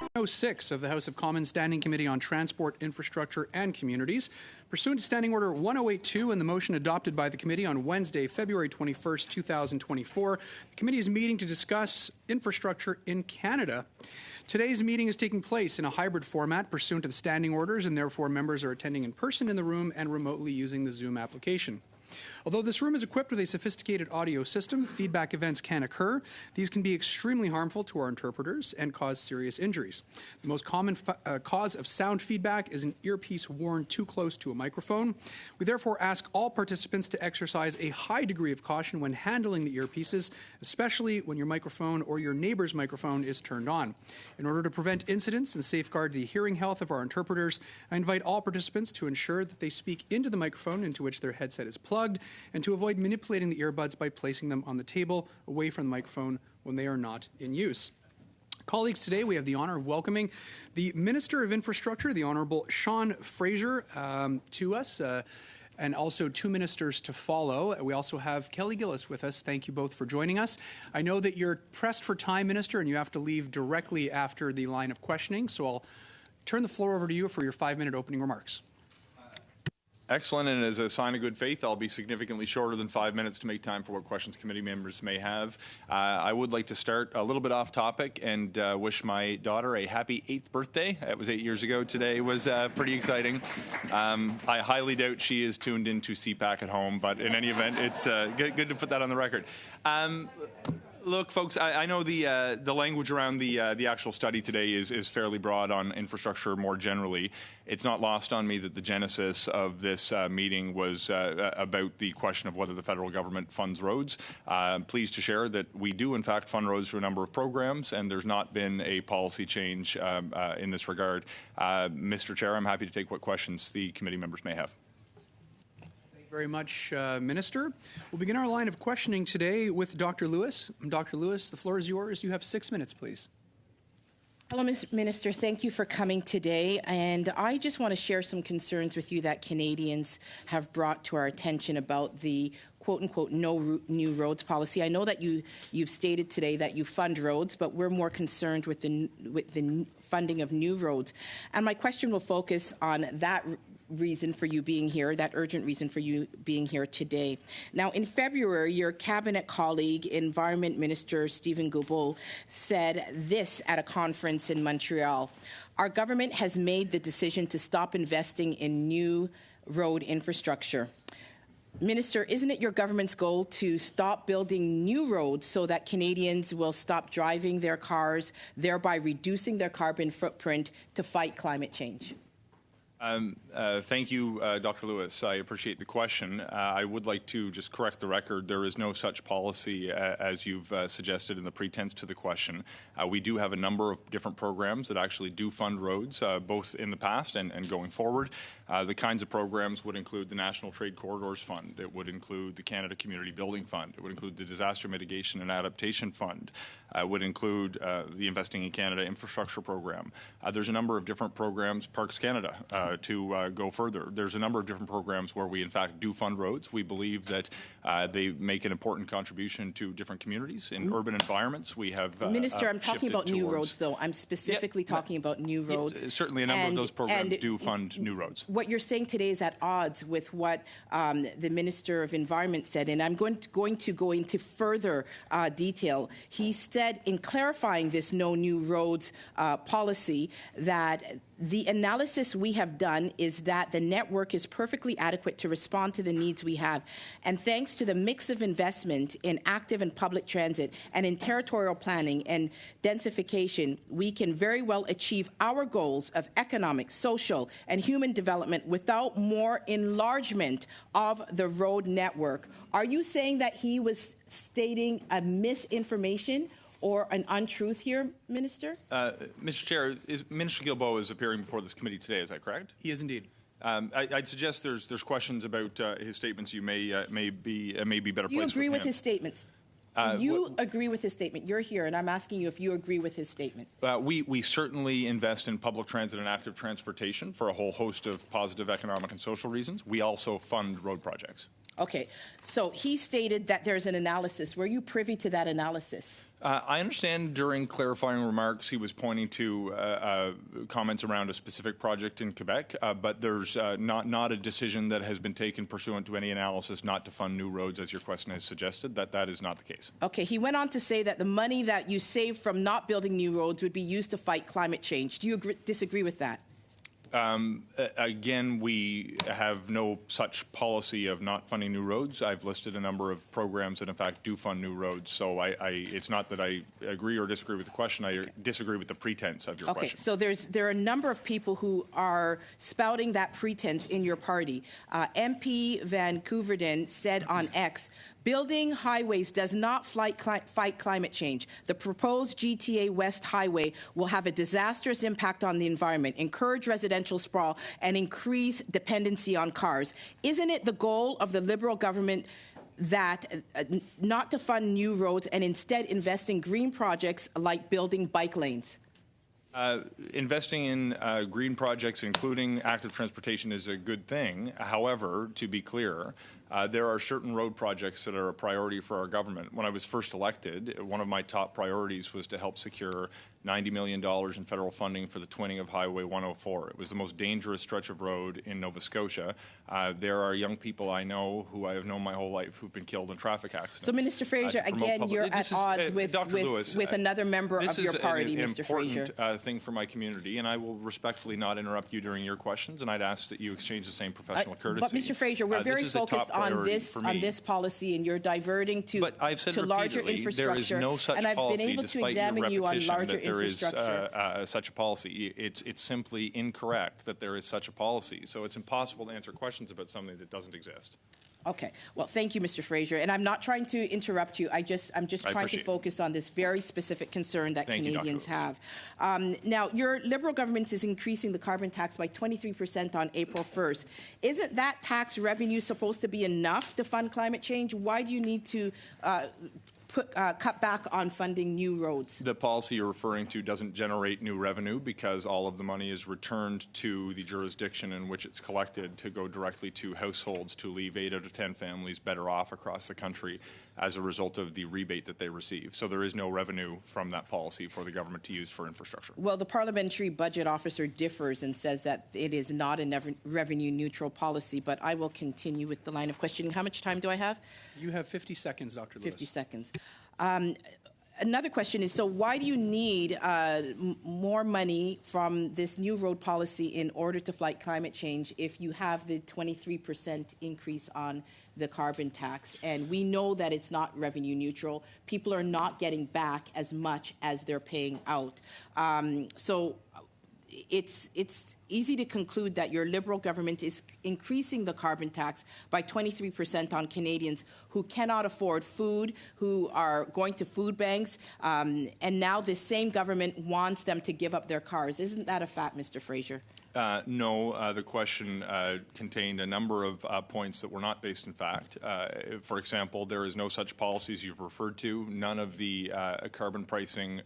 106 of the House of Commons Standing Committee on Transport, Infrastructure and Communities. Pursuant to Standing Order 1082 and the motion adopted by the committee on Wednesday, February 21st, 2024, the committee is meeting to discuss infrastructure in Canada. Today's meeting is taking place in a hybrid format pursuant to the standing orders, and therefore members are attending in person in the room and remotely using the Zoom application. Although this room is equipped with a sophisticated audio system, feedback events can occur. These can be extremely harmful to our interpreters and cause serious injuries. The most common cause of sound feedback is an earpiece worn too close to a microphone. We therefore ask all participants to exercise a high degree of caution when handling the earpieces, especially when your microphone or your neighbor's microphone is turned on. In order to prevent incidents and safeguard the hearing health of our interpreters, I invite all participants to ensure that they speak into the microphone into which their headset is plugged, and to avoid manipulating the earbuds by placing them on the table away from the microphone when they are not in use. Colleagues, today we have the honour of welcoming the Minister of Infrastructure, the Honourable Sean Fraser, to us, and also two ministers to follow. We also have Kelly Gillis with us. Thank you both for joining us. I know that you're pressed for time, Minister, and you have to leave directly after the line of questioning, so I'll turn the floor over to you for your 5-minute opening remarks. Excellent, and as a sign of good faith, I'll be significantly shorter than 5 minutes to make time for what questions committee members may have. I would like to start a little bit off topic and wish my daughter a happy 8th birthday. It was 8 years ago today. It was pretty exciting. I highly doubt she is tuned into CPAC at home, but in any event, it's good to put that on the record. Look, folks, I know the language around the actual study today is fairly broad on infrastructure more generally. It's not lost on me that the genesis of this meeting was about the question of whether the federal government funds roads. Pleased to share that we do, in fact, fund roads through a number of programs, and there's not been a policy change in this regard. Mr. Chair, I'm happy to take what questions the committee members may have. Very much, Minister. We'll begin our line of questioning today with Dr. Lewis. Dr. Lewis, the floor is yours. You have 6 minutes, please. Hello, Minister. Thank you for coming today. And I just want to share some concerns with you that Canadians have brought to our attention about the quote-unquote no new roads policy. I know that you've stated today that you fund roads, but we're more concerned with the funding of new roads. And my question will focus on that reason for you being here, that urgent reason for you being here today. Now, in February, your cabinet colleague, Environment Minister Stephen Guilbeault, said this at a conference in Montreal: "Our government has made the decision to stop investing in new road infrastructure." Minister, isn't it your government's goal to stop building new roads so that Canadians will stop driving their cars, thereby reducing their carbon footprint to fight climate change? Thank you, Dr. Lewis. I appreciate the question. I would like to just correct the record. There is no such policy as you've suggested in the pretense to the question. We do have a number of different programs that actually do fund roads, both in the past and going forward. The kinds of programs would include the National Trade Corridors Fund. It would include the Canada Community Building Fund. It would include the Disaster Mitigation and Adaptation Fund. It would include the Investing in Canada Infrastructure Program. There's a number of different programs, Parks Canada, to go further. There's a number of different programs where we, in fact, do fund roads. We believe that they make an important contribution to different communities. In urban environments, we have Minister, I'm talking about new roads, though. I'm specifically talking about new roads. Certainly, a number of those programs do fund new roads. What you're saying today is at odds with what the Minister of Environment said, and I'm going to go into further detail. He said, in clarifying this no new roads policy, that the analysis we have done is that the network is perfectly adequate to respond to the needs we have. And thanks to the mix of investment in active and public transit and in territorial planning and densification, we can very well achieve our goals of economic, social, and human development without more enlargement of the road network. Are you saying that he was stating a misinformation or an untruth here, Minister? Mr. Chair, Minister Guilbeault is appearing before this committee today. Is that correct? He is indeed. I'd suggest there's questions about his statements. You may be better placed. Do you agree with his statements? You agree with his statement. You're here, and I'm asking you if you agree with his statement. We certainly invest in public transit and active transportation for a whole host of positive economic and social reasons. We also fund road projects. Okay, so he stated that there's an analysis. Were you privy to that analysis? I understand during clarifying remarks he was pointing to comments around a specific project in Quebec, but there's not a decision that has been taken pursuant to any analysis not to fund new roads, as your question has suggested. That is not the case. Okay, he went on to say that the money that you save from not building new roads would be used to fight climate change. Do you disagree with that? Again, we have no such policy of not funding new roads. I've listed a number of programs that, in fact, do fund new roads. So it's not that I agree or disagree with the question. I disagree with the pretense of your question. Okay, so there are a number of people who are spouting that pretense in your party. MP Van Couverden said on X, building highways does not fight climate change. The proposed GTA West Highway will have a disastrous impact on the environment, encourage residential sprawl, and increase dependency on cars. Isn't it the goal of the Liberal government that not to fund new roads and instead invest in green projects like building bike lanes? Investing in green projects, including active transportation, is a good thing. However, to be clear, there are certain road projects that are a priority for our government. When I was first elected, one of my top priorities was to help secure $90 million in federal funding for the twinning of Highway 104. It was the most dangerous stretch of road in Nova Scotia. There are young people I know who I have known my whole life who've been killed in traffic accidents. So, Minister Fraser, again, you're at odds with another member of your party, Mr. Fraser. This is an important thing for my community, and I will respectfully not interrupt you during your questions, and I'd ask that you exchange the same professional courtesy. But, Mr. Fraser, we're very focused on this policy, and you're diverting to larger infrastructure. There is no such and I've policy, been able to examine you on larger infrastructure. Such a policy. It's simply incorrect that there is such a policy. So it's impossible to answer questions about something that doesn't exist. Okay. Well, thank you, Mr. Fraser. And I'm not trying to interrupt you. I'm just trying to focus on this very specific concern that Canadians have. Now, your Liberal government is increasing the carbon tax by 23% on April 1st. Isn't that tax revenue supposed to be enough to fund climate change? Why do you need to cut back on funding new roads? The policy you're referring to doesn't generate new revenue because all of the money is returned to the jurisdiction in which it's collected to go directly to households to leave 8 out of 10 families better off across the country as a result of the rebate that they receive. So there is no revenue from that policy for the government to use for infrastructure. Well, the parliamentary budget officer differs and says that it is not a revenue neutral policy, but I will continue with the line of questioning. How much time do I have? You have 50 seconds, Dr. Lewis. 50 seconds. Another question is, so why do you need more money from this new road policy in order to fight climate change if you have the 23% increase on the carbon tax? And we know that it's not revenue neutral. People are not getting back as much as they're paying out. So it's easy to conclude that your Liberal government is increasing the carbon tax by 23% on Canadians who cannot afford food, who are going to food banks, and now this same government wants them to give up their cars. Isn't that a fact, Mr. Fraser? No, the question contained a number of points that were not based in fact. For example, there is no such policies you've referred to. None of the carbon pricing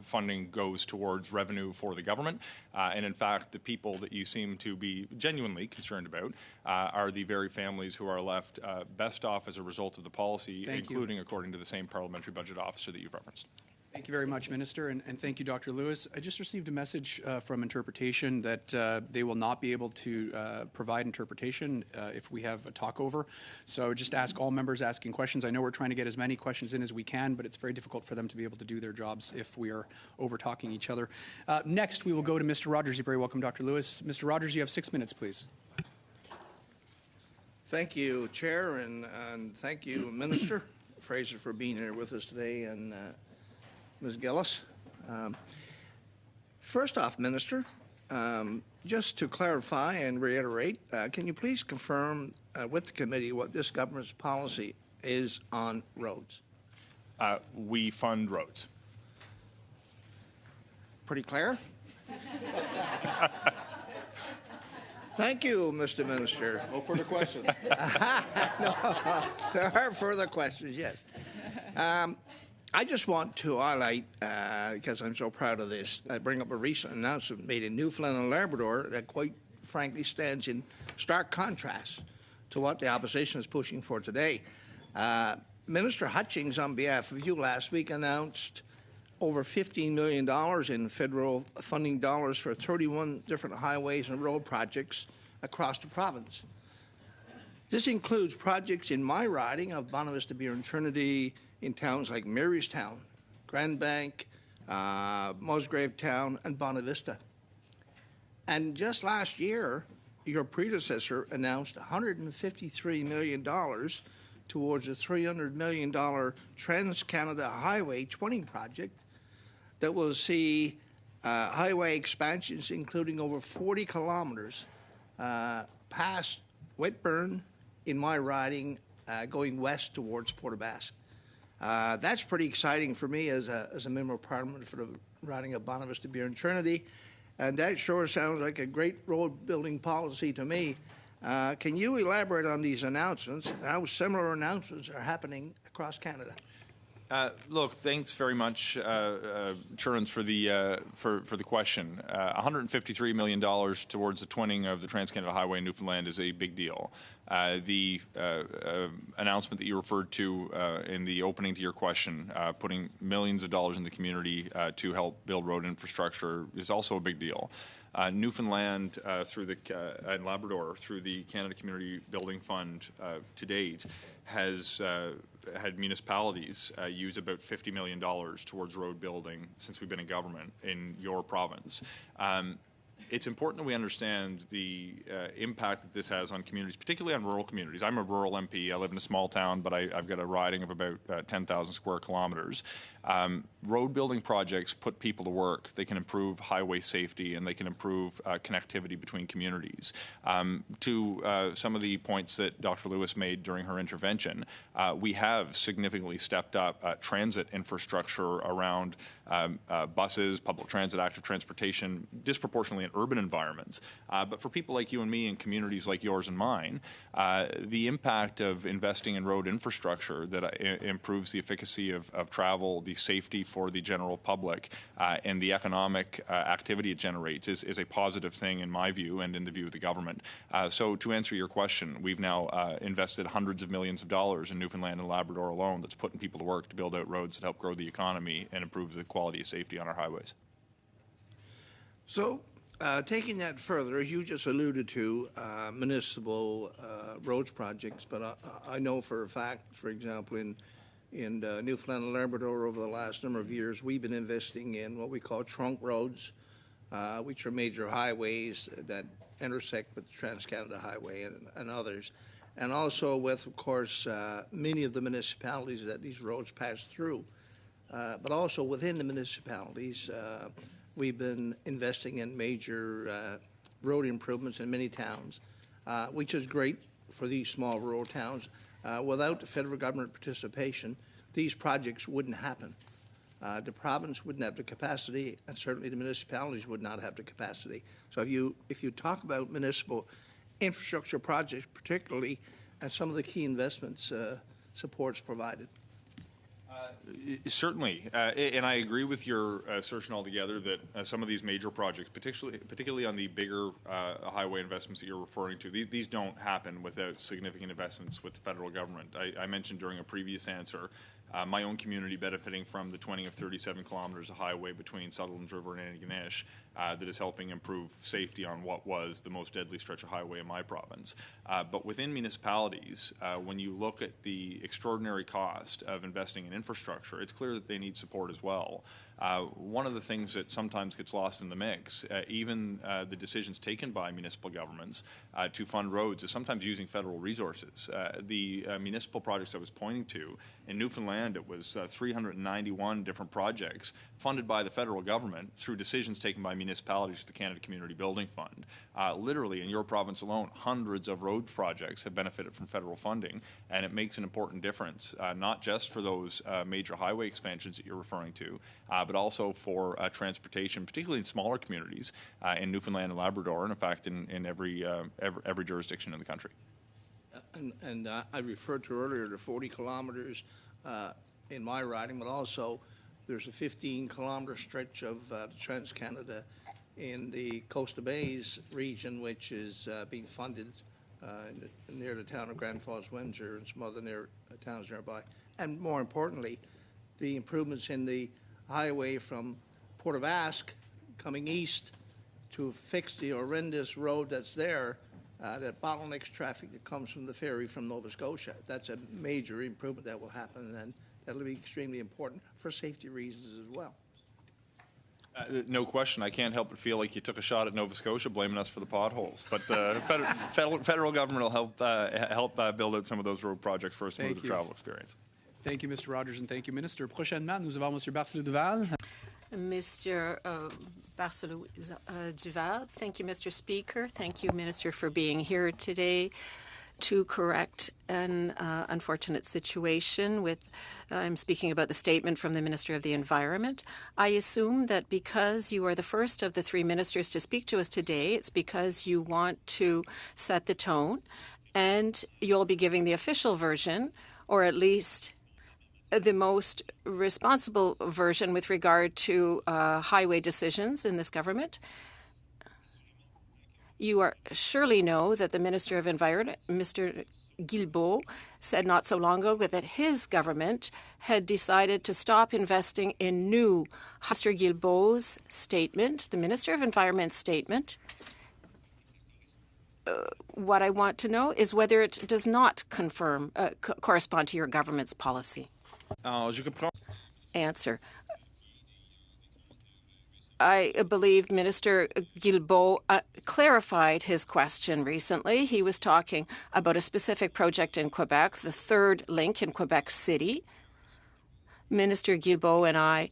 funding goes towards revenue for the government. And in fact, the people that you seem to be genuinely concerned about are the very families who are left best off as a result of the policy, including according to the same parliamentary budget officer that you've referenced. Thank you very much, Minister, and thank you, Dr. Lewis. I just received a message from Interpretation that they will not be able to provide interpretation if we have a talkover. So just ask all members asking questions. I know we're trying to get as many questions in as we can, but it's very difficult for them to be able to do their jobs if we are over-talking each other. Next, we will go to Mr. Rogers. You're very welcome, Dr. Lewis. Mr. Rogers, you have 6 minutes, please. Thank you, Chair, and thank you, Minister Fraser, for being here with us today, and Ms. Gillis. First off, Minister, just to clarify and reiterate, can you please confirm with the committee what this government's policy is on roads? We fund roads. Pretty clear? Thank you, Mr. Minister. No further questions. No, there are further questions, yes. I just want to highlight, because I'm so proud of this, I bring up a recent announcement made in Newfoundland and Labrador that quite frankly stands in stark contrast to what the opposition is pushing for today. Minister Hutchings, on behalf of you last week, announced over $15 million in federal funding dollars for 31 different highways and road projects across the province. This includes projects in my riding of Bonavista, Beer and Trinity, in towns like Marystown, Grand Bank, Musgrave Town, and Bonavista. And just last year, your predecessor announced $153 million towards a $300 million Trans-Canada Highway 20 project that will see highway expansions including over 40 kilometers past Whitburn in my riding, going west towards Port aux Basques. That's pretty exciting for me as a member of Parliament for the riding of Bonavista, Beer and Trinity, and that sure sounds like a great road building policy to me. Can you elaborate on these announcements, how similar announcements are happening across Canada? Look, thanks very much, Churns, for the question. $153 million towards the twinning of the Trans-Canada Highway in Newfoundland is a big deal. The announcement that you referred to in the opening to your question, putting millions of dollars in the community to help build road infrastructure, is also a big deal. Newfoundland and Labrador through the Canada Community Building Fund to date has had municipalities use about $50 million towards road building since we've been in government in your province. It's important that we understand the impact that this has on communities, particularly on rural communities. I'm a rural MP. I live in a small town, but I've got a riding of about 10,000 square kilometers. Road building projects put people to work. They can improve highway safety and they can improve connectivity between communities. To some of the points that Dr. Lewis made during her intervention, we have significantly stepped up transit infrastructure around buses, public transit, active transportation, disproportionately in urban environments. But for people like you and me in communities like yours and mine, the impact of investing in road infrastructure that improves the efficacy of travel, the safety for the general public, and the economic activity it generates is a positive thing in my view and in the view of the government. So to answer your question, we've now invested hundreds of millions of dollars in Newfoundland and Labrador alone that's putting people to work to build out roads that help grow the economy and improve the quality of safety on our highways. So, taking that further, as you just alluded to, municipal roads projects, but I know for a fact, for example, in Newfoundland and Labrador over the last number of years, we've been investing in what we call trunk roads, which are major highways that intersect with the Trans-Canada Highway and others. And also with, of course, many of the municipalities that these roads pass through. But also within the municipalities, we've been investing in major road improvements in many towns, which is great for these small rural towns. Without the federal government participation, these projects wouldn't happen. The province wouldn't have the capacity, and certainly the municipalities would not have the capacity. So if you talk about municipal infrastructure projects, particularly, and some of the key investments supports provided. Certainly, and I agree with your assertion altogether that some of these major projects, particularly on the bigger highway investments that you're referring to, these don't happen without significant investments with the federal government. I mentioned during a previous answer my own community benefiting from the twinning of 37 kilometers of highway between Sutherland's River and Antigonish that is helping improve safety on what was the most deadly stretch of highway in my province. But within municipalities, when you look at the extraordinary cost of investing in infrastructure, it's clear that they need support as well. One of the things that sometimes gets lost in the mix, even the decisions taken by municipal governments to fund roads, is sometimes using federal resources. The municipal projects I was pointing to, in Newfoundland, it was 391 different projects funded by the federal government through decisions taken by municipalities to the Canada Community Building Fund. Literally, in your province alone, hundreds of road projects have benefited from federal funding, and it makes an important difference, not just for those major highway expansions that you're referring to, but also for transportation, particularly in smaller communities in Newfoundland and Labrador, and in fact in every jurisdiction in the country. And I referred to earlier the 40 kilometers in my riding, but also there's a 15-kilometer stretch of the Trans-Canada in the Coast of Bays region, which is being funded near the town of Grand Falls, Windsor, and some other towns nearby. And more importantly, the improvements in the highway from Port of Ask coming east to fix the horrendous road that's there that bottlenecks traffic that comes from the ferry from Nova Scotia. That's a major improvement that will happen, and that'll be extremely important for safety reasons as well. No question. I can't help but feel like you took a shot at Nova Scotia blaming us for the potholes. But the federal government will help build out some of those road projects for a smoother travel experience. Thank you, Mr. Rogers, and thank you, Minister. Prochainement, nous avons Mr. Barcelou-Duval. Mr. Barcelou-Duval, thank you, Mr. Speaker. Thank you, Minister, for being here today to correct an unfortunate situation with, I'm speaking about the statement from the Minister of the Environment. I assume that because you are the first of the three ministers to speak to us today, it's because you want to set the tone, and you'll be giving the official version, or at least the most responsible version with regard to highway decisions in this government. You surely know that the Minister of Environment, Mr. Guilbeault, said not so long ago that his government had decided to stop investing in new. Mr. Guilbeault's statement, the Minister of Environment's statement, what I want to know is whether it does not correspond to your government's policy. Answer. I believe Minister Guilbeault clarified his question recently. He was talking about a specific project in Quebec, the third link in Quebec City. Minister Guilbeault and I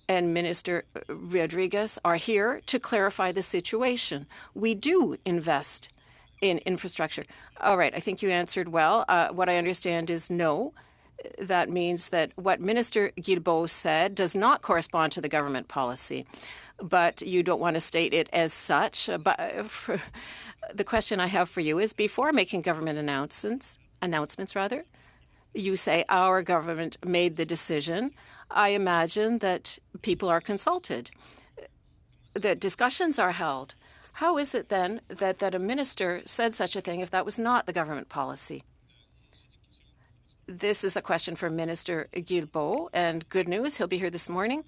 and Minister Rodriguez are here to clarify the situation. We do invest in infrastructure. All right, I think you answered well. What I understand is no. That means that what Minister Guilbeault said does not correspond to the government policy, but you don't want to state it as such. But the question I have for you is, before making government announcements, you say our government made the decision. I imagine that people are consulted, that discussions are held. How is it then that a minister said such a thing if that was not the government policy? This is a question for Minister Guilbeault, and good news, he'll be here this morning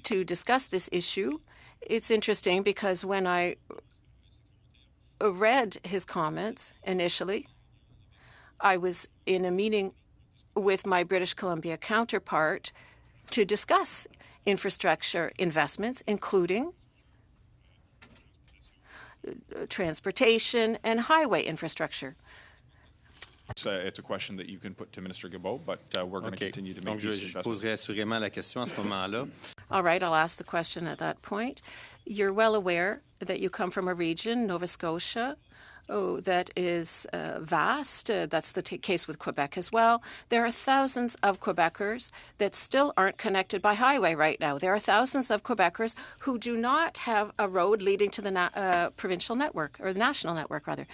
to discuss this issue. It's interesting because when I read his comments initially, I was in a meeting with my British Columbia counterpart to discuss infrastructure investments, including transportation and highway infrastructure. It's a question that you can put to Minister Guilbeault, but we're going to continue to make these investments. Poserai assurément la question à ce moment-là. All right, I'll ask the question at that point. You're well aware that you come from a region, Nova Scotia, that is vast. That's the case with Quebec as well. There are thousands of Quebecers that still aren't connected by highway right now. There are thousands of Quebecers who do not have a road leading to the provincial network, or the national network, rather.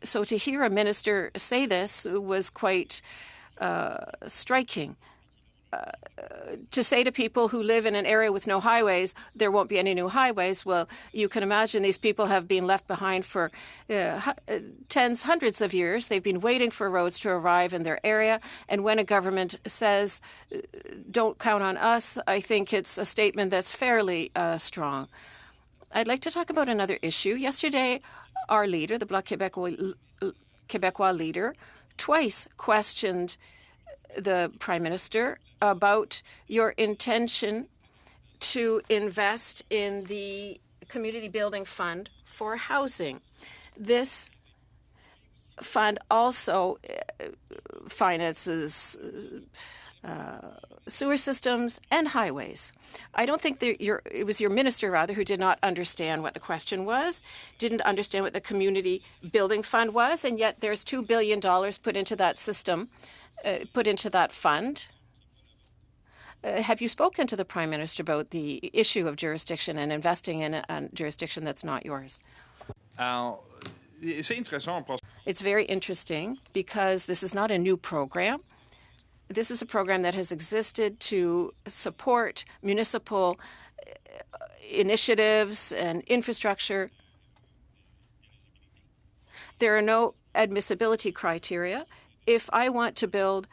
So to hear a minister say this was quite striking. To say to people who live in an area with no highways, there won't be any new highways, well, you can imagine these people have been left behind for hundreds of years. They've been waiting for roads to arrive in their area. And when a government says, don't count on us, I think it's a statement that's fairly strong. I'd like to talk about another issue. Yesterday, our leader, the Bloc Québécois leader, twice questioned the Prime Minister about your intention to invest in the Community Building Fund for housing. This fund also finances sewer systems and highways. I don't think that it was your minister, rather, who did not understand what the question was, didn't understand what the Community Building Fund was, and yet there's $2 billion put into that system, put into that fund. Have you spoken to the Prime Minister about the issue of jurisdiction and investing in a jurisdiction that's not yours? It's very interesting because this is not a new program. This is a program that has existed to support municipal initiatives and infrastructure. There are no admissibility criteria. If I want to build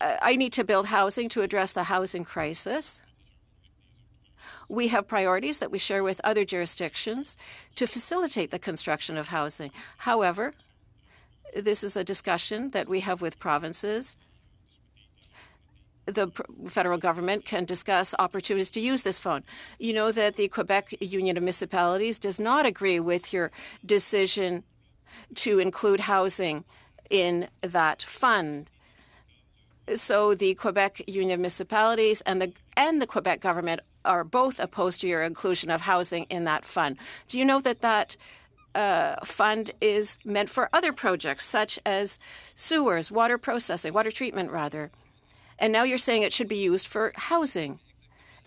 I need to build housing to address the housing crisis. We have priorities that we share with other jurisdictions to facilitate the construction of housing. However, this is a discussion that we have with provinces. The federal government can discuss opportunities to use this fund. You know that the Quebec Union of Municipalities does not agree with your decision to include housing in that fund. So the Quebec Union of Municipalities and the Quebec government are both opposed to your inclusion of housing in that fund. Do you know that that fund is meant for other projects such as sewers, water processing, water treatment rather? And now you're saying it should be used for housing.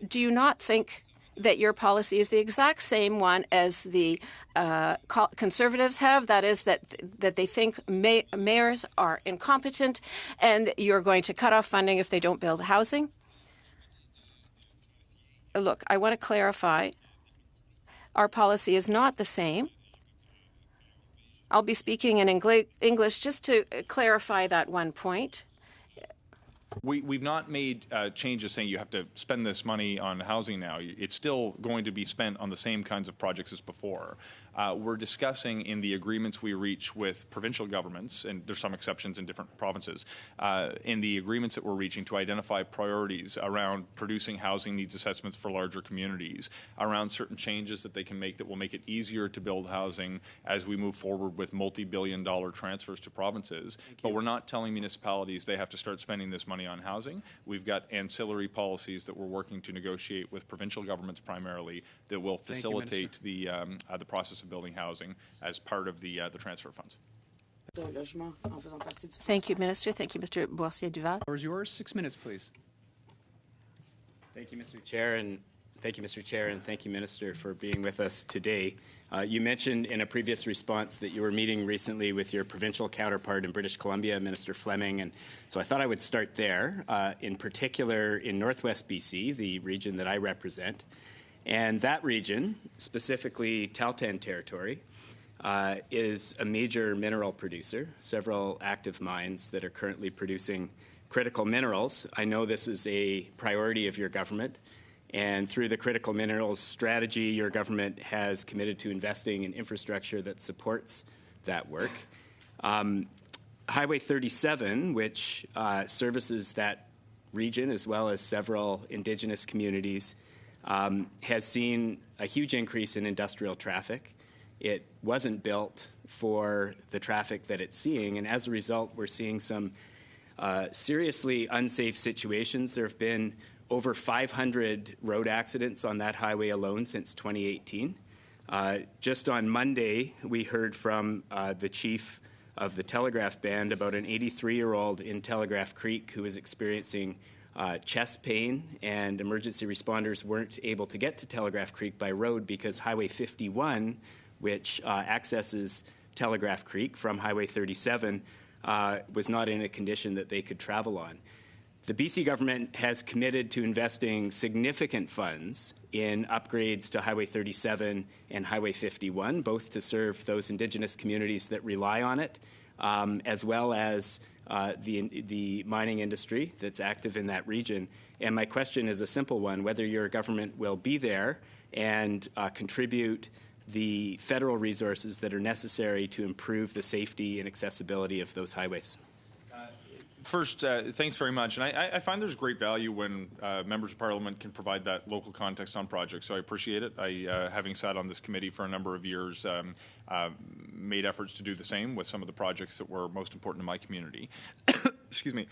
Do you not think that your policy is the exact same one as the Conservatives have? That is that they think mayors are incompetent and you're going to cut off funding if they don't build housing? Look, I want to clarify. Our policy is not the same. I'll be speaking in English just to clarify that one point. We've not made changes saying you have to spend this money on housing now. It's still going to be spent on the same kinds of projects as before. We're discussing in the agreements we reach with provincial governments, and there's some exceptions in different provinces, in the agreements that we're reaching to identify priorities around producing housing needs assessments for larger communities, around certain changes that they can make that will make it easier to build housing as we move forward with multi-billion-dollar transfers to provinces. But we're not telling municipalities they have to start spending this money on housing. We've got ancillary policies that we're working to negotiate with provincial governments primarily that will facilitate the process of building housing as part of the transfer funds. Thank you, Minister. Thank you, Mr. Boissier-Duval. The floor is yours. 6 minutes, please. Thank you, Mr. Chair, and thank you, Minister, for being with us today. You mentioned in a previous response that you were meeting recently with your provincial counterpart in British Columbia, Minister Fleming, and so I thought I would start there, in particular in Northwest BC, the region that I represent. And that region, specifically Tahltan Territory, is a major mineral producer, several active mines that are currently producing critical minerals. I know this is a priority of your government. And through the critical minerals strategy, your government has committed to investing in infrastructure that supports that work. Highway 37, which services that region as well as several Indigenous communities, has seen a huge increase in industrial traffic. It wasn't built for the traffic that it's seeing, and as a result, we're seeing some seriously unsafe situations. There have been over 500 road accidents on that highway alone since 2018. Just on Monday, we heard from the chief of the Telegraph Band about an 83-year-old in Telegraph Creek who was experiencing chest pain, and emergency responders weren't able to get to Telegraph Creek by road because Highway 51, which accesses Telegraph Creek from Highway 37, was not in a condition that they could travel on. The BC government has committed to investing significant funds in upgrades to Highway 37 and Highway 51, both to serve those Indigenous communities that rely on it, as well as the mining industry that's active in that region. And my question is a simple one, whether your government will be there and contribute the federal resources that are necessary to improve the safety and accessibility of those highways. First, thanks very much. And I find there's great value when members of Parliament can provide that local context on projects, so I appreciate it. Having sat on this committee for a number of years, made efforts to do the same with some of the projects that were most important to my community. Excuse me.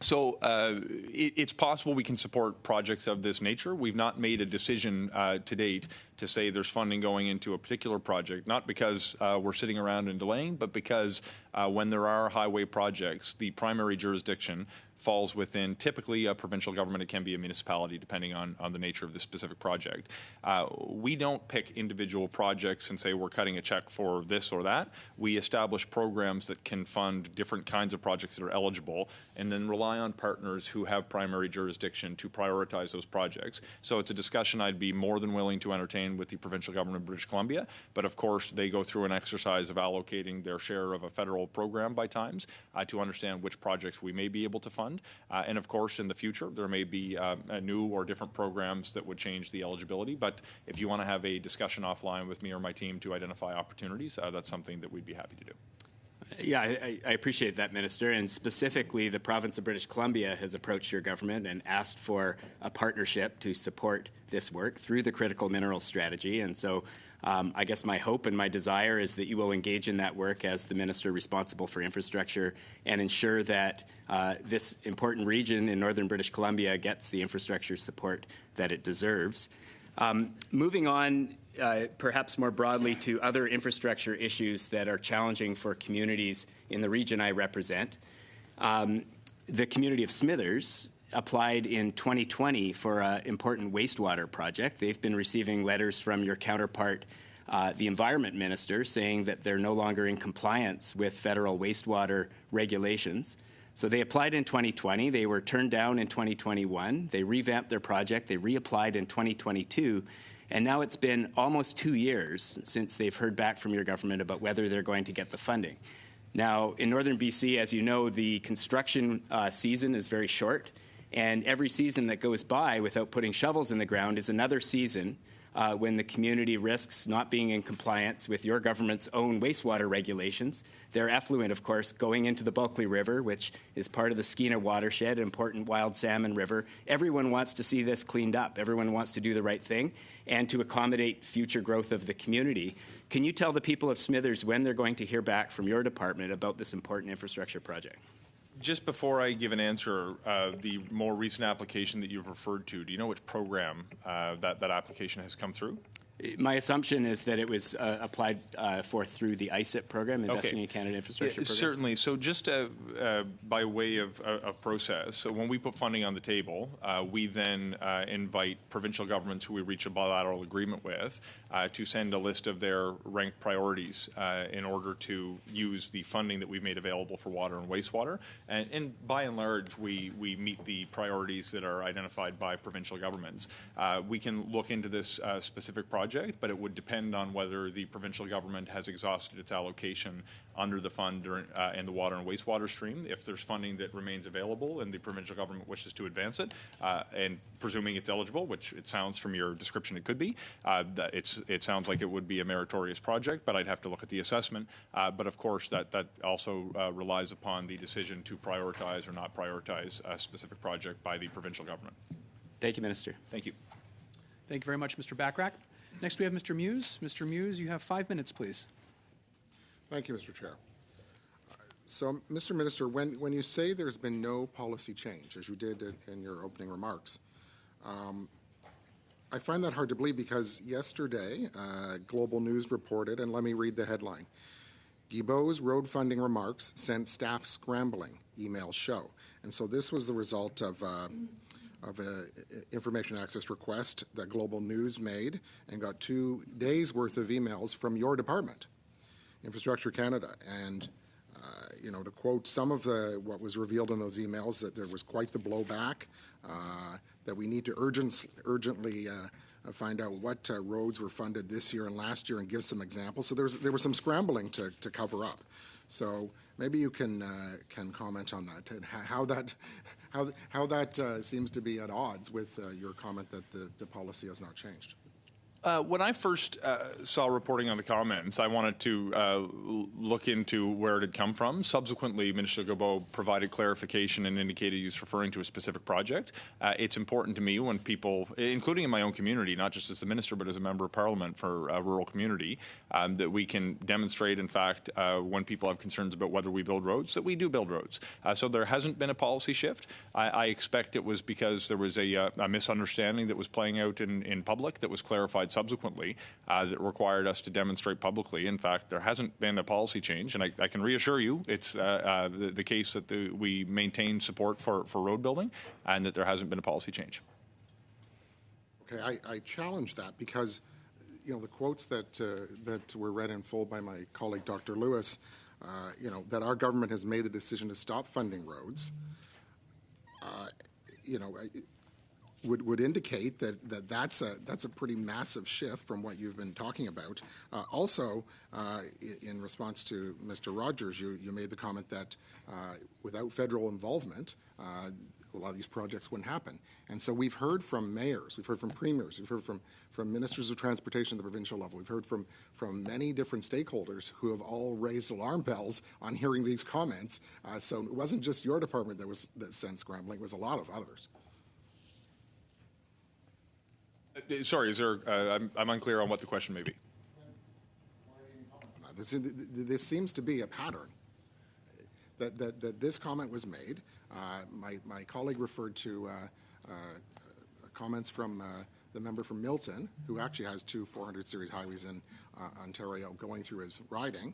So it's possible we can support projects of this nature. We've not made a decision to date to say there's funding going into a particular project, not because we're sitting around and delaying, but because when there are highway projects, the primary jurisdiction falls within typically a provincial government. It can be a municipality depending on the nature of the specific project. We don't pick individual projects and say we're cutting a check for this or that. We establish programs that can fund different kinds of projects that are eligible and then rely on partners who have primary jurisdiction to prioritize those projects. So it's a discussion I'd be more than willing to entertain with the provincial government of British Columbia, but of course they go through an exercise of allocating their share of a federal program by times to understand which projects we may be able to fund. And of course, in the future, there may be new or different programs that would change the eligibility. But if you want to have a discussion offline with me or my team to identify opportunities, that's something that we'd be happy to do. Yeah, I appreciate that, Minister. And specifically, the province of British Columbia has approached your government and asked for a partnership to support this work through the critical minerals strategy. And so I guess my hope and my desire is that you will engage in that work as the minister responsible for infrastructure and ensure that this important region in northern British Columbia gets the infrastructure support that it deserves. Moving on, perhaps more broadly, to other infrastructure issues that are challenging for communities in the region I represent. The community of Smithers applied in 2020 for an important wastewater project. They've been receiving letters from your counterpart, the Environment Minister, saying that they're no longer in compliance with federal wastewater regulations. So they applied in 2020. They were turned down in 2021. They revamped their project. They reapplied in 2022. And now it's been almost 2 years since they've heard back from your government about whether they're going to get the funding. Now, in northern BC, as you know, the construction season is very short. And every season that goes by without putting shovels in the ground is another season when the community risks not being in compliance with your government's own wastewater regulations. Their effluent, of course, going into the Bulkley River, which is part of the Skeena watershed, an important wild salmon river. Everyone wants to see this cleaned up. Everyone wants to do the right thing and to accommodate future growth of the community. Can you tell the people of Smithers when they're going to hear back from your department about this important infrastructure project? Just before I give an answer, the more recent application that you've referred to, do you know which program that application has come through? My assumption is that it was applied for through the ISIP program, Investing in Canada Infrastructure Program. Certainly. So just by way of process, so when we put funding on the table, we then invite provincial governments who we reach a bilateral agreement with to send a list of their ranked priorities in order to use the funding that we've made available for water and wastewater. And by and large, we meet the priorities that are identified by provincial governments. We can look into this specific project, but it would depend on whether the provincial government has exhausted its allocation under the fund in the water and wastewater stream. If there's funding that remains available and the provincial government wishes to advance it, and presuming it's eligible, which it sounds from your description it could be, it sounds like it would be a meritorious project, but I'd have to look at the assessment. But of course, that also relies upon the decision to prioritize or not prioritize a specific project by the provincial government. Thank you, Minister. Thank you. Thank you very much, Mr. Bachrach. Next, we have Mr. Muse. Mr. Muse, you have 5 minutes, please. Thank you, Mr. Chair. So, Mr. Minister, when you say there's been no policy change, as you did in your opening remarks, I find that hard to believe because yesterday, Global News reported, and let me read the headline, Guilbeault's road funding remarks sent staff scrambling, emails show. And so this was the result of an information access request that Global News made and got 2 days' worth of emails from your department, Infrastructure Canada. And, to quote some of what was revealed in those emails, that there was quite the blowback, that we need to urgently find out what roads were funded this year and last year and give some examples. So there was some scrambling to cover up. So maybe you can comment on that and how that seems to be at odds with your comment that the policy has not changed. When I first saw reporting on the comments, I wanted to look into where it had come from. Subsequently, Minister Guilbeault provided clarification and indicated he was referring to a specific project. It's important to me when people, including in my own community, not just as the Minister, but as a Member of Parliament for a rural community, that we can demonstrate, in fact, when people have concerns about whether we build roads, that we do build roads. So there hasn't been a policy shift. I expect it was because there was a misunderstanding that was playing out in public that was clarified subsequently that required us to demonstrate publicly. In fact, there hasn't been a policy change, and I can reassure you it's the case that we maintain support for road building and that there hasn't been a policy change. Okay, I challenge that because, you know, the quotes that were read in full by my colleague Dr. Lewis, you know, that our government has made the decision to stop funding roads, you know, would indicate that's a pretty massive shift from what you've been talking about. Also, in response to Mr. Rogers, you made the comment that without federal involvement, a lot of these projects wouldn't happen. And so we've heard from mayors, we've heard from premiers, we've heard from ministers of transportation at the provincial level, we've heard from many different stakeholders who have all raised alarm bells on hearing these comments. So it wasn't just your department that sent scrambling, it was a lot of others. Sorry, is there? I'm unclear on what the question may be. This seems to be a pattern. That this comment was made. My colleague referred to comments from the member from Milton, who actually has 2 400 series highways in Ontario going through his riding.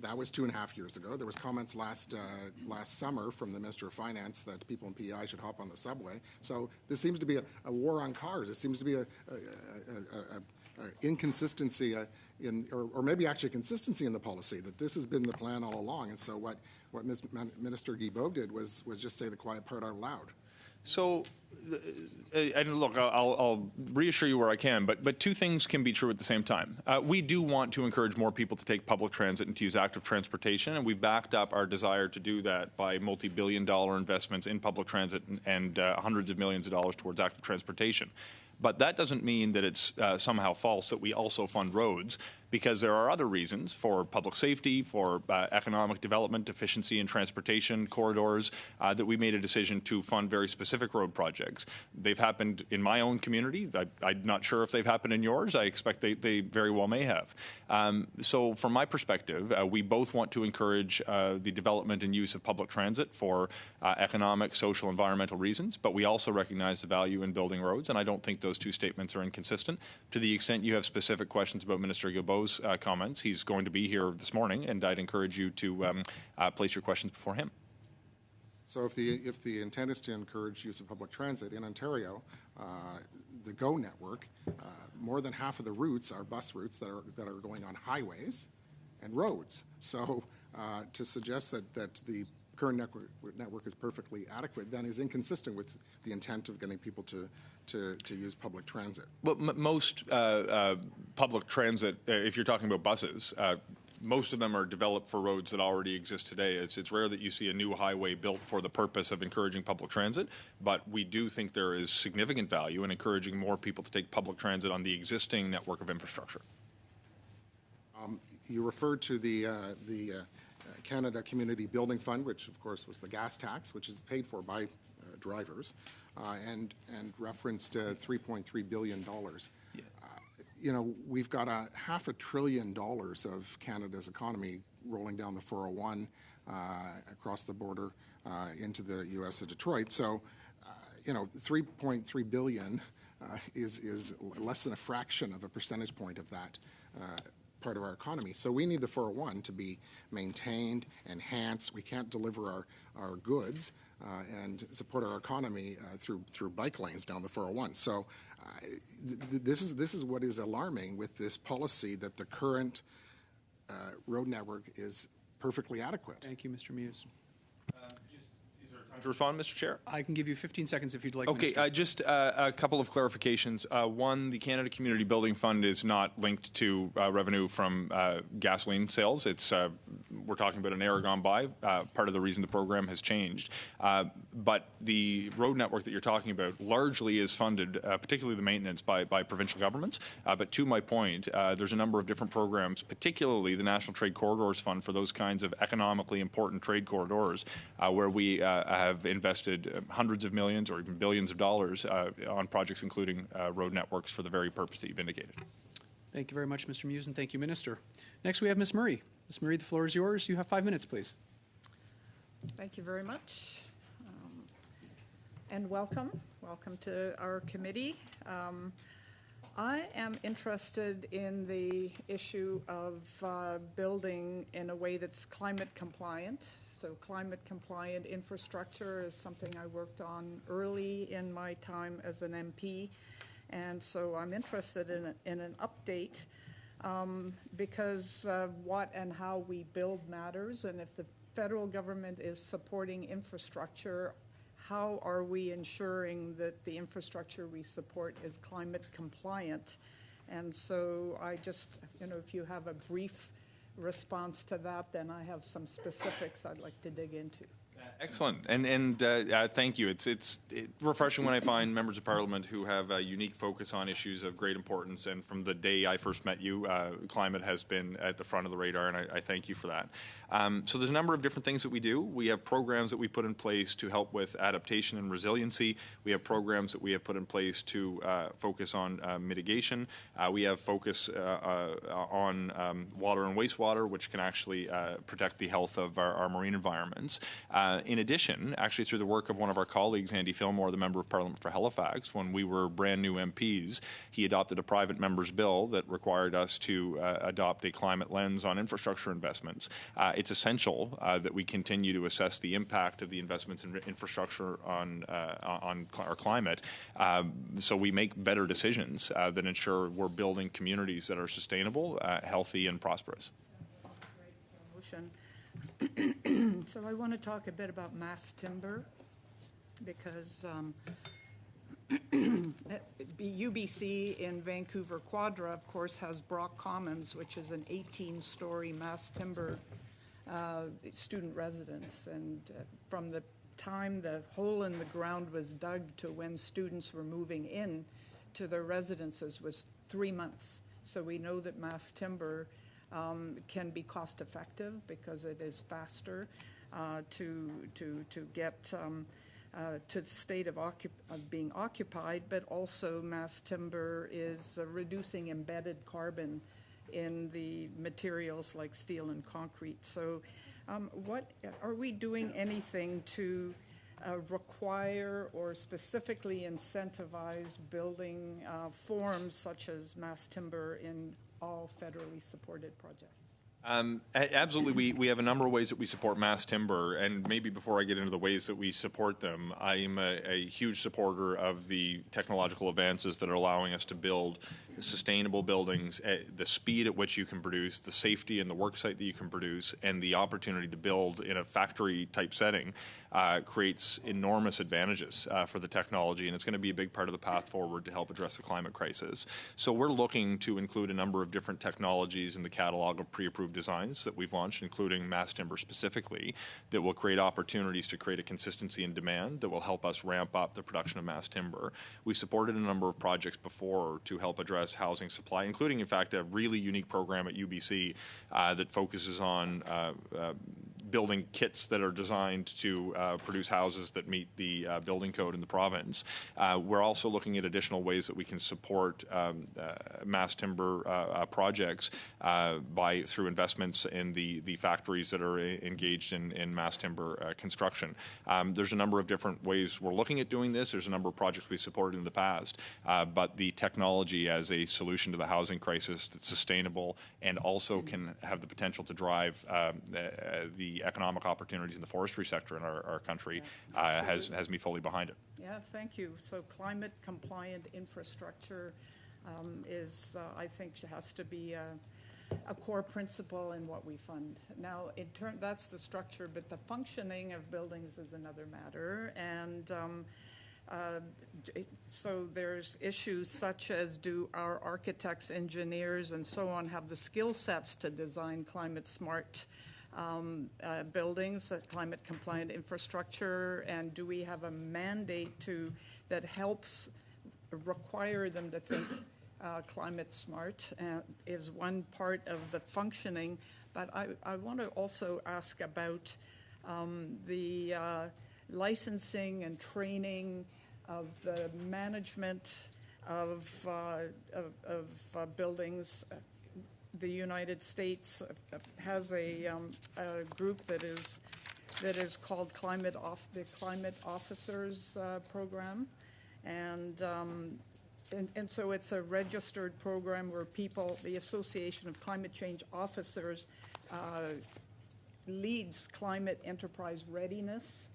That was 2.5 years ago. There was comments last summer from the Minister of Finance that people in PEI should hop on the subway. So this seems to be a war on cars. It seems to be a inconsistency or maybe actually a consistency in the policy, that this has been the plan all along. And so what Minister Guilbeault did was just say the quiet part out loud. So, and look, I'll reassure you where I can, but 2 things can be true at the same time. We do want to encourage more people to take public transit and to use active transportation, and we've backed up our desire to do that by multi-billion-dollar investments in public transit and hundreds of millions of dollars towards active transportation. But that doesn't mean that it's somehow false that we also fund roads, because there are other reasons for public safety, for economic development, efficiency in transportation corridors, that we made a decision to fund very specific road projects. They've happened in my own community. I'm not sure if they've happened in yours. I expect they very well may have. So from my perspective, we both want to encourage the development and use of public transit for economic, social, environmental reasons, but we also recognize the value in building roads, and I don't think those 2 statements are inconsistent. To the extent you have specific questions about Minister Guilbeault's comments, he's going to be here this morning, and I'd encourage you to place your questions before him. So if the intent is to encourage use of public transit in Ontario, the GO network, more than half of the routes are bus routes that are going on highways and roads. So to suggest that the current network is perfectly adequate then is inconsistent with the intent of getting people to use public transit. Well, most public transit, if you're talking about buses, most of them are developed for roads that already exist today. It's rare that you see a new highway built for the purpose of encouraging public transit, but we do think there is significant value in encouraging more people to take public transit on the existing network of infrastructure. You referred to the Canada Community Building Fund, which of course was the gas tax, which is paid for by drivers, and referenced $3.3 billion. Yeah. You know, we've got $500 billion of Canada's economy rolling down the 401 across the border into the U.S. of Detroit. So, you know, $3.3 billion is less than a fraction of a percentage point of that part of our economy. So we need the 401 to be maintained, enhanced. We can't deliver our goods and support our economy through bike lanes down the 401. So this is what is alarming with this policy, that the current road network is perfectly adequate. Thank you, Mr. Muse. To respond, Mr. Chair? I can give you 15 seconds if you'd like. Okay, just a couple of clarifications. One, the Canada Community Building Fund is not linked to revenue from gasoline sales. It's we're talking about an era gone by. Part of the reason the program has changed. But the road network that you're talking about largely is funded, particularly the maintenance, by provincial governments. But to my point, there's a number of different programs, particularly the National Trade Corridors Fund for those kinds of economically important trade corridors, where we have invested hundreds of millions or even billions of dollars on projects including road networks for the very purpose that you've indicated. Thank you very much, Mr. Muse, and thank you, Minister. Next, we have Ms. Murray. Ms. Murray, the floor is yours. You have 5 minutes, please. Thank you very much. And welcome to our committee. I am interested in the issue of building in a way that's climate compliant. So climate compliant infrastructure is something I worked on early in my time as an MP. And so I'm interested in an update because what and how we build matters. And if the federal government is supporting infrastructure, how are we ensuring that the infrastructure we support is climate compliant? And so I just, if you have a brief response to that, then I have some specifics I'd like to dig into. Excellent, and thank you. It's refreshing when I find members of Parliament who have a unique focus on issues of great importance. And from the day I first met you, climate has been at the front of the radar, and I thank you for that. So there's a number of different things that we do. We have programs that we put in place to help with adaptation and resiliency. We have programs that we have put in place to focus on mitigation. We have focus on water and wastewater, which can actually protect the health of our marine environments. In addition, actually through the work of one of our colleagues, Andy Fillmore, the Member of Parliament for Halifax, when we were brand new MPs, he adopted a private member's bill that required us to adopt a climate lens on infrastructure investments. It's essential that we continue to assess the impact of the investments in infrastructure on our climate, so we make better decisions that ensure we're building communities that are sustainable, healthy, and prosperous. Motion. So I want to talk a bit about mass timber because UBC in Vancouver Quadra, of course, has Brock Commons, which is an 18-story mass timber student residence. And from the time the hole in the ground was dug to when students were moving in to their residences was 3 months. So we know that mass timber can be cost effective because it is faster to get to the state of being occupied, but also mass timber is reducing embedded carbon in the materials like steel and concrete. So what are we doing anything to require or specifically incentivize building forms such as mass timber in all federally supported projects? Absolutely. We have a number of ways that we support mass timber, and maybe before I get into the ways that we support them, I am a huge supporter of the technological advances that are allowing us to build sustainable buildings at the speed at which you can produce, the safety and the work site that you can produce, and the opportunity to build in a factory type setting creates enormous advantages for the technology, and it's going to be a big part of the path forward to help address the climate crisis. So we're looking to include a number of different technologies in the catalog of pre-approved designs that we've launched, including mass timber specifically, that will create opportunities to create a consistency in demand that will help us ramp up the production of mass timber. We've supported a number of projects before to help address housing supply, including, in fact, a really unique program at UBC that focuses on building kits that are designed to produce houses that meet the building code in the province. We're also looking at additional ways that we can support mass timber projects through investments in the factories that are engaged in mass timber construction. There's a number of different ways we're looking at doing this. There's a number of projects we've supported in the past, but the technology as a solution to the housing crisis that's sustainable and also can have the potential to drive the economic opportunities in the forestry sector in our country has me fully behind it. Yeah, thank you. So climate compliant infrastructure is, I think, has to be a core principle in what we fund. Now, that's the structure, but the functioning of buildings is another matter. And so there's issues such as, do our architects, engineers, and so on have the skill sets to design climate smart buildings, climate compliant infrastructure, and do we have a mandate that helps require them to think climate smart is one part of the functioning. But I want to also ask about the licensing and training of the management of buildings. The United States has a group that is called the Climate Officers Program, and And so it's a registered program where people, the Association of Climate Change Officers, leads climate enterprise readiness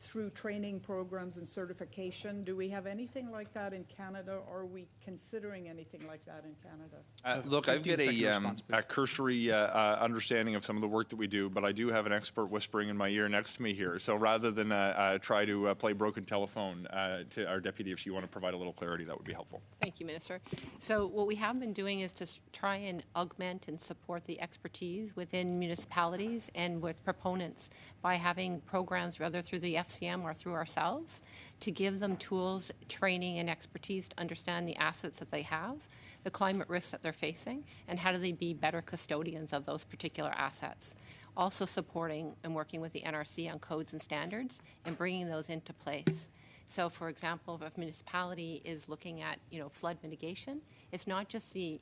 through training programs and certification. Do we have anything like that in Canada, or are we considering anything like that in Canada? Look, I've got 15-second response, a please. cursory understanding of some of the work that we do, but I do have an expert whispering in my ear next to me here. So rather than try to play broken telephone to our deputy, if you want to provide a little clarity, that would be helpful. Thank you, Minister. So what we have been doing is to try and augment and support the expertise within municipalities and with proponents by having programs, whether through the FCM or through ourselves, to give them tools, training, and expertise to understand the assets that they have, the climate risks that they're facing, and how do they be better custodians of those particular assets. Also supporting and working with the NRC on codes and standards and bringing those into place. So, for example, if a municipality is looking at, flood mitigation, it's not just the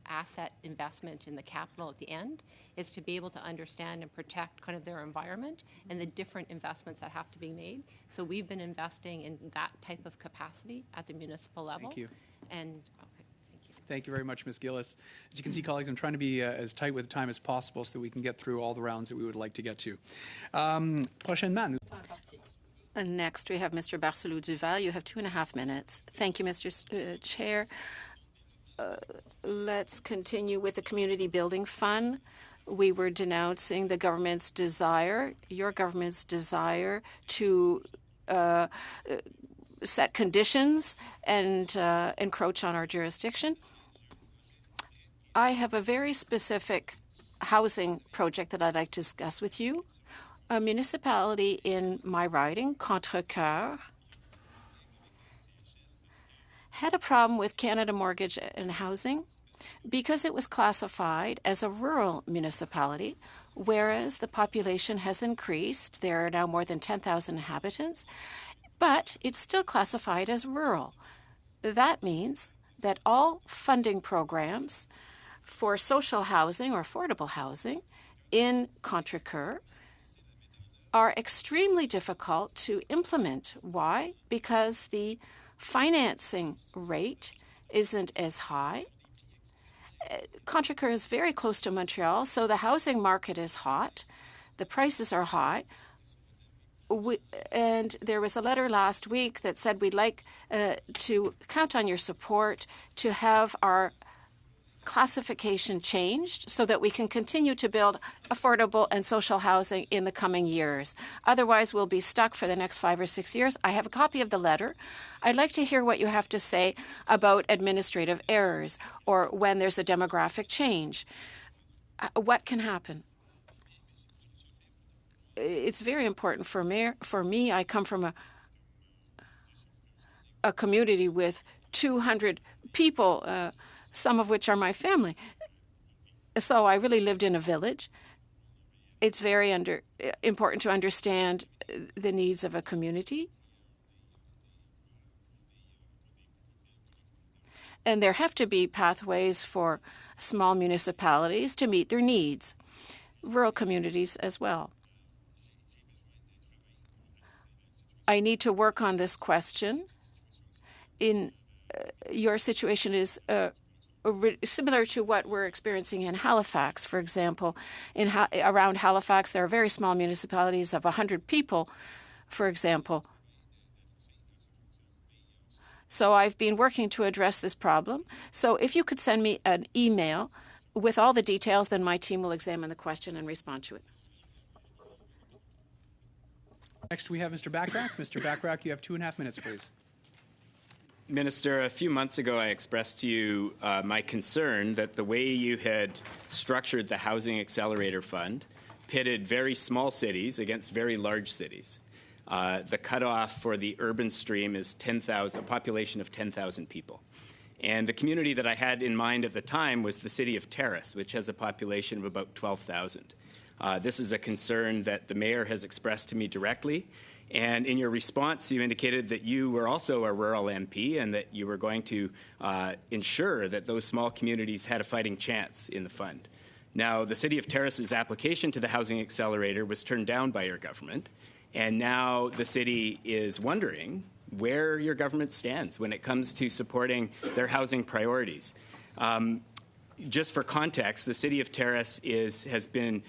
asset investment in the capital at the end. It's to be able to understand and protect kind of their environment and the different investments that have to be made. So we've been investing in that type of capacity at the municipal level. Thank you. And okay, thank you. Thank you very much, Ms. Gillis. As you can see, colleagues, I'm trying to be as tight with time as possible so that we can get through all the rounds that we would like to get to. Prochainement, nous... And next, we have Mr. Barcelou-Duval. You have 2.5 minutes. Thank you, Mr. Chair. Let's continue with the Community Building Fund. We were denouncing the government's desire, your government's desire, to set conditions and encroach on our jurisdiction. I have a very specific housing project that I'd like to discuss with you. A municipality in my riding, Contrecoeur, had a problem with Canada Mortgage and Housing because it was classified as a rural municipality, whereas the population has increased. There are now more than 10,000 inhabitants, but it's still classified as rural. That means that all funding programs for social housing or affordable housing in Contrecoeur are extremely difficult to implement. Why? Because the financing rate isn't as high. Contrecoeur is very close to Montreal, so the housing market is hot. The prices are high. And there was a letter last week that said we'd like to count on your support to have our classification changed so that we can continue to build affordable and social housing in the coming years. Otherwise, we'll be stuck for the next 5 or 6 years. I have a copy of the letter. I'd like to hear what you have to say about administrative errors or when there's a demographic change. What can happen? It's very important for me. I come from a community with 200 people, some of which are my family. So I really lived in a village. It's very important to understand the needs of a community. And there have to be pathways for small municipalities to meet their needs, rural communities as well. I need to work on this question. Your situation is similar to what we're experiencing in Halifax, for example. Around Halifax, there are very small municipalities of 100 people, for example. So I've been working to address this problem. So if you could send me an email with all the details, then my team will examine the question and respond to it. Next, we have Mr. Bachrach. Mr. Bachrach, you have 2.5 minutes, please. Minister, a few months ago, I expressed to you my concern that the way you had structured the Housing Accelerator Fund pitted very small cities against very large cities. The cutoff for the urban stream is a population of 10,000 people. And the community that I had in mind at the time was the city of Terrace, which has a population of about 12,000. This is a concern that the mayor has expressed to me directly. And in your response, you indicated that you were also a rural MP and that you were going to ensure that those small communities had a fighting chance in the fund. Now, the City of Terrace's application to the Housing Accelerator was turned down by your government, and now the city is wondering where your government stands when it comes to supporting their housing priorities. Just for context, the city of Terrace has been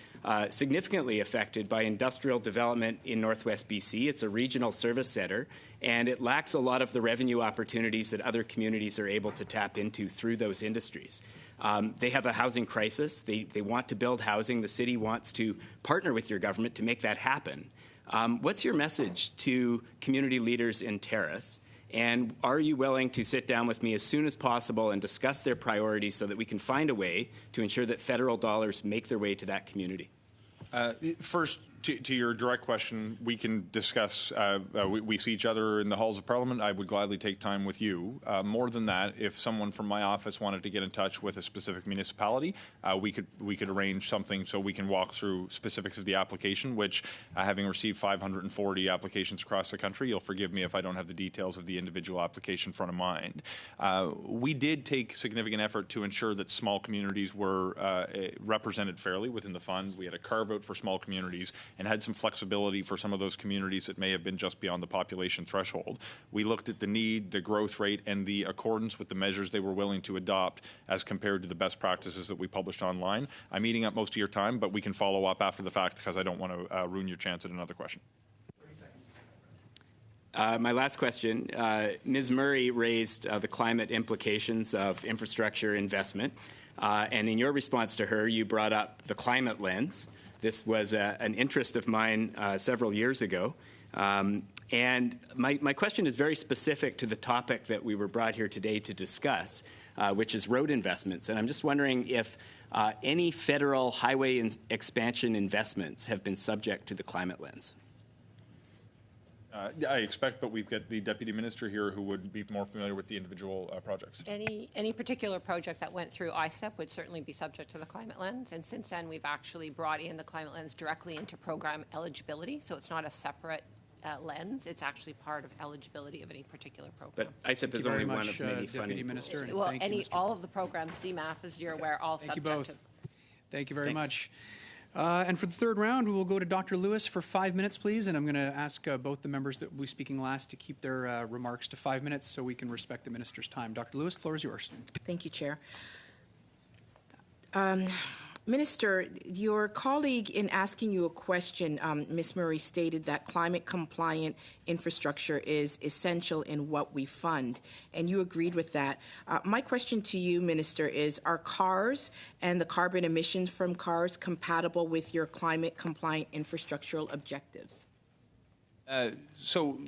significantly affected by industrial development in Northwest BC. It's a regional service center, and it lacks a lot of the revenue opportunities that other communities are able to tap into through those industries. They have a housing crisis. They want to build housing. The city wants to partner with your government to make that happen. What's your message to community leaders in Terrace? And are you willing to sit down with me as soon as possible and discuss their priorities so that we can find a way to ensure that federal dollars make their way to that community? First, to your direct question, we can discuss. We see each other in the halls of Parliament. I would gladly take time with you. More than that, if someone from my office wanted to get in touch with a specific municipality, we could arrange something so we can walk through specifics of the application. Which, having received 540 applications across the country, you'll forgive me if I don't have the details of the individual application front of mind. We did take significant effort to ensure that small communities were represented fairly within the fund. We had a carve-out for small communities and had some flexibility for some of those communities that may have been just beyond the population threshold. We looked at the need, the growth rate, and the accordance with the measures they were willing to adopt as compared to the best practices that we published online. I'm eating up most of your time, but we can follow up after the fact because I don't want to ruin your chance at another question. My last question, Ms. Murray raised the climate implications of infrastructure investment, and in your response to her, you brought up the climate lens. This was an interest of mine several years ago. And my question is very specific to the topic that we were brought here today to discuss, which is road investments. And I'm just wondering if any federal highway expansion investments have been subject to the climate lens. I expect, but we've got the Deputy Minister here who would be more familiar with the individual projects. Any particular project that went through ISEP would certainly be subject to the climate lens. And since then, we've actually brought in the climate lens directly into program eligibility. So it's not a separate lens. It's actually part of eligibility of any particular program. But ISEP is only one of many Deputy funding Minister, pools. and Well, thank you, Mr. all of the programs, DMAF, as you're aware, all Thank you subject both. to. Thank you very Thanks. much. And for the third round, we will go to Dr. Lewis for 5 minutes, please. And I'm going to ask both the members that will be speaking last to keep their remarks to 5 minutes so we can respect the minister's time. Dr. Lewis, the floor is yours. Thank you, Chair. Minister, your colleague, in asking you a question, Ms. Murray, stated that climate-compliant infrastructure is essential in what we fund, and you agreed with that. My question to you, Minister, is are cars and the carbon emissions from cars compatible with your climate-compliant infrastructural objectives? So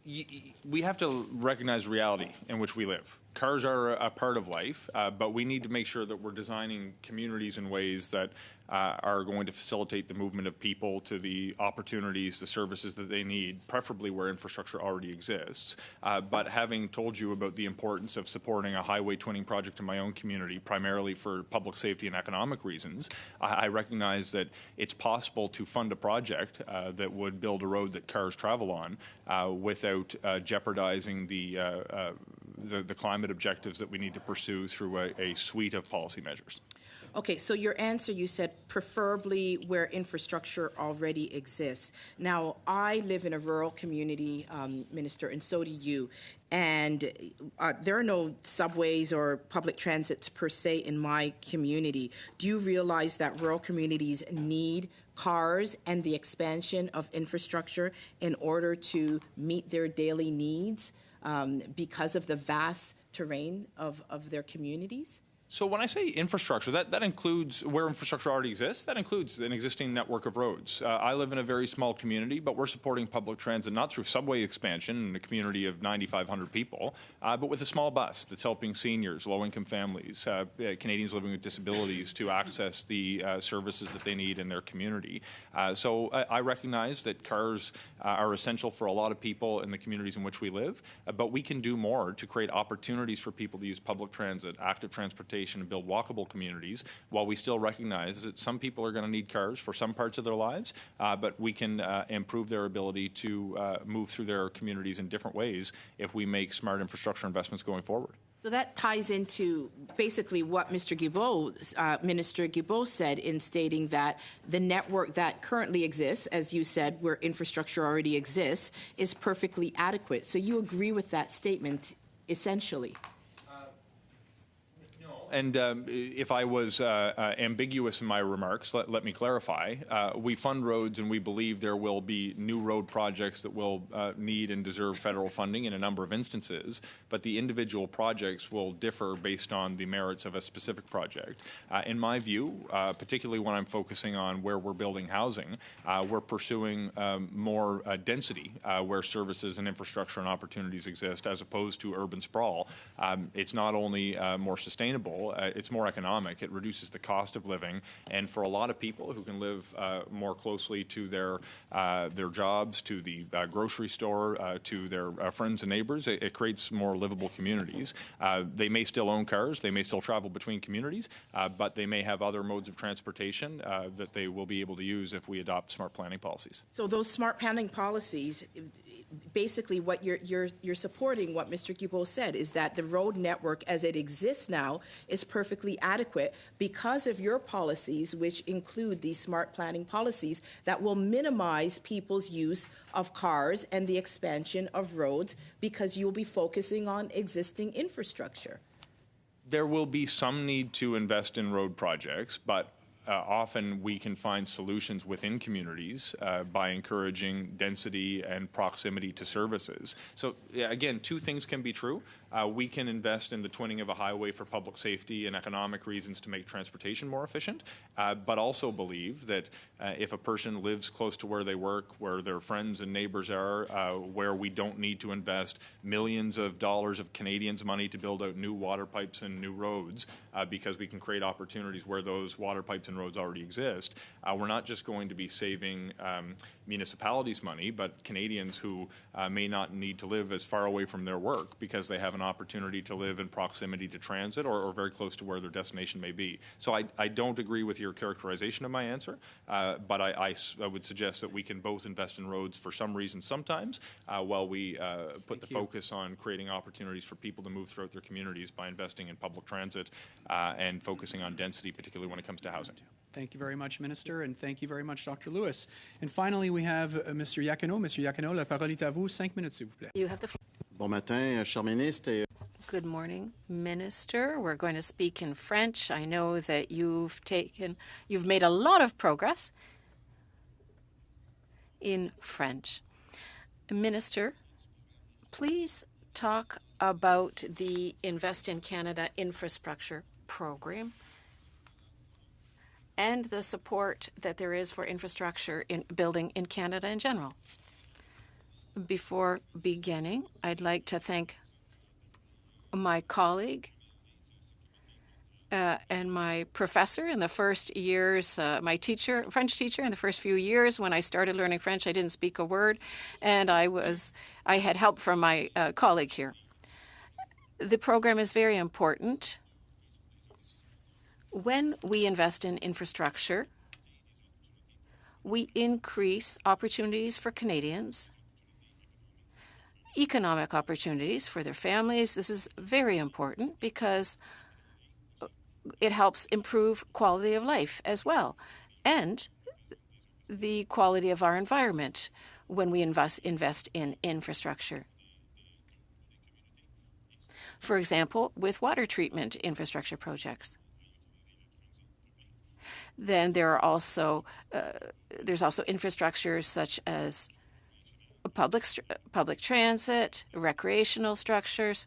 we have to recognize reality in which we live. Cars are a part of life, but we need to make sure that we're designing communities in ways that are going to facilitate the movement of people to the opportunities, the services that they need, preferably where infrastructure already exists. But having told you about the importance of supporting a highway twinning project in my own community, primarily for public safety and economic reasons, I recognize that it's possible to fund a project that would build a road that cars travel on without jeopardizing the climate objectives that we need to pursue through a suite of policy measures. Okay, so your answer, you said preferably where infrastructure already exists. Now, I live in a rural community, Minister, and so do you. And there are no subways or public transits per se in my community. Do you realize that rural communities need cars and the expansion of infrastructure in order to meet their daily needs because of the vast terrain of their communities? So when I say infrastructure, that includes where infrastructure already exists. That includes an existing network of roads. I live in a very small community, but we're supporting public transit not through subway expansion in a community of 9,500 people, but with a small bus that's helping seniors, low-income families, Canadians living with disabilities to access the services that they need in their community. So I recognize that cars are essential for a lot of people in the communities in which we live, but we can do more to create opportunities for people to use public transit, active transportation, transportation and build walkable communities, while we still recognize that some people are going to need cars for some parts of their lives, but we can improve their ability to move through their communities in different ways if we make smart infrastructure investments going forward. So that ties into basically what Mr. Guilbeault, Minister Guilbeault said in stating that the network that currently exists, as you said, where infrastructure already exists, is perfectly adequate. So you agree with that statement, essentially? And if I was ambiguous in my remarks, let me clarify. We fund roads, and we believe there will be new road projects that will need and deserve federal funding in a number of instances, but the individual projects will differ based on the merits of a specific project. In my view, particularly when I'm focusing on where we're building housing, we're pursuing more density where services and infrastructure and opportunities exist, as opposed to urban sprawl. It's not only more sustainable, it's more economic. It reduces the cost of living, and for a lot of people who can live more closely to their jobs, to the grocery store, to their friends and neighbors, it creates more livable communities. They may still own cars, they may still travel between communities, but they may have other modes of transportation that they will be able to use if we adopt smart planning policies. So those smart planning policies, basically what you're supporting what Mr. Guilbeault said is that the road network as it exists now is perfectly adequate because of your policies, which include these smart planning policies that will minimize people's use of cars and the expansion of roads because you'll be focusing on existing infrastructure. There will be some need to invest in road projects, but often we can find solutions within communities by encouraging density and proximity to services. So again, two things can be true. We can invest in the twinning of a highway for public safety and economic reasons to make transportation more efficient, but also believe that if a person lives close to where they work, where their friends and neighbors are, where we don't need to invest millions of dollars of Canadians' money to build out new water pipes and new roads, because we can create opportunities where those water pipes and roads already exist, we're not just going to be saving municipalities money, but Canadians who may not need to live as far away from their work because they have an opportunity to live in proximity to transit or very close to where their destination may be. So I don't agree with your characterization of my answer, but I would suggest that we can both invest in roads for some reason sometimes while we put the focus on creating opportunities for people to move throughout their communities by investing in public transit and focusing on density, particularly when it comes to housing. Thank you very much, Minister, and thank you very much, Dr. Lewis. And finally, we have Mr. Iacono. Mr. Iacono, la parole est à vous. 5 minutes, s'il vous plaît. You have the floor. Bon matin, cher ministre. Good morning, Minister. We're going to speak in French. I know that you've made a lot of progress in French. Minister, please talk about the Invest in Canada infrastructure program and the support that there is for infrastructure in building in Canada in general. Before beginning, I'd like to thank my colleague and my professor in the first years, my teacher, French teacher in the first few years. When I started learning French, I didn't speak a word, and I had help from my colleague here. The program is very important. When we invest in infrastructure, we increase opportunities for Canadians, economic opportunities for their families. This is very important because it helps improve quality of life as well, and the quality of our environment when we invest in infrastructure. For example, with water treatment infrastructure projects. Then there are also there's also infrastructures such as public transit, recreational structures,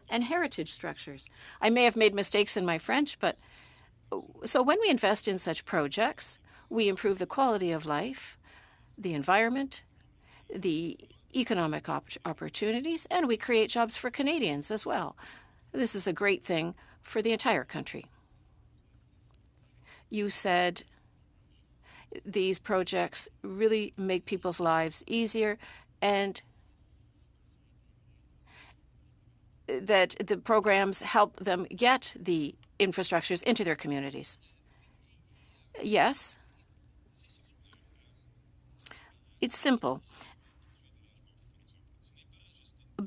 and heritage structures. I may have made mistakes in my French, but so when we invest in such projects, we improve the quality of life, the environment, the economic opportunities, and we create jobs for Canadians as well. This is a great thing for the entire country. You said these projects really make people's lives easier, and that the programs help them get the infrastructures into their communities. Yes, it's simple.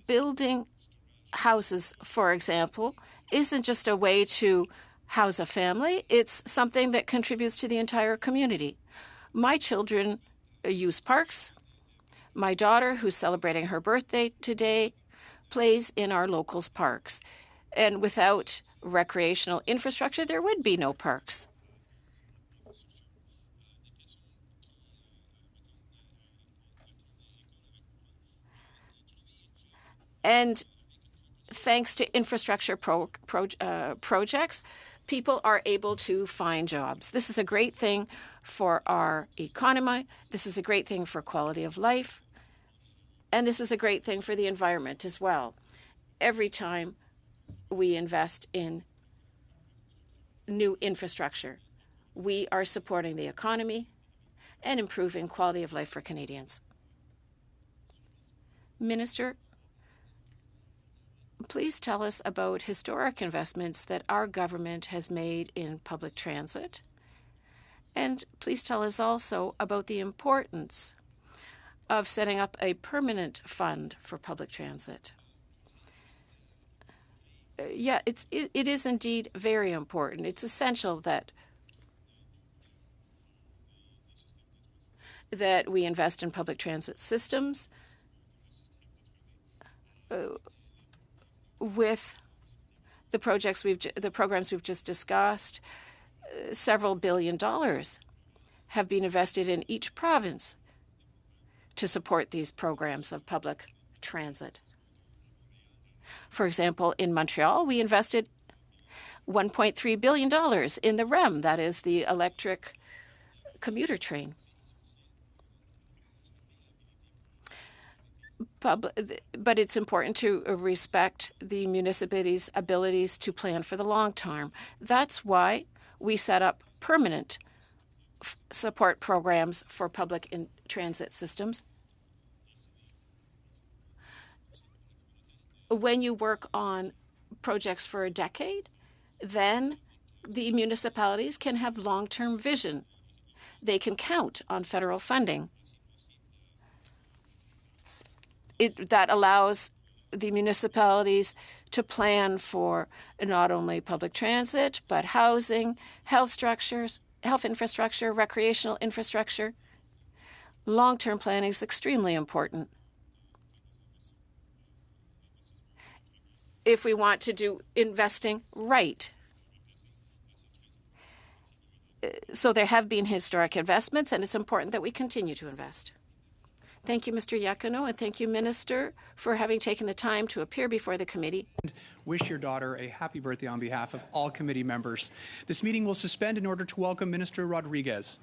Building houses, for example, isn't just a way to house a family. It's something that contributes to the entire community. My children use parks. My daughter, who's celebrating her birthday today, plays in our locals' parks. And without recreational infrastructure, there would be no parks. And thanks to infrastructure projects, people are able to find jobs. This is a great thing for our economy. This is a great thing for quality of life. And this is a great thing for the environment as well. Every time we invest in new infrastructure, we are supporting the economy and improving quality of life for Canadians. Minister, please tell us about historic investments that our government has made in public transit. And please tell us also about the importance of setting up a permanent fund for public transit. Yeah, it is indeed very important. It's essential that we invest in public transit systems with the programs we've just discussed. Several $billion have been invested in each province to support these programs of public transit. For example, in Montreal, we invested $1.3 billion in the REM, that is the electric commuter train. But it's important to respect the municipalities' abilities to plan for the long term. That's why we set up permanent support programs for public transit systems. When you work on projects for a decade, then the municipalities can have long-term vision. They can count on federal funding. That allows the municipalities to plan for not only public transit, but housing, health structures, health infrastructure, recreational infrastructure. Long-term planning is extremely important. If we want to do investing right. So there have been historic investments, and it's important that we continue to invest. Thank you, Mr. Iacono, and thank you, Minister, for having taken the time to appear before the committee. Wish your daughter a happy birthday on behalf of all committee members. This meeting will suspend in order to welcome Minister Rodriguez.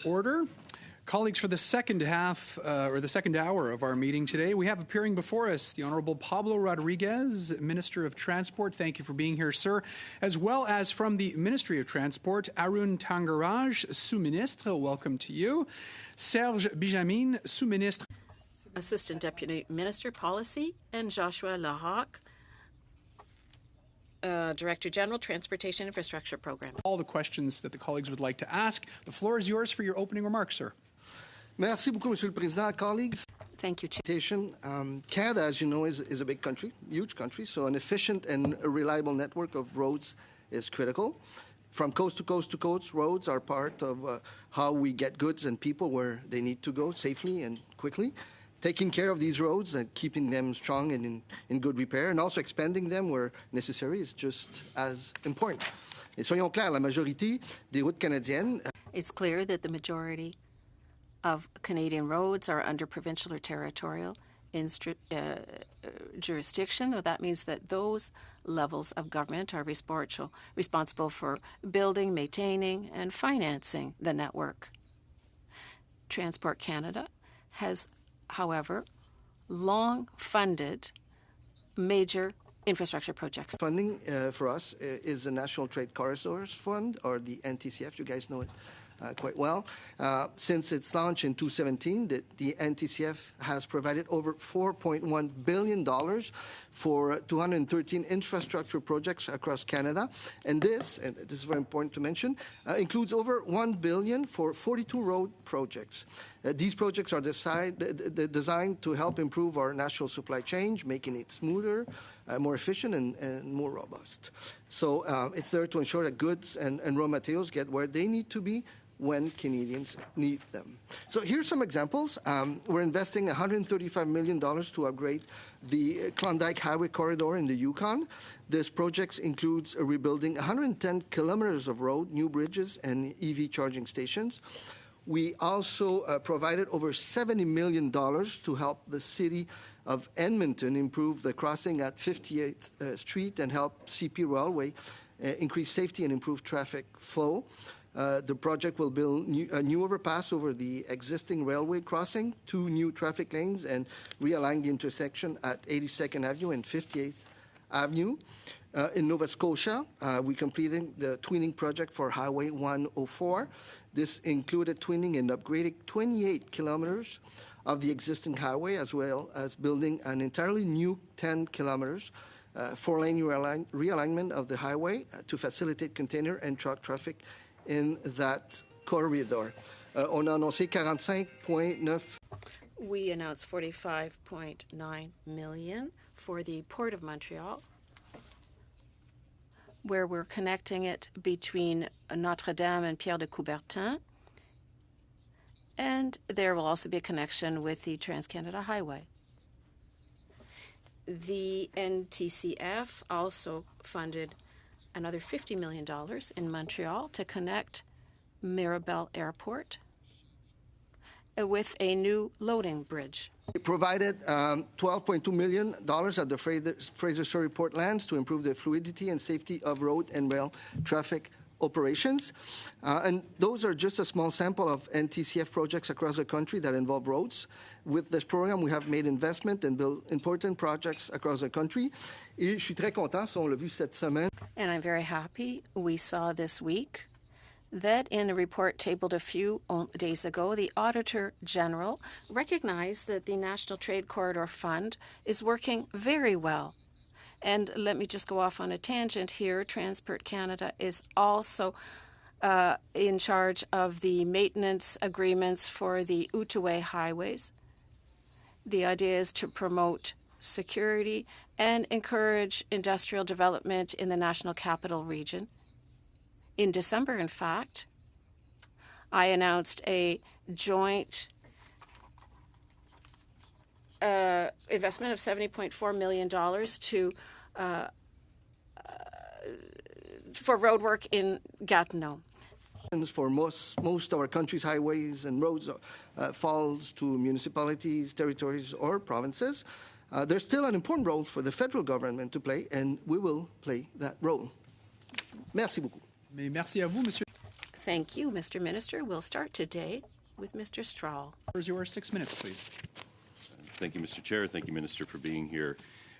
order. Colleagues, for the second half, or the second hour of our meeting today, we have appearing before us the Honourable Pablo Rodriguez, Minister of Transport. Thank you for being here, sir. As well as from the Ministry of Transport, Arun Tangaraj, Sous-Ministre. Welcome to you. Serge Bijamin, Sous-Ministre. Assistant Deputy Minister, Policy, and Joshua Larocque, Director General, Transportation Infrastructure Programs. All the questions that the colleagues would like to ask. The floor is yours for your opening remarks, sir. Merci beaucoup, Monsieur le Président. Colleagues. Thank you, Chair. Canada, as you know, is a big country, huge country, so an efficient and a reliable network of roads is critical. From coast to coast to coast, roads are part of how we get goods and people where they need to go safely and quickly. Taking care of these roads and keeping them strong and in good repair, and also expanding them where necessary is just as important. Et soyons clairs, la majorité des routes canadiennes. It's clear that the majority of Canadian roads are under provincial or territorial jurisdiction, though that means that those levels of government are responsible for building, maintaining, and financing the network. Transport Canada has, however, long funded major infrastructure projects. Funding for us is the National Trade Corridors Fund, or the NTCF. You guys know it quite well. Since its launch in 2017, the NTCF has provided over $4.1 billion for 213 infrastructure projects across Canada. And this is very important to mention, includes over $1 billion for 42 road projects. These projects are designed to help improve our national supply chain, making it smoother, more efficient, and more robust. So it's there to ensure that goods and raw materials get where they need to be when Canadians need them. So here's some examples. We're investing $135 million to upgrade the Klondike Highway corridor in the Yukon. This project includes rebuilding 110 kilometers of road, new bridges, and EV charging stations. We also provided over $70 million to help the city of Edmonton improve the crossing at 58th Street and help CP Railway increase safety and improve traffic flow. The project will build a new overpass over the existing railway crossing, 2 new traffic lanes, and realign the intersection at 82nd Avenue and 58th Avenue. In Nova Scotia, we completed the twinning project for Highway 104. This included twinning and upgrading 28 kilometers of the existing highway, as well as building an entirely new 10 kilometers, 4-lane realignment of the highway to facilitate container and truck traffic in that corridor. On a annoncé 45.9. We announced $45.9 million for the Port of Montreal, where we're connecting it between Notre-Dame and Pierre de Coubertin. And there will also be a connection with the Trans-Canada Highway. The NTCF also funded another $50 million in Montreal to connect Mirabel Airport with a new loading bridge. We provided $12.2 million at the Fraser Story Portlands to improve the fluidity and safety of road and rail traffic operations. And those are just a small sample of NTCF projects across the country that involve roads. With this program, we have made investment and built important projects across the country. Et je suis très content, si on l'a vu cette semaine. And I'm very happy we saw this week that in a report tabled a few days ago, the Auditor General recognized that the National Trade Corridor Fund is working very well. And let me just go off on a tangent here. Transport Canada is also in charge of the maintenance agreements for the Outaouais highways. The idea is to promote security and encourage industrial development in the National Capital Region. In December, in fact, I announced a joint investment of $70.4 million for road work in Gatineau. For most of our country's highways and roads falls to municipalities, territories, or provinces. There's still an important role for the federal government to play, and we will play that role. Merci beaucoup. Mais merci à vous, Monsieur. Thank you, Mr. Minister. We'll start today with Mr. Strahl. Here's your 6 minutes, please. Thank you, Mr. Chair. Thank you, Minister, for being here.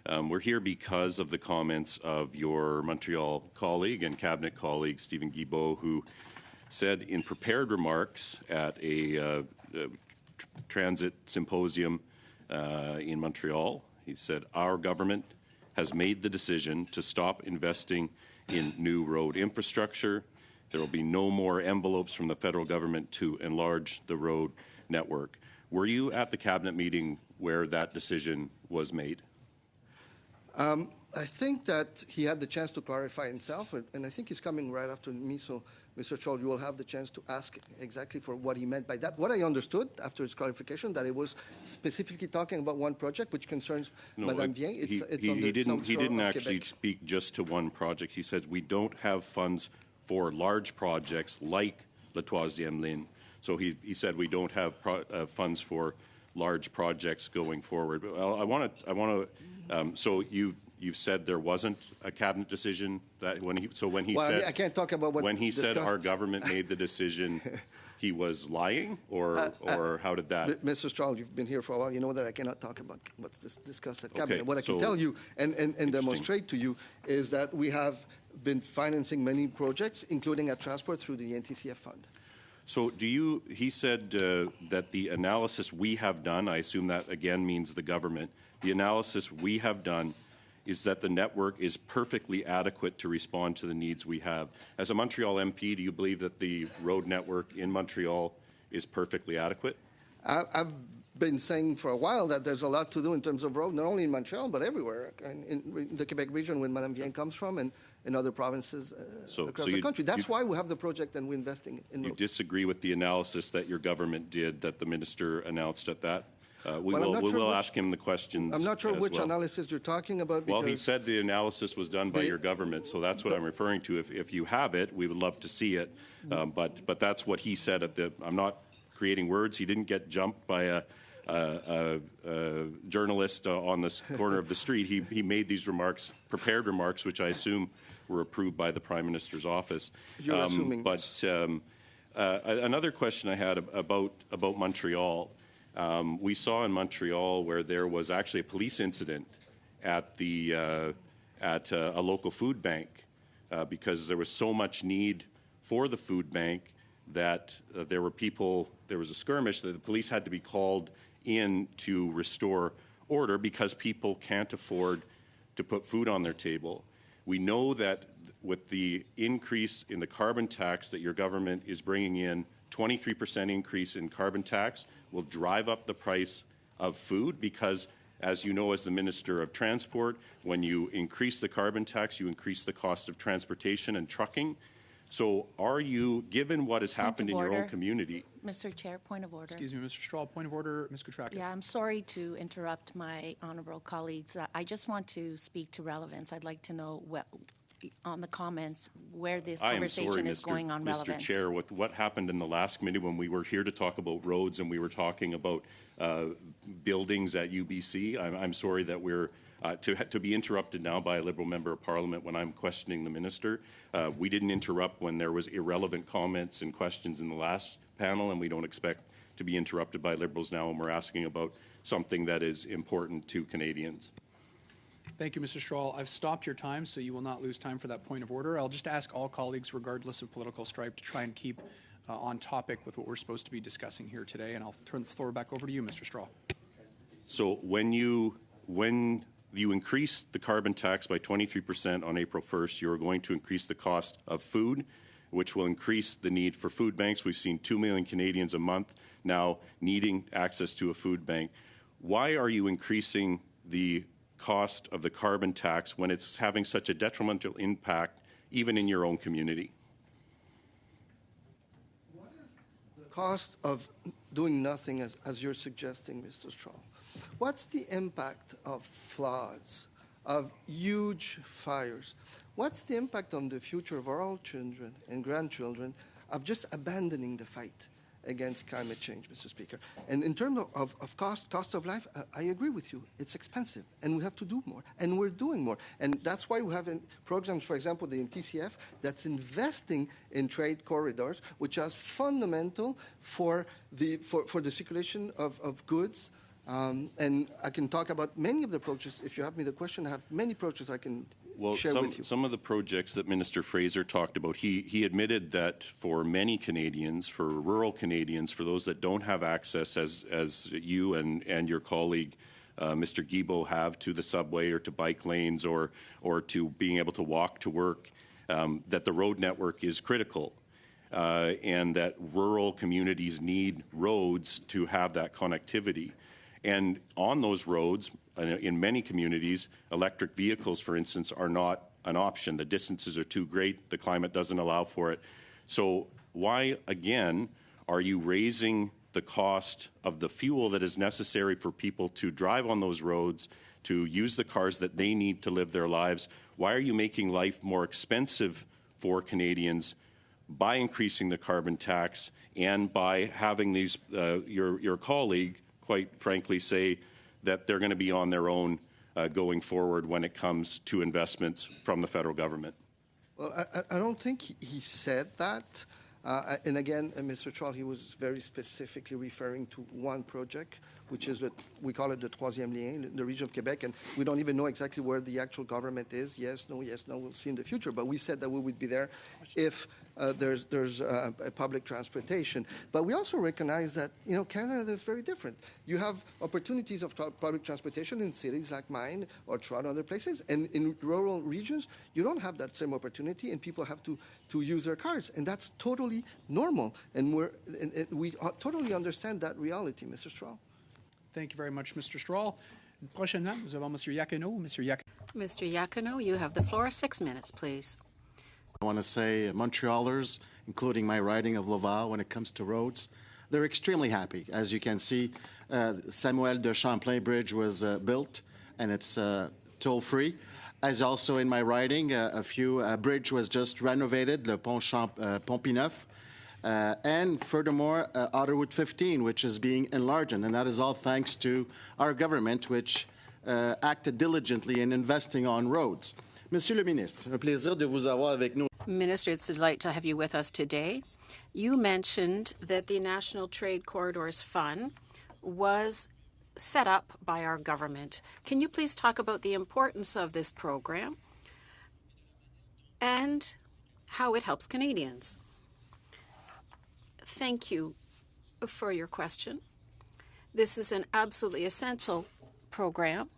We're here because of the comments of your Montreal colleague and cabinet colleague, Stephen Guilbeault, who said in prepared remarks at a transit symposium in Montreal, he said, our government has made the decision to stop investing in new road infrastructure. There will be no more envelopes from the federal government to enlarge the road network. Were you at the cabinet meeting where that decision was made? I think that he had the chance to clarify himself, and I think he's coming right after me, so Mr. Strahl, you will have the chance to ask exactly for what he meant by that. What I understood after his clarification, that it was specifically talking about one project which concerns Madame Vien. He didn't actually speak just to one project. He said we don't have funds for large projects like La Troisième Ligne. So he said we don't have funds for large projects going forward. Well, I want to. So you've said there wasn't a cabinet decision that when he said I can't talk about what when he discussed. said our government made the decision, he was lying, or how did that? Mr. Strahl, you've been here for a while. You know that I cannot talk about what's discussed at cabinet. Okay, What I can tell you and demonstrate to you is that we have been financing many projects, including at transport, through the NTCF fund. So he said that the analysis we have done, I assume that again means the government, the analysis we have done is that the network is perfectly adequate to respond to the needs we have. As a Montreal MP, do you believe that the road network in Montreal is perfectly adequate? I've been saying for a while that there's a lot to do in terms of road, not only in Montreal, but everywhere, in the Quebec region where Madame Vien comes from, and in other provinces across the country. That's why we have the project and we're investing in roads. You disagree with the analysis that your government did, that the minister announced at that? We will ask him the questions. I'm not sure which analysis you're talking about. Well, he said the analysis was done by your government, so that's what I'm referring to. If you have it, we would love to see it. But that's what he said at the. I'm not creating words. He didn't get jumped by a journalist on this corner of the street. He made these remarks, prepared remarks, which I assume were approved by the Prime Minister's office. You're assuming. But another question I had about Montreal. We saw in Montreal where there was actually a police incident at a local food bank because there was so much need for the food bank that there was a skirmish that the police had to be called in to restore order because people can't afford to put food on their table. We know that with the increase in the carbon tax that your government is bringing in, 23% increase in carbon tax will drive up the price of food because, as you know, as the Minister of Transport, when you increase the carbon tax, you increase the cost of transportation and trucking. So are you, given what has happened in your own community? Mr. Chair, point of order. Excuse me, Mr. Strahl, point of order. Ms. Koutrakis. Yeah, I'm sorry to interrupt my honourable colleagues. I just want to speak to relevance. I'd like to know on the comments where this conversation is going on relevance. Mr. Chair, with what happened in the last committee when we were here to talk about roads and we were talking about buildings at UBC, I'm sorry that we're to be interrupted now by a Liberal member of Parliament when I'm questioning the minister. We didn't interrupt when there was irrelevant comments and questions in the last panel, and we don't expect to be interrupted by Liberals now when we're asking about something that is important to Canadians. Thank you, Mr. Strahl. I've stopped your time, so you will not lose time for that point of order. I'll just ask all colleagues, regardless of political stripe, to try and keep on topic with what we're supposed to be discussing here today, and I'll turn the floor back over to you, Mr. Strahl. So when you increase the carbon tax by 23% on April 1st, you're going to increase the cost of food, which will increase the need for food banks. We've seen 2 million Canadians a month now needing access to a food bank. Why are you increasing the cost of the carbon tax when it's having such a detrimental impact even in your own community? What is the cost of doing nothing as you're suggesting, Mr. Strahl? What's the impact of floods, of huge fires? What's the impact on the future of our children and grandchildren of just abandoning the fight against climate change, Mr. Speaker. And in terms of cost of life, I agree with you. It's expensive, and we have to do more, and we're doing more. And that's why we have programs, for example, the TCF, that's investing in trade corridors, which are fundamental for the circulation of goods. And I can talk about many of the approaches. If you have me the question, I have many approaches I can share with you. Some of the projects that Minister Fraser talked about, he admitted that for many Canadians, for rural Canadians, for those that don't have access as you and your colleague Mr. Guilbeault have to the subway or to bike lanes or to being able to walk to work, that the road network is critical. And that rural communities need roads to have that connectivity. And on those roads, in many communities, electric vehicles, for instance, are not an option. The distances are too great. The climate doesn't allow for it. So why, again, are you raising the cost of the fuel that is necessary for people to drive on those roads, to use the cars that they need to live their lives? Why are you making life more expensive for Canadians by increasing the carbon tax and by having these, your colleague, quite frankly, say that they're going to be on their own going forward when it comes to investments from the federal government? Well, I don't think he said that. And again, Mr. Charles, he was very specifically referring to one project, which is we call it the Troisième Lien, in the region of Quebec, and we don't even know exactly where the actual government is. Yes, no, we'll see in the future. But we said that we would be there if there's a public transportation. But we also recognize that, Canada is very different. You have opportunities of public transportation in cities like mine or Toronto, other places, and in rural regions, you don't have that same opportunity, and people have to use their cars, and that's totally normal. And we totally understand that reality, Mr. Strahl. Thank you very much, Mr. Strahl. Prochainement, nous avons Monsieur Yacono. Mr. Yacono, you have the floor. 6 minutes, please. I want to say Montrealers, including my riding of Laval, when it comes to roads, they're extremely happy. As you can see, Samuel de Champlain Bridge was built, and it's toll-free. As also in my riding, a bridge was just renovated, le Pont Pineuf. And furthermore, Autoroute 15, which is being enlarged, and that is all thanks to our government, which acted diligently in investing on roads. Monsieur le Ministre, un plaisir de vous avoir avec nous. Minister, it's a delight to have you with us today. You mentioned that the National Trade Corridors Fund was set up by our government. Can you please talk about the importance of this program and how it helps Canadians? Thank you for your question. This is an absolutely essential program.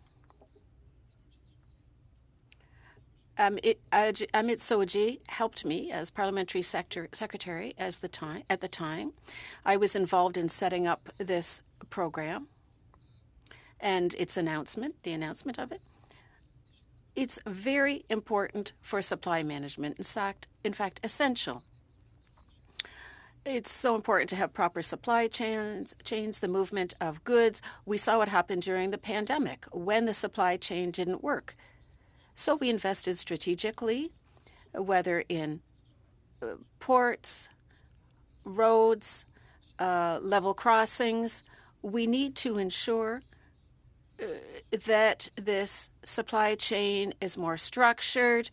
Amit Soji helped me as parliamentary secretary at the time. I was involved in setting up this program and the announcement of it. It's very important for supply management. In fact, essential. It's so important to have proper supply chains, the movement of goods. We saw what happened during the pandemic when the supply chain didn't work. So we invested strategically, whether in ports, roads, level crossings. We need to ensure that this supply chain is more structured,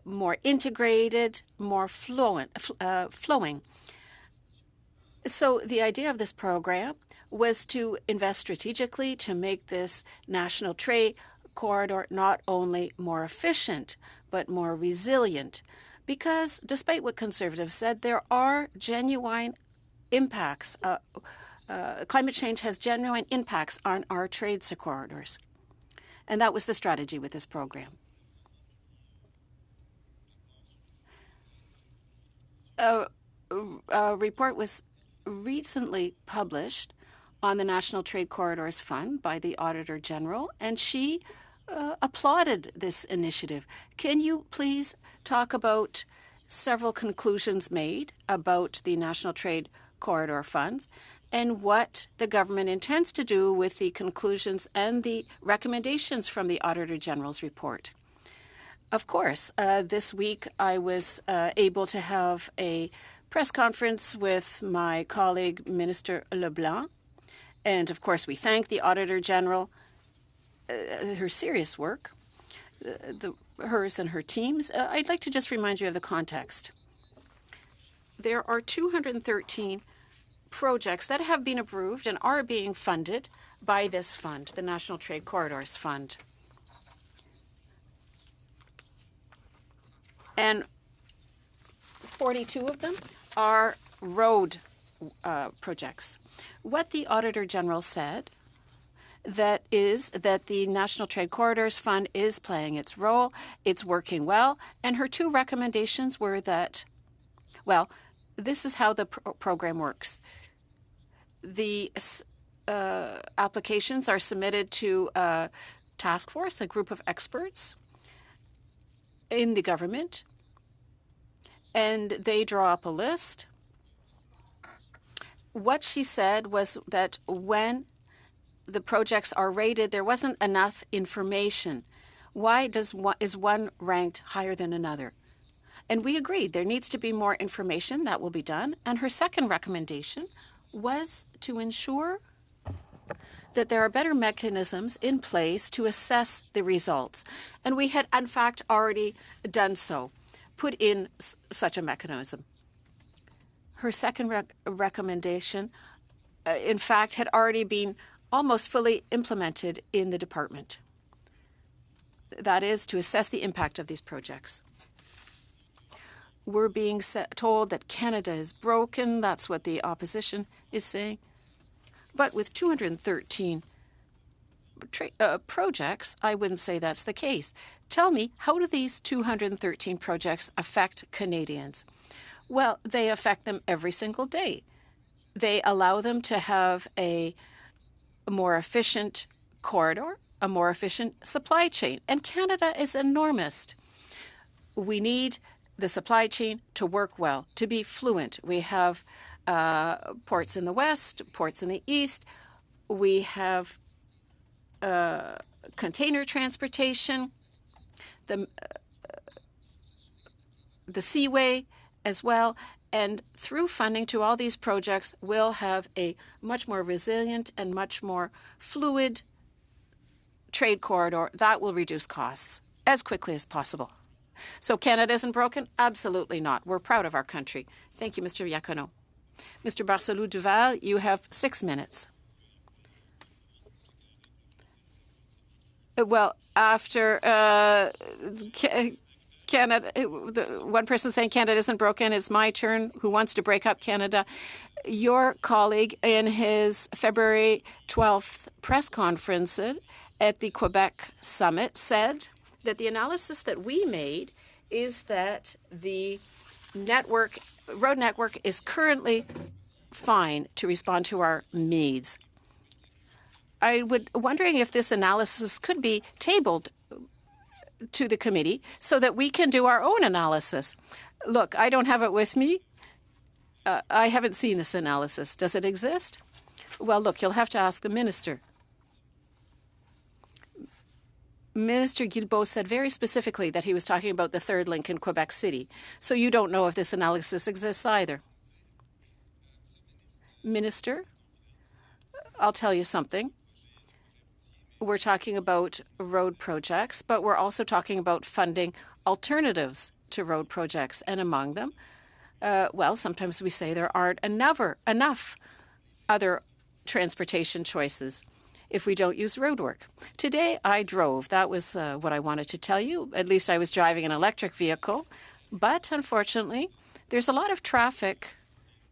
more integrated, more flowing. So the idea of this program was to invest strategically to make this national trade corridor not only more efficient, but more resilient. Because despite what conservatives said, there are genuine impacts. Climate change has genuine impacts on our trade corridors. And that was the strategy with this program. A report was recently published on the National Trade Corridors Fund by the Auditor General, and she applauded this initiative. Can you please talk about several conclusions made about the National Trade Corridor Funds and what the government intends to do with the conclusions and the recommendations from the Auditor General's report? Of course, this week I was able to have a press conference with my colleague, Minister Leblanc. And of course, we thank the Auditor General, her serious work, hers and her teams. I'd like to just remind you of the context. There are 213 projects that have been approved and are being funded by this fund, the National Trade Corridors Fund. And 42 of them are road projects. What the Auditor General said is that the National Trade Corridors Fund is playing its role, it's working well, and her two recommendations were that, well, this is how the program works. The applications are submitted to a task force, a group of experts in the government, and they draw up a list. What she said was that when the projects are rated, there wasn't enough information. Why is one ranked higher than another? And we agreed there needs to be more information. That will be done. And her second recommendation was to ensure that there are better mechanisms in place to assess the results. And we had, in fact, already done so, put in such a mechanism. Her second recommendation, in fact, had already been almost fully implemented in the department. That is, to assess the impact of these projects. We're being told that Canada is broken. That's what the opposition is saying. But with 213 projects, I wouldn't say that's the case. Tell me, how do these 213 projects affect Canadians? Well, they affect them every single day. They allow them to have a more efficient corridor, a more efficient supply chain. And Canada is enormous. We need the supply chain to work well, to be fluent. We have ports in the west, ports in the east. We have container transportation, the seaway as well. And through funding to all these projects, we'll have a much more resilient and much more fluid trade corridor that will reduce costs as quickly as possible. So Canada isn't broken? Absolutely not. We're proud of our country. Thank you, Mr. Iacono. Mr. Barcelou-Duval, you have 6 minutes. Well, after Canada, one person saying Canada isn't broken, it's my turn. Who wants to break up Canada? Your colleague in his February 12th press conference at the Quebec Summit said that the analysis that we made is that the road network is currently fine to respond to our needs. I would wondering if this analysis could be tabled to the committee so that we can do our own analysis. Look, I don't have it with me. I haven't seen this analysis. Does it exist? Well, look, you'll have to ask the minister. Minister Guilbeault said very specifically that he was talking about the third link in Quebec City. So you don't know if this analysis exists either. Minister, I'll tell you something. We're talking about road projects, but we're also talking about funding alternatives to road projects. And among them, well, sometimes we say there aren't enough other transportation choices if we don't use roadwork. Today, I drove. That was what I wanted to tell you. At least I was driving an electric vehicle. But unfortunately, there's a lot of traffic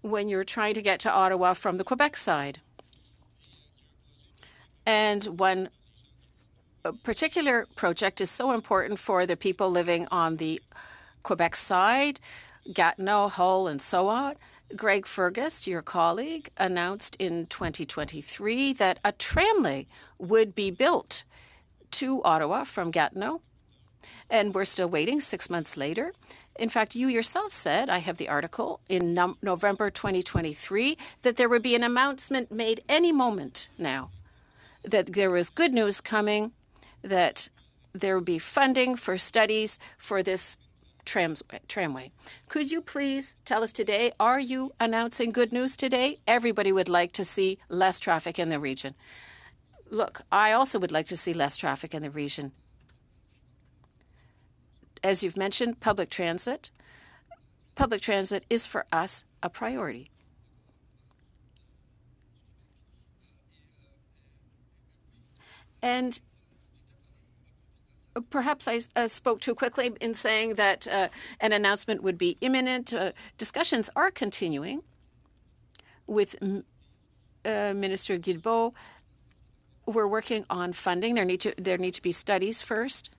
when you're trying to get to Ottawa from the Quebec side. And one particular project is so important for the people living on the Quebec side, Gatineau, Hull, and so on. Greg Fergus, your colleague, announced in 2023 that a tramway would be built to Ottawa from Gatineau. And we're still waiting 6 months later. In fact, you yourself said, I have the article, in November 2023, that there would be an announcement made any moment now, that there was good news coming, that there would be funding for studies for this tramway. Could you please tell us today, are you announcing good news today? Everybody would like to see less traffic in the region. Look, I also would like to see less traffic in the region. As you've mentioned, public transit. Public transit is for us a priority. And perhaps I spoke too quickly in saying that an announcement would be imminent. Discussions are continuing with Minister Guilbeault. We're working on funding. There need to be studies first,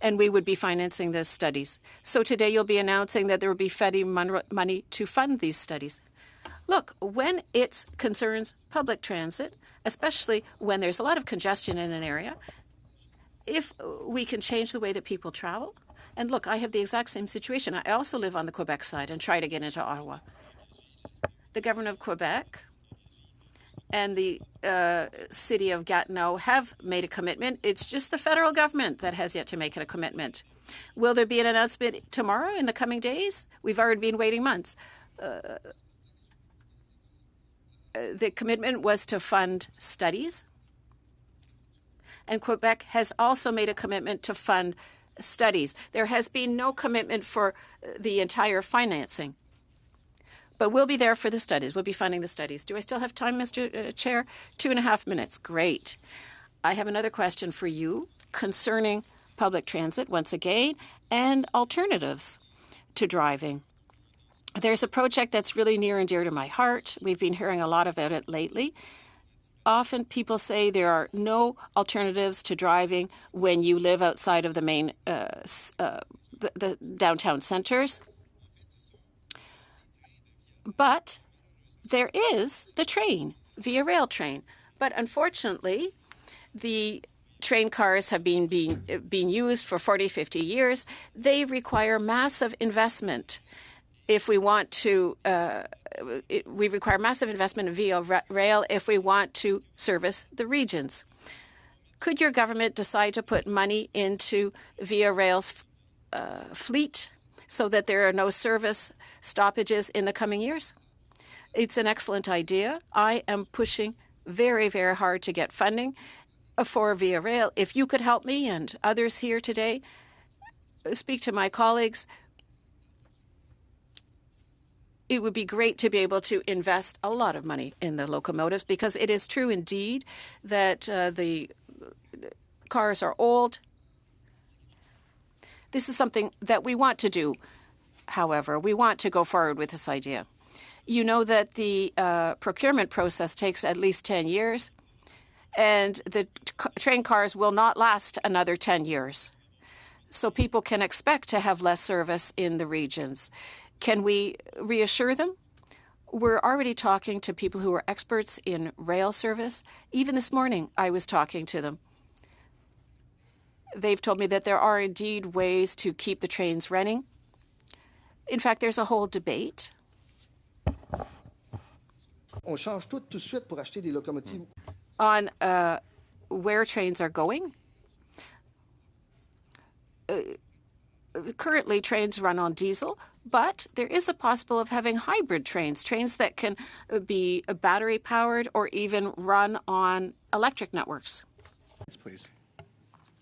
and we would be financing those studies. So today you'll be announcing that there will be federal money to fund these studies. Look, when it concerns public transit, especially when there's a lot of congestion in an area, if we can change the way that people travel, and look, I have the exact same situation. I also live on the Quebec side and try to get into Ottawa. The government of Quebec and the city of Gatineau have made a commitment. It's just the federal government that has yet to make it a commitment. Will there be an announcement tomorrow in the coming days? We've already been waiting months. The commitment was to fund studies, and Quebec has also made a commitment to fund studies. There has been no commitment for the entire financing, but we'll be there for the studies. We'll be funding the studies. Do I still have time, Mr. Chair? 2.5 minutes. Great. I have another question for you concerning public transit once again and alternatives to driving. There's a project that's really near and dear to my heart. We've been hearing a lot about it lately. Often people say there are no alternatives to driving when you live outside of the main the downtown centers. But there is the train, Via Rail train. But unfortunately, the train cars have been used for 40, 50 years. They require massive investment. If we want to, we require massive investment in Via Rail if we want to service the regions. Could your government decide to put money into Via Rail's fleet so that there are no service stoppages in the coming years? It's an excellent idea. I am pushing very, very hard to get funding for Via Rail. If you could help me and others here today, speak to my colleagues. It would be great to be able to invest a lot of money in the locomotives, because it is true indeed that the cars are old. This is something that we want to do, however. We want to go forward with this idea. You know that the procurement process takes at least 10 years, and the train cars will not last another 10 years. So people can expect to have less service in the regions. Can we reassure them? We're already talking to people who are experts in rail service. Even this morning, I was talking to them. They've told me that there are indeed ways to keep the trains running. In fact, there's a whole debate. On change tout de suite pour acheter des locomotives. On where trains are going. Currently, trains run on diesel, but there is the possibility of having hybrid trains, trains that can be battery-powered or even run on electric networks. Please.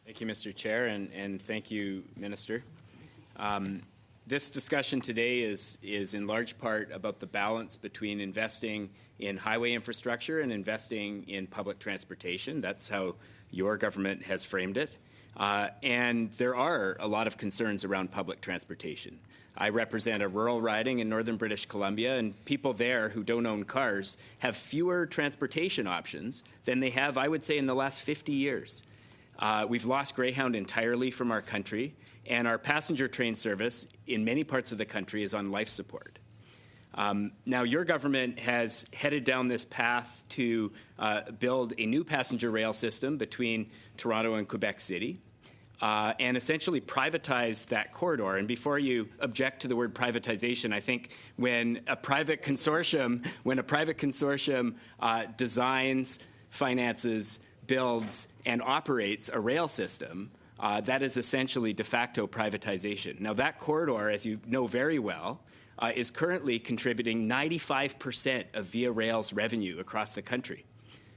Thank you, Mr. Chair, and thank you, Minister. This discussion today is in large part about the balance between investing in highway infrastructure and investing in public transportation. That's how your government has framed it. And there are a lot of concerns around public transportation. I represent a rural riding in northern British Columbia, and people there who don't own cars have fewer transportation options than they have, I would say, in the last 50 years. We've lost Greyhound entirely from our country, and our passenger train service in many parts of the country is on life support. Now, your government has headed down this path to build a new passenger rail system between Toronto and Quebec City, and essentially privatize that corridor. And before you object to the word privatization, I think when a private consortium designs, finances, builds, and operates a rail system, that is essentially de facto privatization. Now, that corridor, as you know very well, is currently contributing 95% of Via Rail's revenue across the country.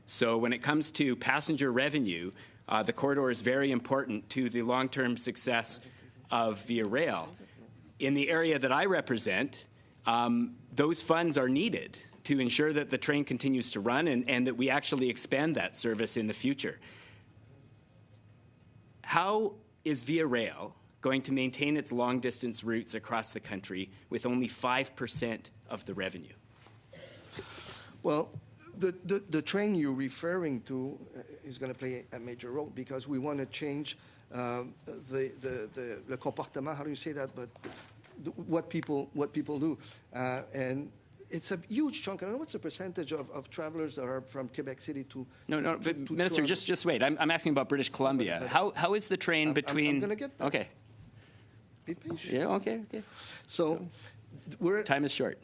So when it comes to passenger revenue, the corridor is very important to the long-term success of Via Rail. In the area that I represent, those funds are needed to ensure that the train continues to run and that we actually expand that service in the future. How is Via Rail going to maintain its long-distance routes across the country with only 5% of the revenue? Well, the train you're referring to is going to play a major role because we want to change le comportement. How do you say that? But what people do, and it's a huge chunk. I don't know what's the percentage of travelers that are from Quebec City to. No, but Minister, just wait. I'm asking about British Columbia. How is the train between? I'm going to get that. Okay. Be patient. Yeah. Okay. So, time is short.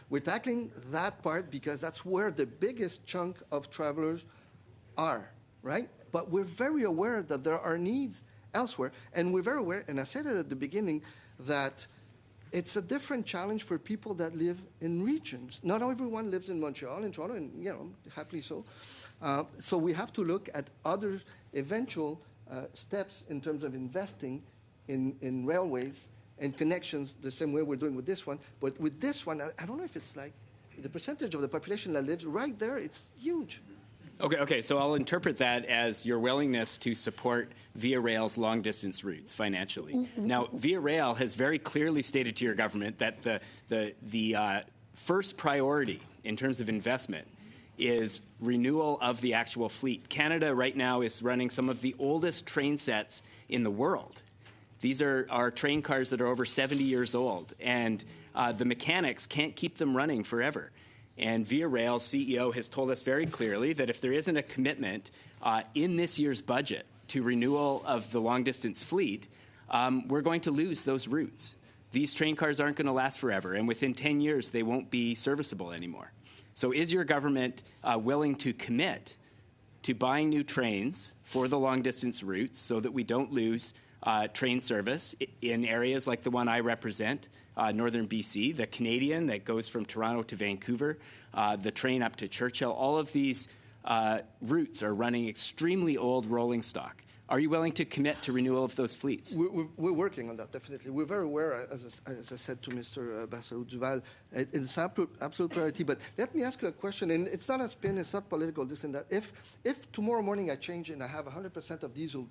We're tackling that part because that's where the biggest chunk of travelers are, right? But we're very aware that there are needs elsewhere, and we're very aware, and I said it at the beginning, that it's a different challenge for people that live in regions. Not everyone lives in Montreal, in Toronto, and happily so. So we have to look at other eventual steps in terms of investing in railways and connections the same way we're doing with this one. But with this one, I don't know if it's like the percentage of the population that lives right there, it's huge. Okay, so I'll interpret that as your willingness to support Via Rail's long-distance routes financially. Now, Via Rail has very clearly stated to your government that the first priority in terms of investment is renewal of the actual fleet. Canada right now is running some of the oldest train sets in the world. These are train cars that are over 70 years old, and the mechanics can't keep them running forever. And Via Rail's CEO has told us very clearly that if there isn't a commitment in this year's budget to renewal of the long-distance fleet, we're going to lose those routes. These train cars aren't going to last forever, and within 10 years, they won't be serviceable anymore. So is your government willing to commit to buying new trains for the long-distance routes so that we don't lose train service in areas like the one I represent, northern BC, the Canadian that goes from Toronto to Vancouver, the train up to Churchill? All of these routes are running extremely old rolling stock. Are you willing to commit to renewal of those fleets? We're working on that, definitely. We're very aware, as I said to Mr. Bassarou-Duval, it's absolute priority. But let me ask you a question, and it's not a spin, it's not political, this and that. If tomorrow morning I change and I have 100% of diesel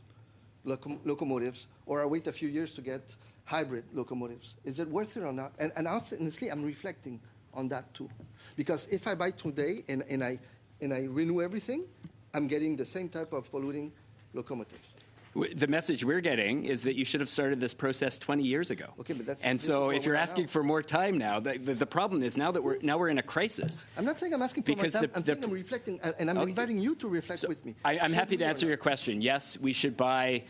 locomotives, or I wait a few years to get hybrid locomotives, is it worth it or not? And honestly, I'm reflecting on that too. Because if I buy today and I renew everything, I'm getting the same type of polluting locomotives. The message we're getting is that you should have started this process 20 years ago. Okay, but and so if you're asking for more time now, the problem is now that we're in a crisis. I'm not saying I'm asking for more time. I'm saying I'm reflecting, and I'm inviting you to reflect with me. I'm happy to answer your question. Yes, we should buy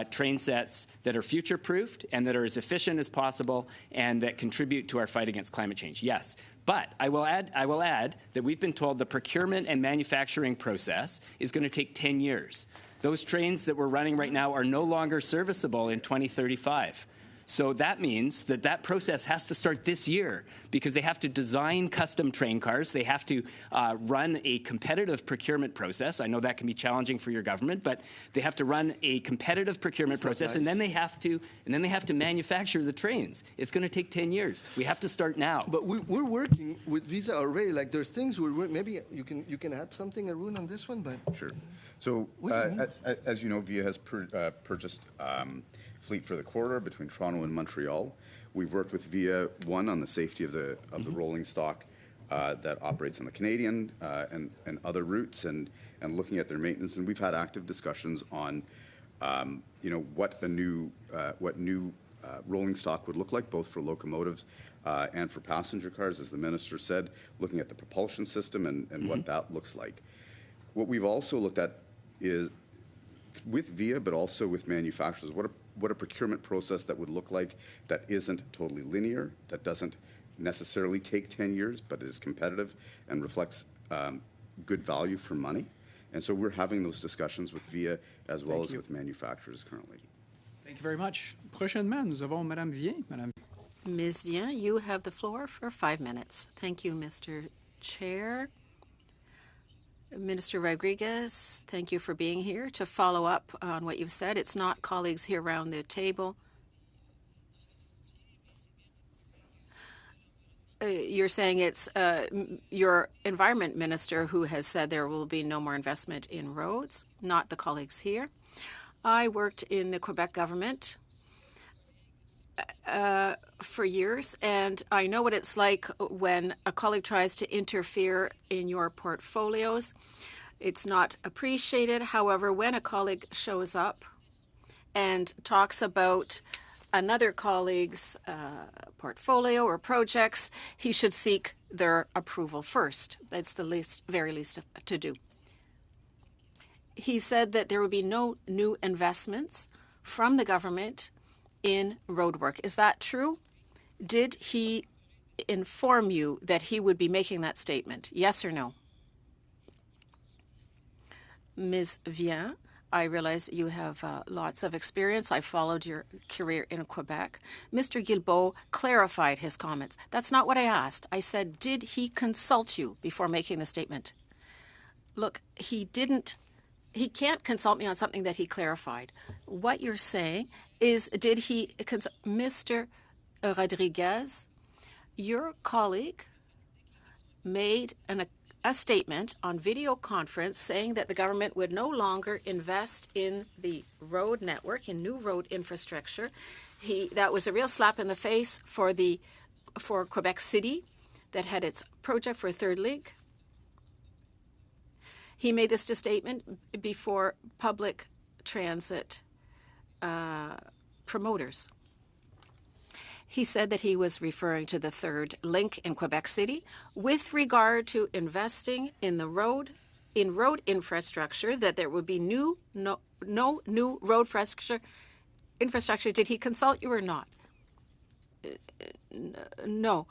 train sets that are future-proofed and that are as efficient as possible and that contribute to our fight against climate change. Yes. But I will add that we've been told the procurement and manufacturing process is going to take 10 years. Those trains that we're running right now are no longer serviceable in 2035. So that means that process has to start this year because they have to design custom train cars. They have to run a competitive procurement process. I know that can be challenging for your government, but they have to run a competitive procurement process, and then they have to manufacture the trains. It's going to take 10 years. We have to start now. But we're working with Visa already. Like there's things maybe you can add something, Arun, on this one, but sure. So as you know, Via has purchased fleet for the corridor between Toronto and Montreal. We've worked with Via on the safety of the rolling stock that operates on the Canadian and other routes, and looking at their maintenance. And we've had active discussions on what new rolling stock would look like, both for locomotives and for passenger cars, as the minister said, looking at the propulsion system and what that looks like. What we've also looked at is with Via, but also with manufacturers, what a procurement process that would look like that isn't totally linear, that doesn't necessarily take 10 years, but is competitive and reflects good value for money. And so we're having those discussions with VIA as well Thank as you. with manufacturers currently. Thank you very much. Prochainement, nous avons Madame Vien. Madame. Ms. Vien, you have the floor for 5 minutes. Thank you, Mr. Chair. Minister Rodriguez, thank you for being here to follow up on what you've said. It's not colleagues here around the table. You're saying it's your environment minister who has said there will be no more investment in roads, not the colleagues here. I worked in the Quebec government for years, and I know what it's like when a colleague tries to interfere in your portfolios. It's not appreciated. However, when a colleague shows up and talks about another colleague's portfolio or projects, he should seek their approval first. That's the very least to do. He said that there would be no new investments from the government in road work. Is that true? Did he inform you that he would be making that statement? Yes or no? Ms. Vien, I realize you have lots of experience. I followed your career in Quebec. Mr. Guilbeault clarified his comments. That's not what I asked. I said, did he consult you before making the statement? Look, he didn't. He can't consult me on something that he clarified. What you're saying is, did he consult Mr. Rodriguez? Your colleague made a statement on video conference saying that the government would no longer invest in the road network, in new road infrastructure. That was a real slap in the face for Quebec City that had its project for a third link. He made this statement before public transit promoters. He said that he was referring to the third link in Quebec City with regard to investing in road infrastructure, that there would be no new road infrastructure. Did he consult you or not? No.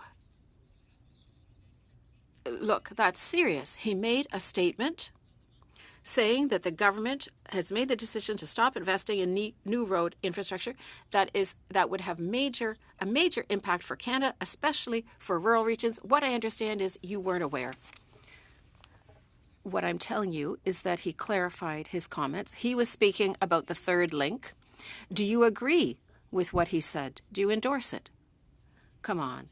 Look, that's serious. He made a statement saying that the government has made the decision to stop investing in new road infrastructure that would have a major impact for Canada, especially for rural regions. What I understand is you weren't aware. What I'm telling you is that he clarified his comments. He was speaking about the third link. Do you agree with what he said? Do you endorse it? Come on.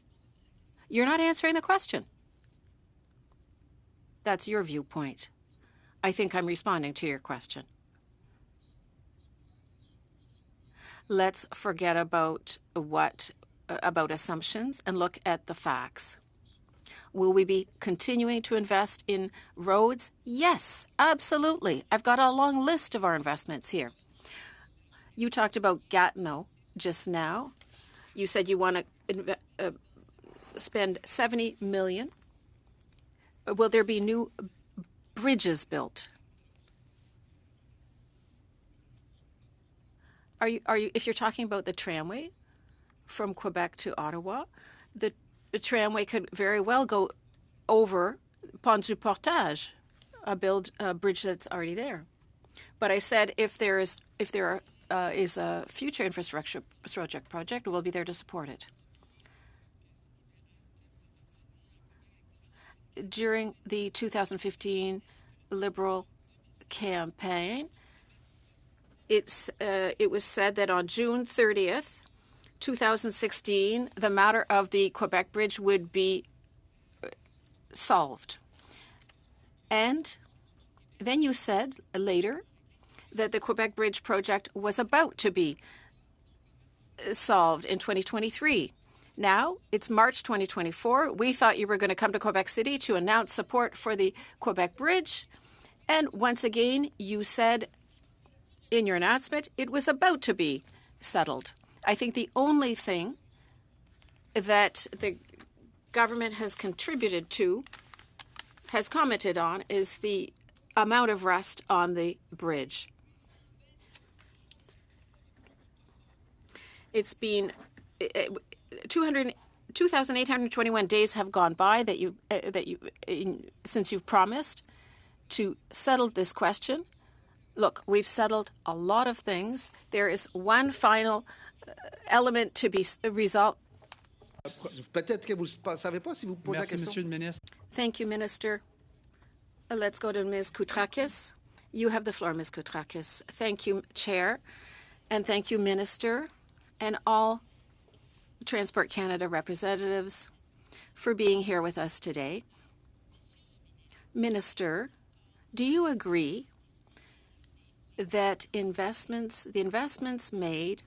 You're not answering the question. That's your viewpoint. I think I'm responding to your question. Let's forget about assumptions and look at the facts. Will we be continuing to invest in roads? Yes, absolutely. I've got a long list of our investments here. You talked about Gatineau just now. You said you want to spend $70 million. Will there be new bridges built? Are you if you're talking about the tramway from Quebec to Ottawa, the tramway could very well go over Pont du Portage, a bridge that's already there. But I said if there is a future infrastructure project, we'll be there to support it. During the 2015 Liberal campaign, it was said that on June 30th, 2016, the matter of the Quebec Bridge would be solved. And then you said later that the Quebec Bridge project was about to be solved in 2023. Now, it's March 2024. We thought you were going to come to Quebec City to announce support for the Quebec Bridge. And once again, you said in your announcement it was about to be settled. I think the only thing that the government has contributed to, has commented on, is the amount of rust on the bridge. It's been 2,821 days have gone by since you've promised to settle this question. Look, we've settled a lot of things. There is one final element to be resolved. Peut-être que vous ne savez pas si vous posez la Merci, question. Monsieur le Ministre. Thank you, Minister. Let's go to Ms. Koutrakis. You have the floor, Ms. Koutrakis. Thank you, Chair, and thank you, Minister, and all Transport Canada representatives for being here with us today. Minister, do you agree that the investments made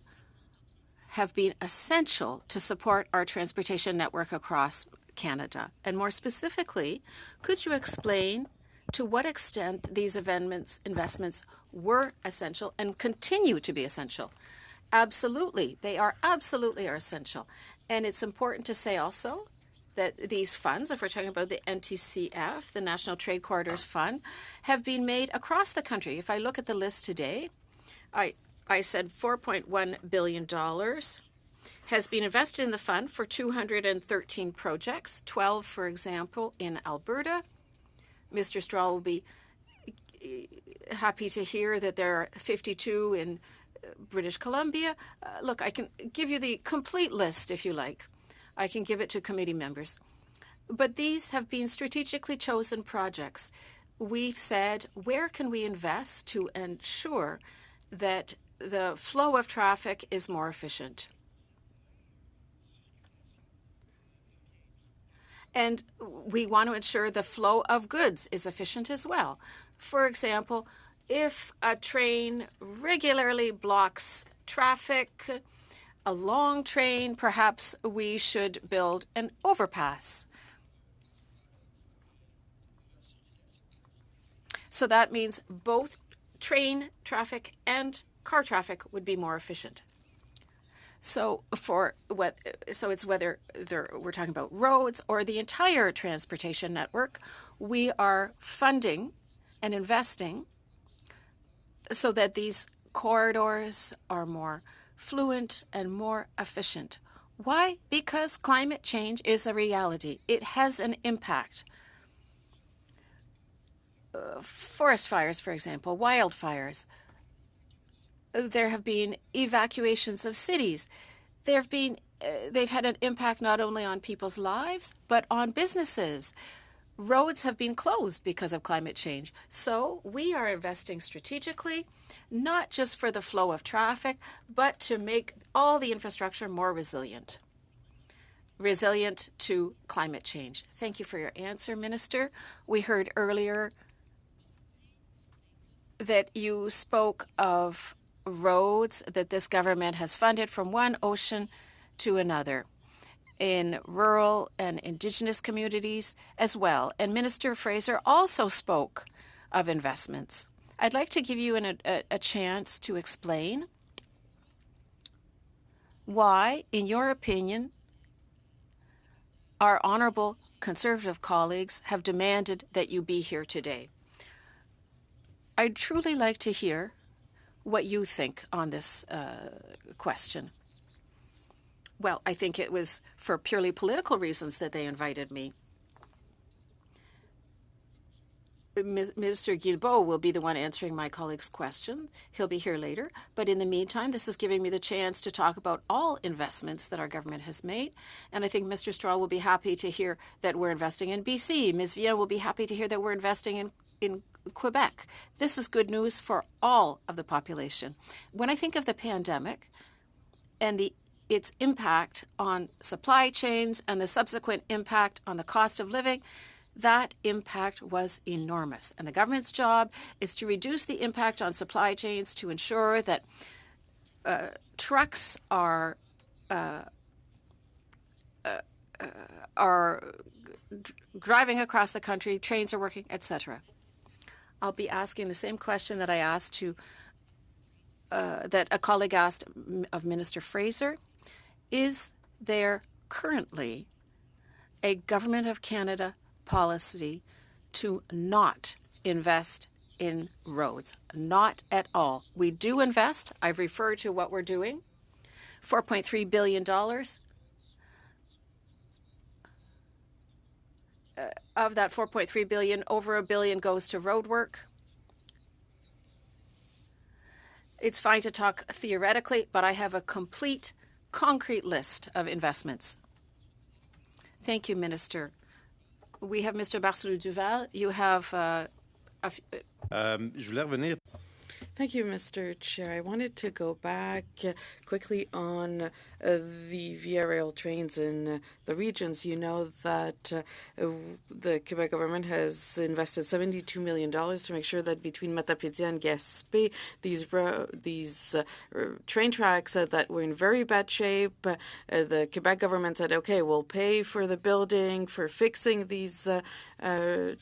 have been essential to support our transportation network across Canada? And more specifically, could you explain to what extent these investments were essential and continue to be essential? Absolutely. They are absolutely essential. And it's important to say also that these funds, if we're talking about the NTCF, the National Trade Corridors Fund, have been made across the country. If I look at the list today, I said $4.1 billion has been invested in the fund for 213 projects, 12, for example, in Alberta. Mr. Straw will be happy to hear that there are 52 in British Columbia. Look, I can give you the complete list if you like. I can give it to committee members. But these have been strategically chosen projects. We've said, where can we invest to ensure that the flow of traffic is more efficient? And we want to ensure the flow of goods is efficient as well. For example, if a train regularly blocks traffic, a long train, perhaps we should build an overpass. So that means both train traffic and car traffic would be more efficient. So it's whether we're talking about roads or the entire transportation network, we are funding and investing so that these corridors are more fluent and more efficient. Why? Because climate change is a reality. It has an impact. Forest fires, for example, wildfires. There have been evacuations of cities. They've had an impact not only on people's lives, but on businesses. Roads have been closed because of climate change. So we are investing strategically, not just for the flow of traffic, but to make all the infrastructure more resilient to climate change. Thank you for your answer, Minister. We heard earlier that you spoke of roads that this government has funded from one ocean to another in rural and Indigenous communities as well. And Minister Fraser also spoke of investments. I'd like to give you a chance to explain why, in your opinion, our honourable Conservative colleagues have demanded that you be here today. I'd truly like to hear what you think on this question. Well, I think it was for purely political reasons that they invited me. Minister Guilbeault will be the one answering my colleague's question. He'll be here later. But in the meantime, this is giving me the chance to talk about all investments that our government has made. And I think Mr. Straw will be happy to hear that we're investing in BC. Ms. Vienne will be happy to hear that we're investing in Quebec. This is good news for all of the population. When I think of the pandemic and its impact on supply chains and the subsequent impact on the cost of living, that impact was enormous. And the government's job is to reduce the impact on supply chains to ensure that trucks are driving across the country, trains are working, etc. I'll be asking the same question that I asked that a colleague asked of Minister Fraser. Is there currently a Government of Canada policy to not invest in roads? Not at all. We do invest. I've referred to what we're doing. $4.3 billion of that $4.3 billion, over $1 billion goes to road work. It's fine to talk theoretically, but I have a complete, concrete list of investments. Thank you, Minister. We have Mr. Barcelou-Duval. You have Thank you, Mr. Chair. I wanted to go back quickly on the Via Rail trains in the regions. You know that the Quebec government has invested $72 million to make sure that between Matapédia and Gaspé, these train tracks that were in very bad shape, the Quebec government said, okay, we'll pay for the building, for fixing these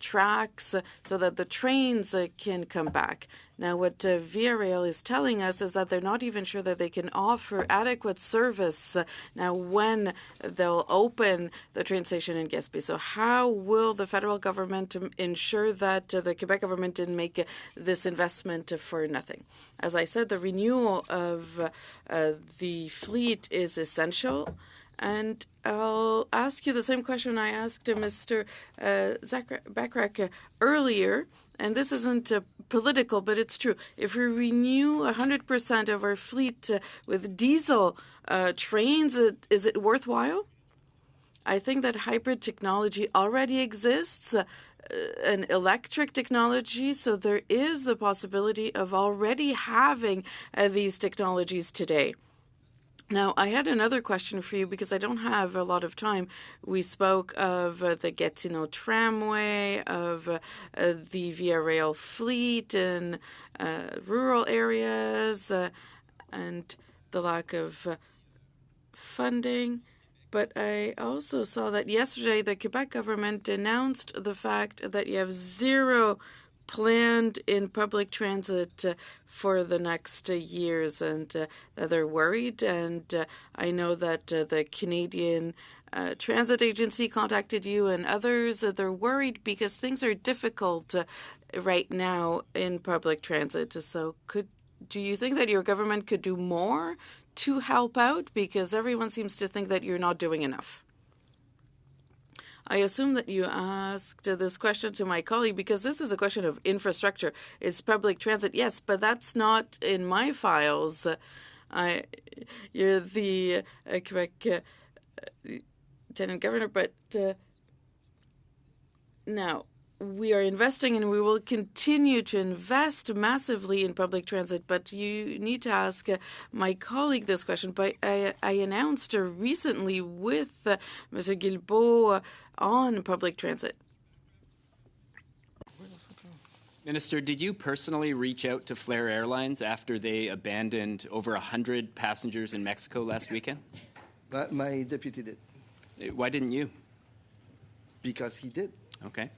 tracks so that the trains can come back. Now, what Via Rail is telling us is that they're not even sure that they can offer adequate service now when they'll open the train station in Gaspé. So how will the federal government ensure that the Quebec government didn't make this investment for nothing? As I said, the renewal of the fleet is essential. And I'll ask you the same question I asked Mr. Bachrach earlier, and this isn't political, but it's true. If we renew 100% of our fleet with diesel trains, is it worthwhile? I think that hybrid technology already exists, an electric technology, so there is the possibility of already having these technologies today. Now, I had another question for you because I don't have a lot of time. We spoke of the Gatineau tramway, of the Via Rail fleet in rural areas, and the lack of funding. But I also saw that yesterday the Quebec government announced the fact that you have zero planned in public transit for the next years, and that they're worried. And I know that the Canadian Transit Agency contacted you and others. They're worried because things are difficult right now in public transit. So do you think that your government could do more to help out? Because everyone seems to think that you're not doing enough. I assume that you asked this question to my colleague because this is a question of infrastructure. It's public transit, yes, but that's not in my files. You're the Quebec Lieutenant Governor, but now we are investing and we will continue to invest massively in public transit, but you need to ask my colleague this question. But I announced recently with Mr. Guilbeault on public transit. Minister, did you personally reach out to Flair Airlines after they abandoned over 100 passengers in Mexico last weekend? My deputy did. Why didn't you? Because he did. Okay.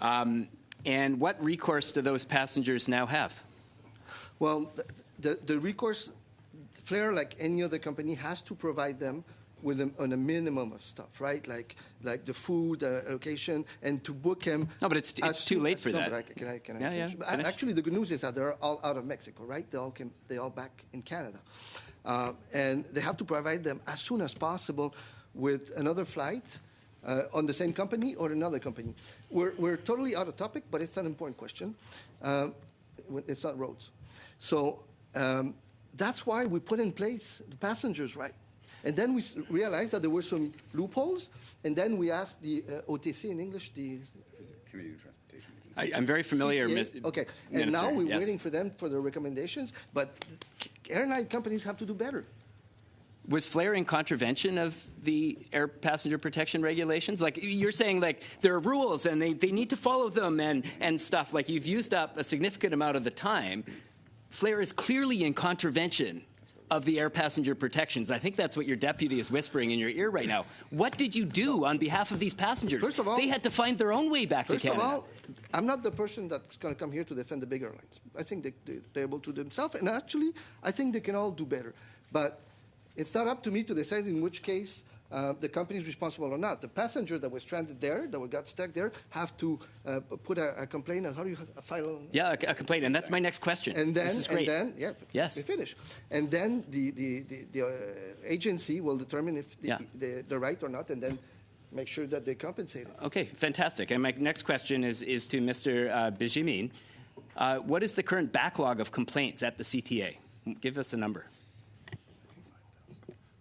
And what recourse do those passengers now have? Well, the recourse, Flair, like any other company, has to provide them with on a minimum of stuff, right? Like the food, location, and to book him. No, but it's too late for that. Can I yeah, finish? Actually, the good news is that they're all out of Mexico, right? They all back in Canada, and they have to provide them as soon as possible with another flight on the same company or another company. We're totally out of topic, but it's an important question. It's not roads, so that's why we put in place the passengers' right. And then we realized that there were some loopholes, and then we asked the OTC in English, the Canadian Transportation Agency. I'm very familiar, Okay, and Minister, now we're yes. waiting for them for their recommendations, but airline companies have to do better. Was Flair in contravention of the air passenger protection regulations? Like, you're saying, like, there are rules and they need to follow them and stuff. Like, you've used up a significant amount of the time. Flair is clearly in contravention of the air passenger protections. I think that's what your deputy is whispering in your ear right now. What did you do on behalf of these passengers? First of all, they had to find their own way back to Canada. First of all, I'm not the person that's going to come here to defend the big airlines. I think they're able to do themselves, and actually, I think they can all do better. But it's not up to me to decide in which case the company is responsible or not. The passenger that was stranded there, that got stuck there, have to put a complaint. How do you file? Yeah, a complaint, and that's my next question. And then, this is great. Yes, we finish. And then the agency will determine if they're right or not, and then make sure that they compensate it. Okay, fantastic. And my next question is to Mr. Benjamin. What is the current backlog of complaints at the CTA? Give us a number.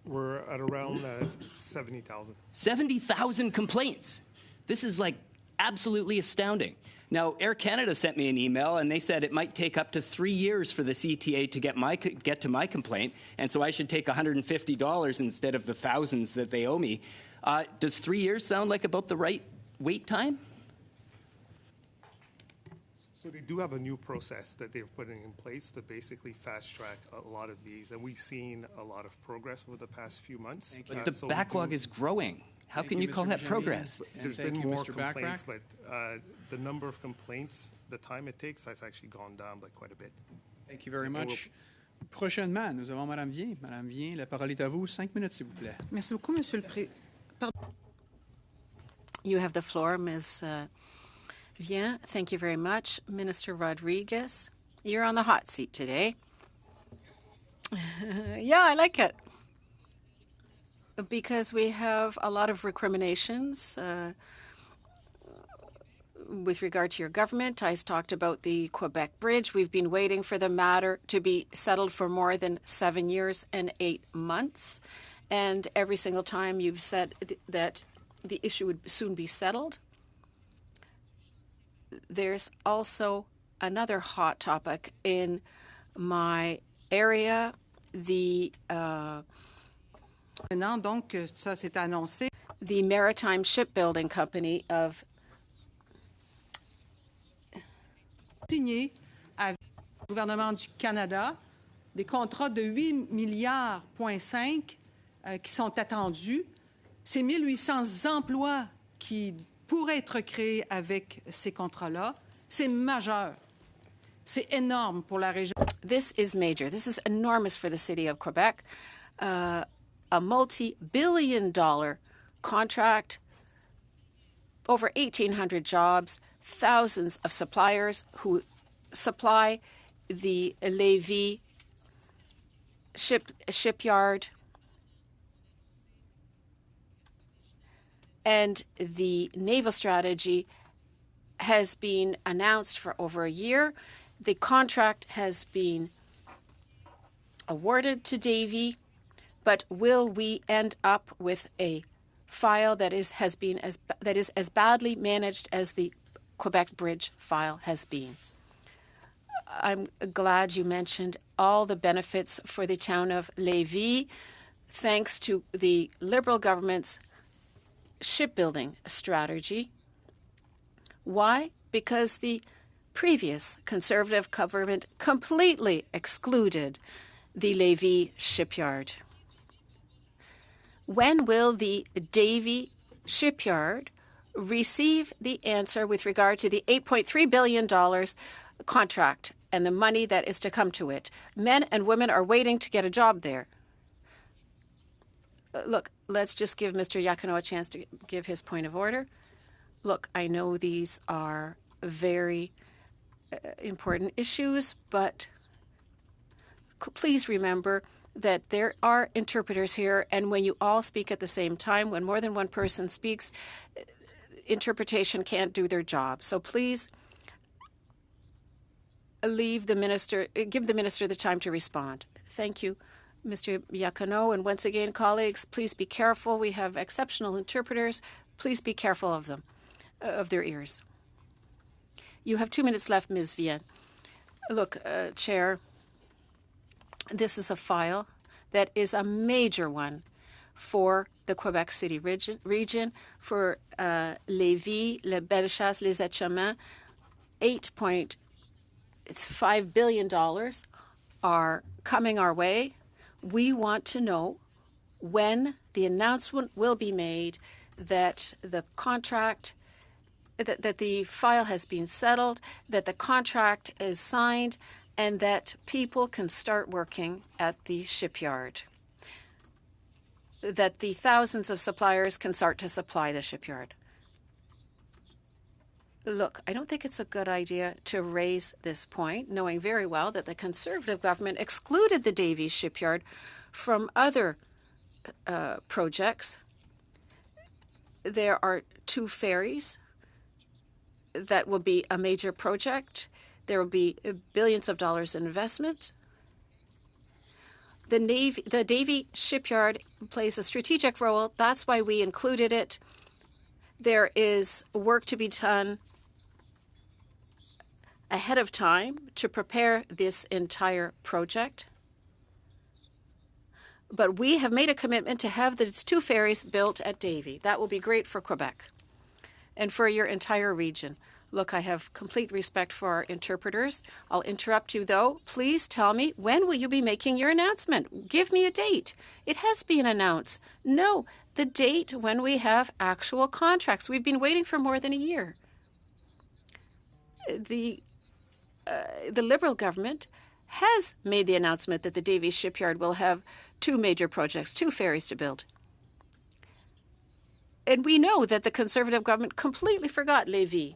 We're at around 70,000. 70,000 complaints. This is like absolutely astounding. Now, Air Canada sent me an email, and they said it might take up to 3 years for the CTA to get to my complaint, and so I should take $150 instead of the thousands that they owe me. Does 3 years sound like about the right wait time? So they do have a new process that they're putting in place to basically fast track a lot of these, and we've seen a lot of progress over the past few months. But the backlog is growing. How can you call that progress? There's been more complaints, but the number of complaints, the time it takes, has actually gone down by quite a bit. Thank you very much. Prochainement, nous avons Madame Vien. Madame Vien, la parole est à vous. 5 minutes, s'il vous plaît. Merci beaucoup, Monsieur le Président. You have the floor, Ms. Vien. Thank you very much. Minister Rodriguez, you're on the hot seat today. Yeah, I like it. Because we have a lot of recriminations with regard to your government. I talked about the Quebec Bridge. We've been waiting for the matter to be settled for more than 7 years and 8 months. And every single time you've said that the issue would soon be settled. There's also another hot topic in my area, the Donc, ça s'est annoncé. The Maritime Shipbuilding Company of signé avec le gouvernement du Canada des contrats de 8,5 milliards qui sont attendus. C'est 1800 emplois qui pourraient être créés avec ces contrats-là. C'est majeur. C'est énorme pour la région. This is major. This is enormous for the city of Quebec. A multi-billion-dollar contract, over 1,800 jobs, thousands of suppliers who supply the Lévis shipyard, and the naval strategy has been announced for over a year. The contract has been awarded to Davy. But will we end up with a file that is as badly managed as the Quebec Bridge file has been? I'm glad you mentioned all the benefits for the town of Lévis, thanks to the Liberal government's shipbuilding strategy. Why? Because the previous Conservative government completely excluded the Lévis shipyard. When will the Davy shipyard receive the answer with regard to the $8.3 billion contract and the money that is to come to it? Men and women are waiting to get a job there. Look, let's just give Mr. Iacono a chance to give his point of order. Look, I know these are very important issues, but please remember that there are interpreters here, and when you all speak at the same time, when more than one person speaks, interpretation can't do their job. So please give the minister the time to respond. Thank you, Mr. Iacono. And once again, colleagues, please be careful. We have exceptional interpreters. Please be careful of them, of their ears. You have 2 minutes left, Ms. Vien. Look, Chair, this is a file that is a major one for the Quebec City region, for Lévis, Le Bellechasse, Les Etchemins. $8.5 billion are coming our way. We want to know when the announcement will be made that the contract, that the file has been settled, that the contract is signed, and that people can start working at the shipyard, that the thousands of suppliers can start to supply the shipyard. Look, I don't think it's a good idea to raise this point, knowing very well that the Conservative government excluded the Davies shipyard from other projects There are 2 ferries that will be a major project. There will be billions of dollars in investment. The Davie Shipyard plays a strategic role. That's why we included it. There is work to be done ahead of time to prepare this entire project. But we have made a commitment to have these 2 ferries built at Davie. That will be great for Quebec and for your entire region. Look, I have complete respect for our interpreters. I'll interrupt you, though. Please tell me, when will you be making your announcement? Give me a date. It has been announced. No, the date when we have actual contracts. We've been waiting for more than a year. The Liberal government has made the announcement that the Davie Shipyard will have 2 major projects, 2 ferries to build. And we know that the Conservative government completely forgot Lévis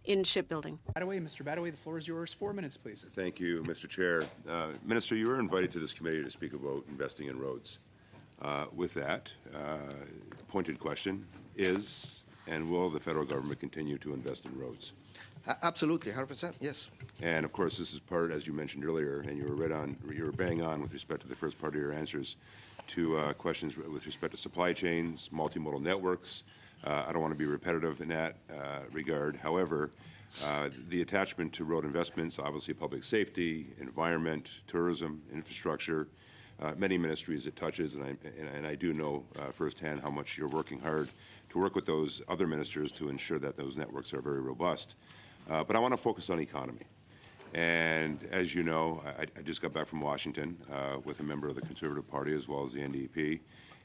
in shipbuilding. Mr. Badaway, the floor is yours. 4 minutes, please. Thank you, Mr. Chair. Minister, you were invited to this committee to speak about investing in roads. With that, pointed question is, and will the federal government continue to invest in roads? Absolutely, 100%, yes. And of course, this is part, as you mentioned earlier, and you were bang on with respect to the first part of your answers to questions with respect to supply chains, multimodal networks. I don't want to be repetitive in that regard. However, the attachment to road investments, obviously public safety, environment, tourism, infrastructure, many ministries it touches, and I do know firsthand how much you're working hard to work with those other ministers to ensure that those networks are very robust. But I want to focus on economy. And as you know, I just got back from Washington with a member of the Conservative Party as well as the NDP.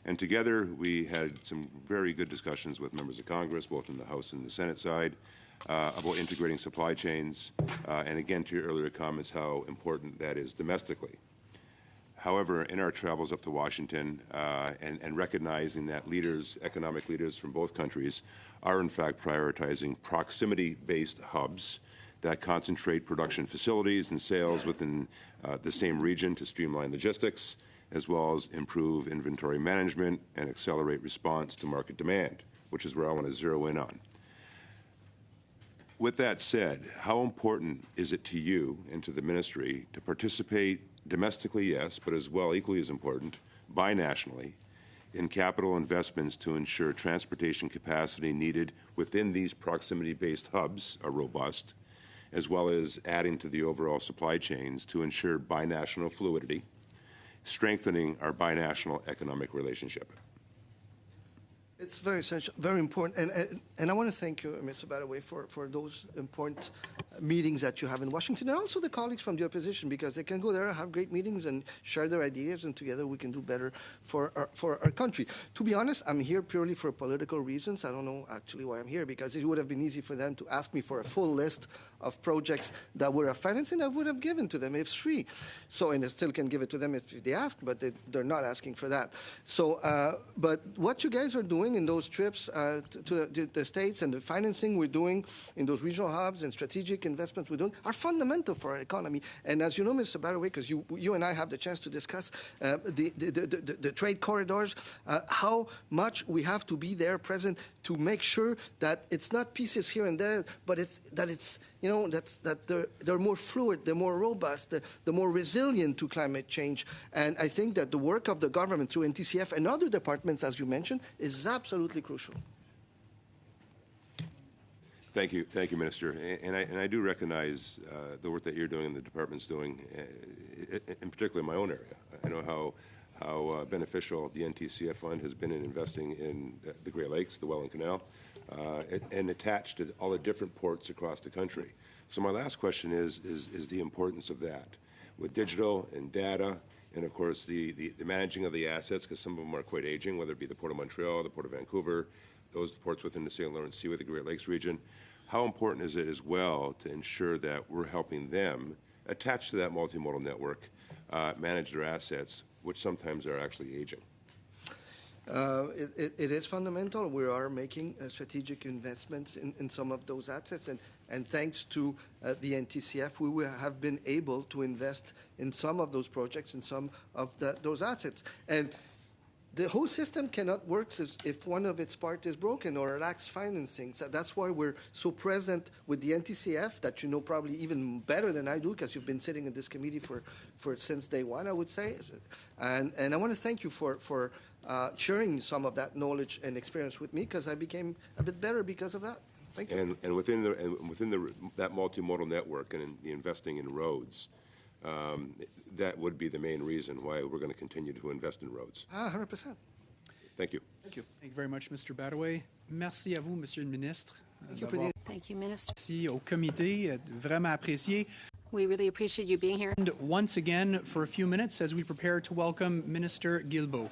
And together we had some very good discussions with members of Congress, both in the House and the Senate side, about integrating supply chains. And again, to your earlier comments, how important that is domestically. However, in our travels up to Washington and recognizing that economic leaders from both countries are in fact prioritizing proximity-based hubs that concentrate production facilities and sales within the same region to streamline logistics, as well as improve inventory management and accelerate response to market demand, which is where I want to zero in on. With that said, how important is it to you and to the ministry to participate domestically, yes, but as well, equally as important, binationally, in capital investments to ensure transportation capacity needed within these proximity-based hubs are robust, as well as adding to the overall supply chains to ensure binational fluidity, strengthening our binational economic relationship? It's very essential, very important, and I want to thank you, Mr. Badaway, for those important meetings that you have in Washington, and also the colleagues from the opposition, because they can go there, have great meetings, and share their ideas, and together we can do better for our country. To be honest, I'm here purely for political reasons. I don't know actually why I'm here, because it would have been easy for them to ask me for a full list of projects that would have financed, and I would have given to them if free. So, and I still can give it to them if they ask, but they're not asking for that. So, but what you guys are doing in those trips to the States and the financing we're doing in those regional hubs and strategic investments we're doing are fundamental for our economy. And as you know, Mr. Badaway, because you and I have the chance to discuss the trade corridors, how much we have to be there present to make sure that it's not pieces here and there, but that they're more fluid, they're more robust, they're more resilient to climate change. And I think that the work of the government through NTCF and other departments, as you mentioned, is absolutely crucial. Thank you, Minister. And I do recognize the work that you're doing and the department's doing, in particular in my own area. I know how beneficial the NTCF fund has been in investing in the Great Lakes, the Welland Canal, and attached to all the different ports across the country. So my last question is the importance of that with digital and data, and of course the managing of the assets, because some of them are quite aging, whether it be the Port of Montreal, the Port of Vancouver, those ports within the St. Lawrence Sea with the Great Lakes region. How important is it as well to ensure that we're helping them attach to that multimodal network, manage their assets, which sometimes are actually aging? It is fundamental. We are making strategic investments in some of those assets, and thanks to the NTCF, we will have been able to invest in some of those projects and some of those assets. And the whole system cannot work if one of its parts is broken or lacks financing. So that's why we're so present with the NTCF, that you know probably even better than I do, because you've been sitting in this committee for since day one, I would say. And I want to thank you for sharing some of that knowledge and experience with me, because I became a bit better because of that. Thank you. And within that multimodal network and in the investing in roads, that would be the main reason why we're going to continue to invest in roads. 100%. Thank you. Thank you. Thank you very much, Mr. Badaway. Merci à vous, Monsieur le Ministre. Thank you, Minister. Merci au comité, vraiment apprécié. We really appreciate you being here. And once again, for a few minutes, as we prepare to welcome Minister Guilbeault.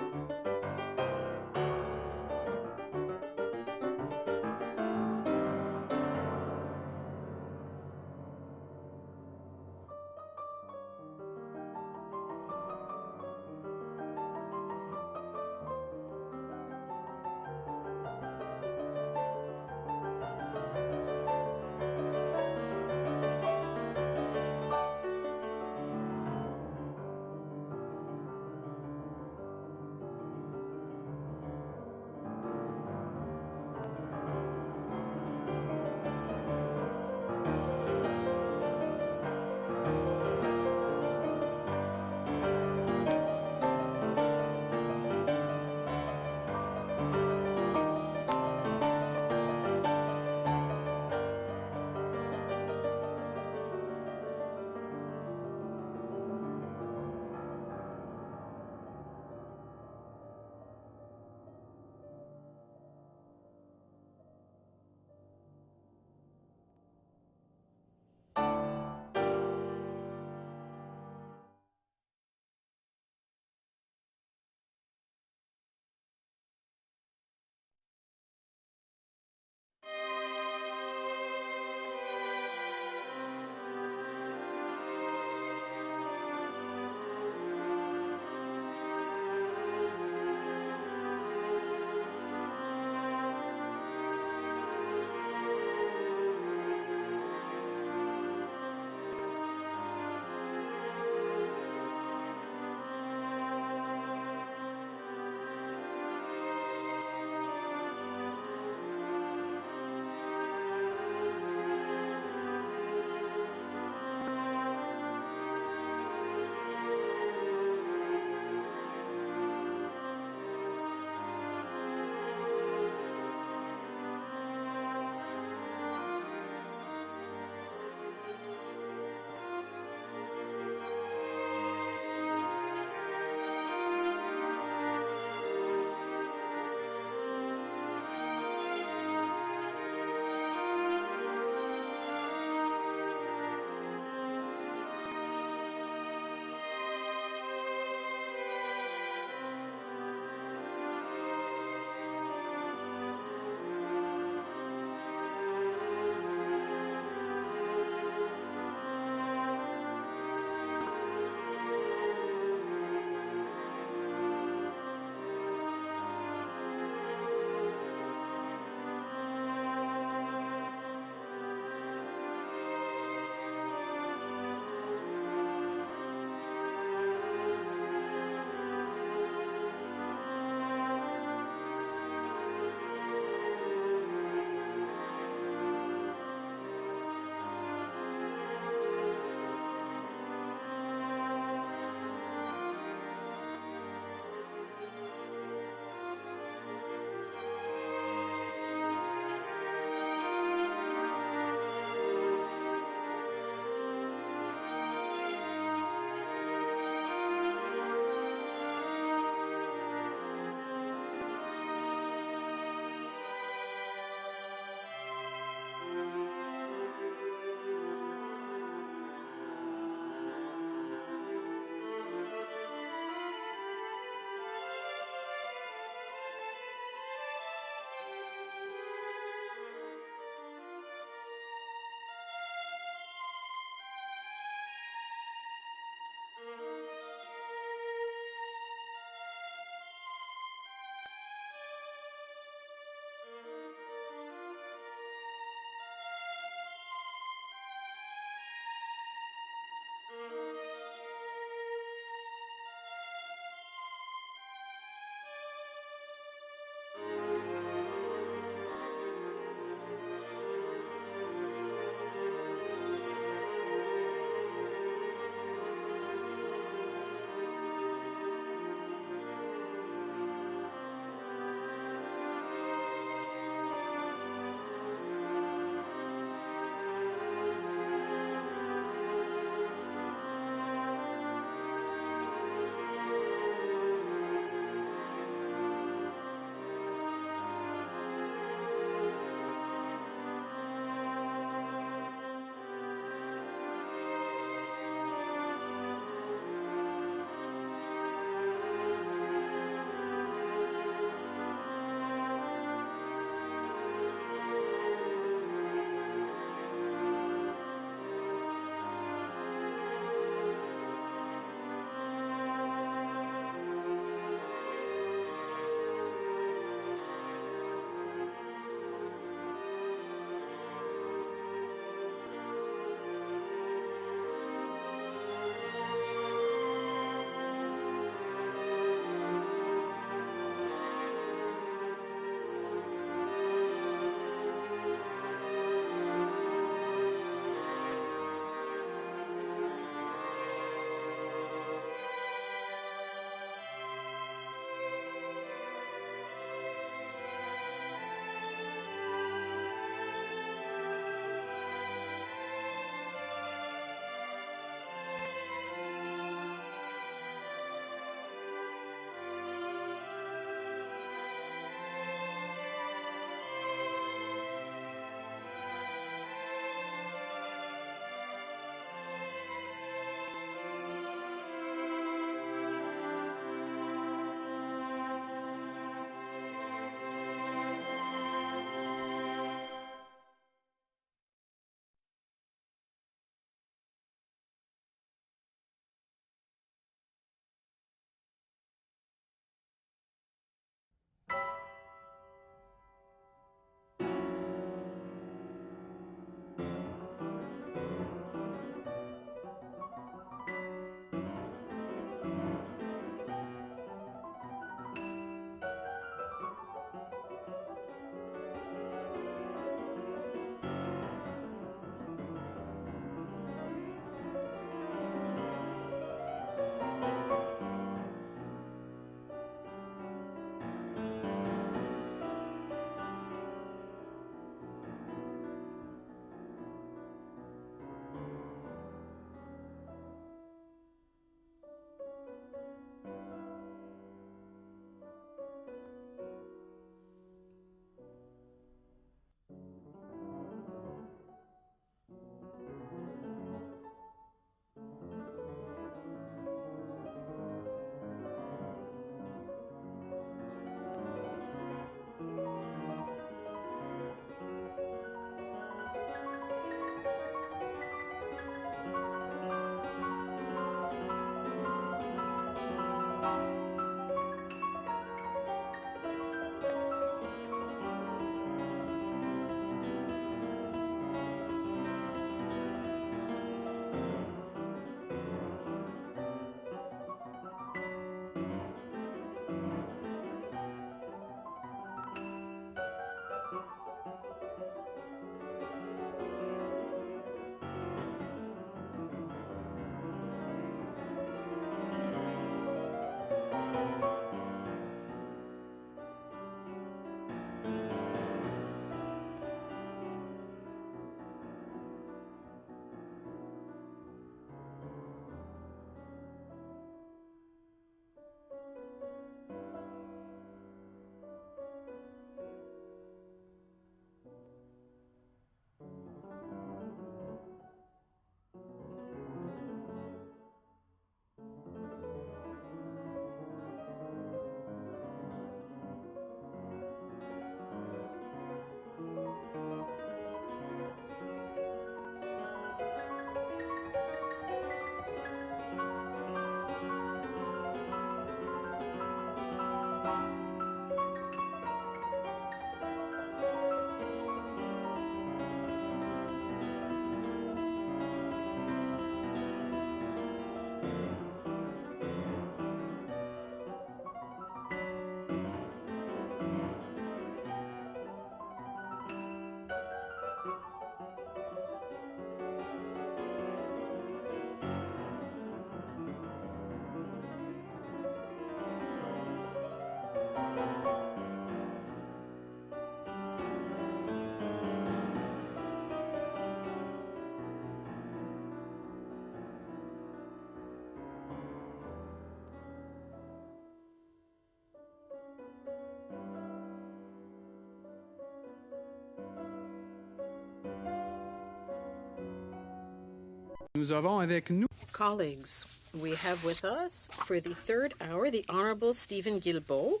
Nous avons avec nous Colleagues, we have with us for the third hour the Honourable Stephen Guilbeault,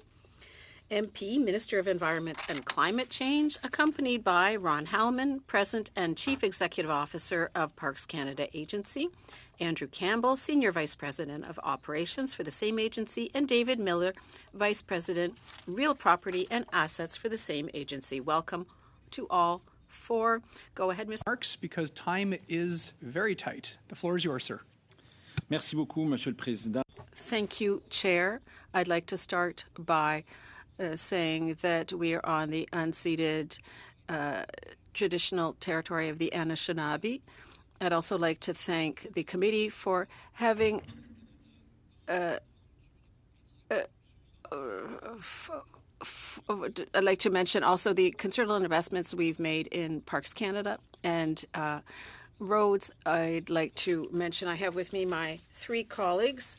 MP, Minister of Environment and Climate Change, accompanied by Ron Hellman, President and Chief Executive Officer of Parks Canada Agency, Andrew Campbell, Senior Vice President of Operations for the same agency, and David Miller, Vice President, Real Property and Assets for the same agency. Welcome to all four. Go ahead, Mr. Marks, because time is very tight. The floor is yours, sir. Merci beaucoup, Monsieur le Président. Thank you, Chair. I'd like to start by saying that we are on the unceded traditional territory of the Anishinaabe. I'd also like to thank the committee for having I'd like to mention also the considerable investments we've made in Parks Canada and roads. I'd like to mention I have with me my three colleagues,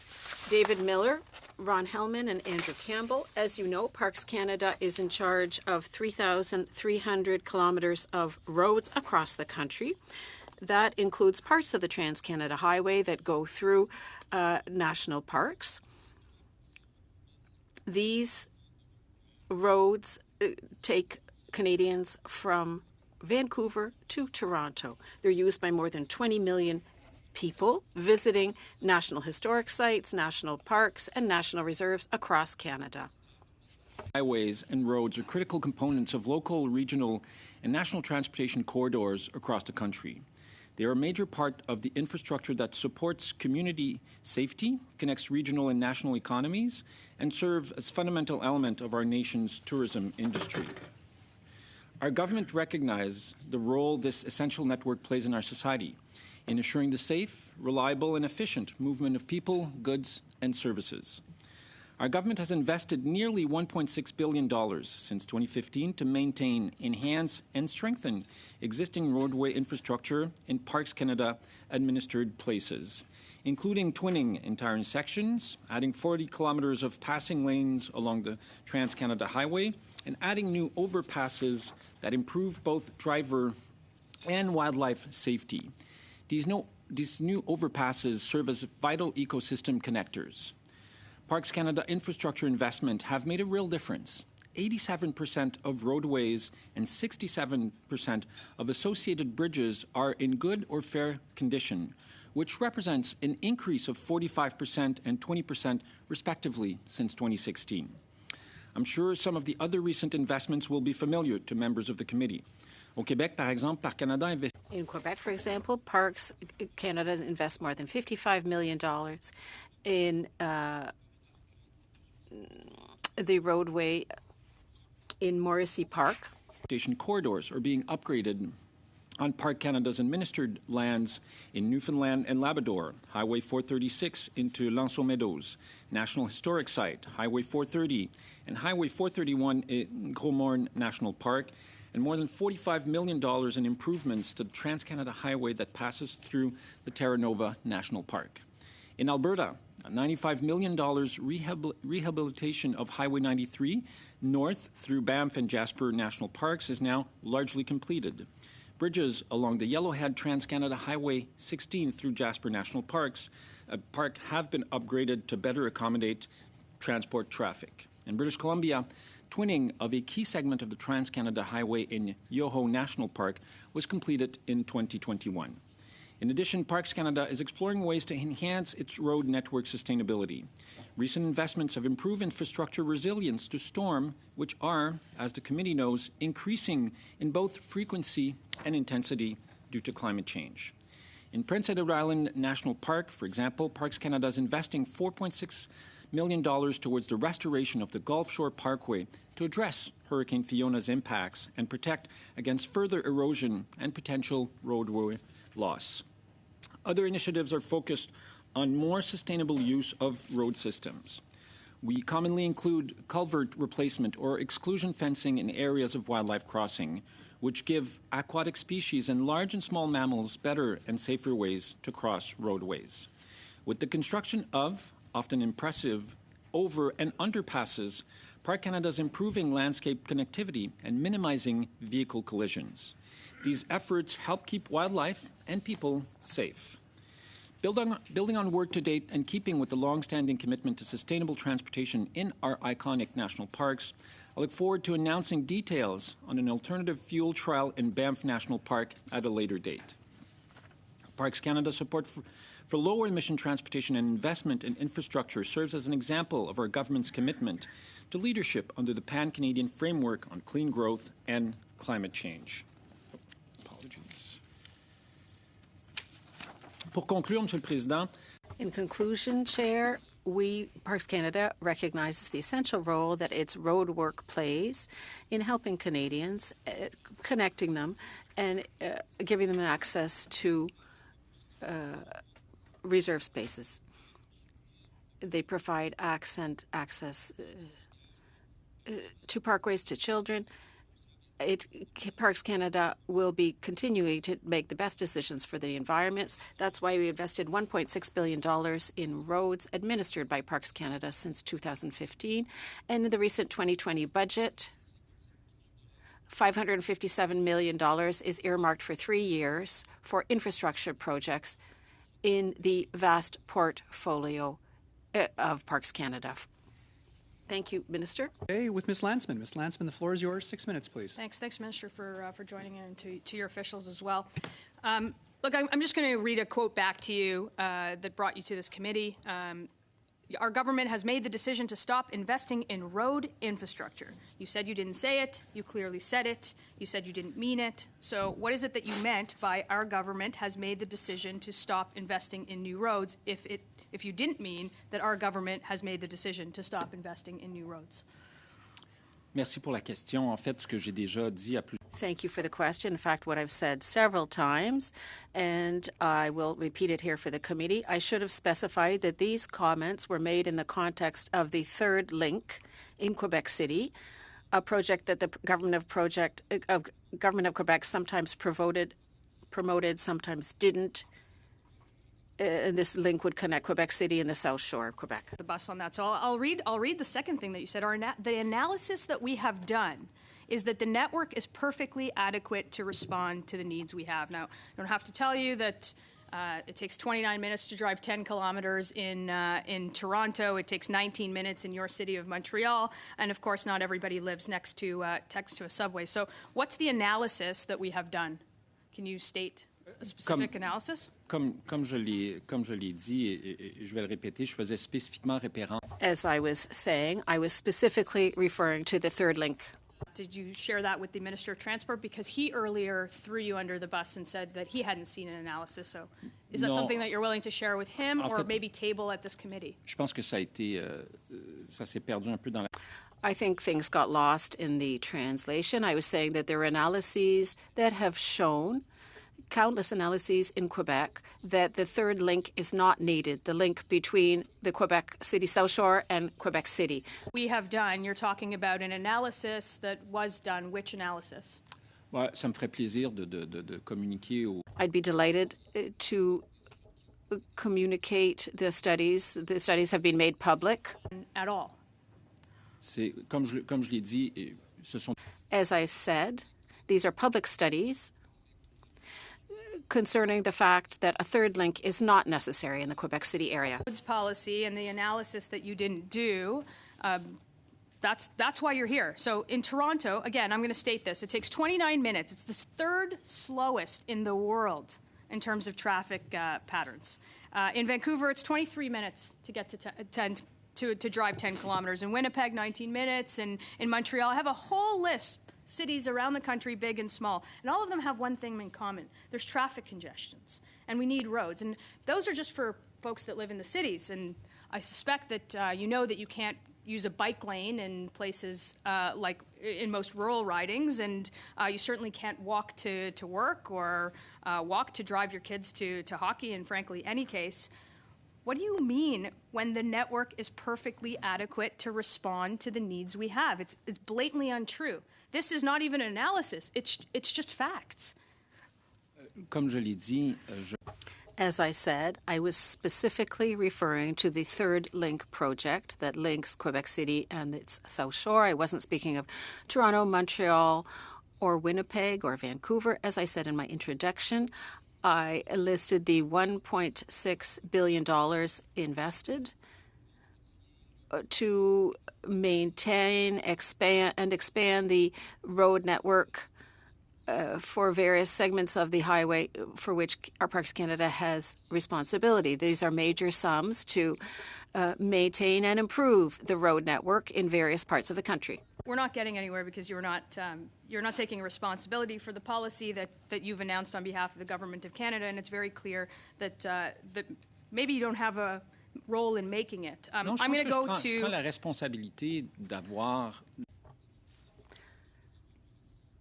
David Miller, Ron Hellman, and Andrew Campbell. As you know, Parks Canada is in charge of 3,300 kilometers of roads across the country. That includes parts of the Trans-Canada Highway that go through national parks. These roads take Canadians from Vancouver to Toronto. They're used by more than 20 million people visiting national historic sites, national parks, and national reserves across Canada. Highways and roads are critical components of local, regional, and national transportation corridors across the country. They are a major part of the infrastructure that supports community safety, connects regional and national economies, and serve as a fundamental element of our nation's tourism industry. Our government recognizes the role this essential network plays in our society in assuring the safe, reliable, and efficient movement of people, goods, and services. Our government has invested nearly $1.6 billion since 2015 to maintain, enhance, and strengthen existing roadway infrastructure in Parks Canada administered places, including twinning entire sections, adding 40 kilometers of passing lanes along the Trans-Canada Highway, and adding new overpasses that improve both driver and wildlife safety. These new overpasses serve as vital ecosystem connectors. Parks Canada infrastructure investment have made a real difference. 87% of roadways and 67% of associated bridges are in good or fair condition, which represents an increase of 45% and 20% respectively since 2016. I'm sure some of the other recent investments will be familiar to members of the committee. Au Québec, par exemple, Parcs Canada investit. In Quebec, for example, Parks Canada invests more than $55 million in the roadway in Morrissey Park. Station corridors are being upgraded on Park Canada's administered lands in Newfoundland and Labrador, Highway 436 into Lanceau Meadows, National Historic Site, Highway 430, and Highway 431 in Gros Morne National Park, and more than $45 million in improvements to the Trans-Canada Highway that passes through the Terra Nova National Park. In Alberta, a $95 million rehabilitation of Highway 93 north through Banff and Jasper National Parks is now largely completed. Bridges along the Yellowhead Trans-Canada Highway 16 through Jasper National Park have been upgraded to better accommodate transport traffic. In British Columbia, twinning of a key segment of the Trans-Canada Highway in Yoho National Park was completed in 2021. In addition, Parks Canada is exploring ways to enhance its road network sustainability. Recent investments have improved infrastructure resilience to storm, which are, as the committee knows, increasing in both frequency and intensity due to climate change. In Prince Edward Island National Park, for example, Parks Canada is investing $4.6 million towards the restoration of the Gulf Shore Parkway to address Hurricane Fiona's impacts and protect against further erosion and potential roadway loss. Other initiatives are focused on more sustainable use of road systems. We commonly include culvert replacement or exclusion fencing in areas of wildlife crossing, which give aquatic species and large and small mammals better and safer ways to cross roadways. With the construction of, often impressive, over and underpasses, Park Canada is improving landscape connectivity and minimizing vehicle collisions. These efforts help keep wildlife and people safe. Building on work to date and keeping with the long-standing commitment to sustainable transportation in our iconic national parks, I look forward to announcing details on an alternative fuel trial in Banff National Park at a later date. Parks Canada support for lower emission transportation and investment in infrastructure serves as an example of our government's commitment to leadership under the Pan-Canadian Framework on Clean Growth and Climate Change. Apologies. Pour conclure, Monsieur le Président, in conclusion, Chair, Parks Canada recognizes the essential role that its road work plays in helping Canadians, connecting them, and giving them access to reserve spaces. They provide access to parkways to children. Parks Canada will be continuing to make the best decisions for the environments. That's why we invested $1.6 billion in roads administered by Parks Canada since 2015. And in the recent 2020 budget, $557 million is earmarked for 3 years for infrastructure projects in the vast portfolio of Parks Canada. Thank you, Minister. Okay, with Ms. Landsman. Ms. Landsman, the floor is yours. 6 minutes, please. Thanks, Minister, for joining in, and to your officials as well. Look, I'm just going to read a quote back to you that brought you to this committee. Our government has made the decision to stop investing in road infrastructure. You said you didn't say it. You clearly said it. You said you didn't mean it. So what is it that you meant by our government has made the decision to stop investing in new roads if you didn't mean that our government has made the decision to stop investing in new roads? Merci pour la question. En fait, ce que j'ai déjà dit à plusieurs Thank you for the question. In fact, what I've said several times, and I will repeat it here for the committee, I should have specified that these comments were made in the context of the third link in Quebec City, a project that the government of Quebec sometimes promoted, sometimes didn't. And this link would connect Quebec City and the South Shore of Quebec. The bus on that. So I'll read the second thing that you said. The analysis that we have done is that the network is perfectly adequate to respond to the needs we have. Now, I don't have to tell you that it takes 29 minutes to drive 10 kilometers in Toronto. It takes 19 minutes in your city of Montreal. And of course, not everybody lives next to a subway. So what's the analysis that we have done? Can you state a specific analysis? Comme je l'ai dit, et je vais le répéter, je faisais spécifiquement référence. As I was saying, I was specifically referring to the third link. Did you share that with the Minister of Transport? Because he earlier threw you under the bus and said that he hadn't seen an analysis. So is that something that you're willing to share with him or maybe table at this committee? Je pense que ça s'est perdu un peu dans la... I think things got lost in the translation. I was saying that there are analyses that have shown, countless analyses in Quebec, that the third link is not needed, the link between the Quebec City South Shore and Quebec City. We have done, you're talking about an analysis that was done. Which analysis? Ouais, ça me ferait plaisir de communiquer au... I'd be delighted to communicate the studies. The studies have been made public. At all? Comme je l'ai dit, ce sont... As I've said, these are public studies concerning the fact that a third link is not necessary in the Quebec City area. Policy and the analysis that you didn't do, that's why you're here. So in Toronto, again, I'm going to state this, it takes 29 minutes. It's the third slowest in the world in terms of traffic patterns. In Vancouver, it's 23 minutes to get to drive 10 kilometers. In Winnipeg, 19 minutes. And in Montreal, I have a whole list. Cities around the country, big and small. And all of them have one thing in common. There's traffic congestions, and we need roads. And those are just for folks that live in the cities. And I suspect that you know that you can't use a bike lane in places like in most rural ridings, and you certainly can't walk to work or walk to drive your kids to hockey, in frankly, any case. What do you mean when the network is perfectly adequate to respond to the needs we have? It's blatantly untrue. This is not even an analysis. It's just facts. Comme je l'ai dit, As I said, I was specifically referring to the third link project that links Quebec City and its South Shore. I wasn't speaking of Toronto, Montreal, or Winnipeg, or Vancouver. As I said in my introduction, I listed the $1.6 billion invested to maintain, expand the road network for various segments of the highway for which our Parks Canada has responsibility. These are major sums to maintain and improve the road network in various parts of the country. We're not getting anywhere because you're not taking responsibility for the policy that you've announced on behalf of the Government of Canada, and it's very clear that maybe you don't have a role in making it. I'm going to go to... Je prends la responsabilité d'avoir...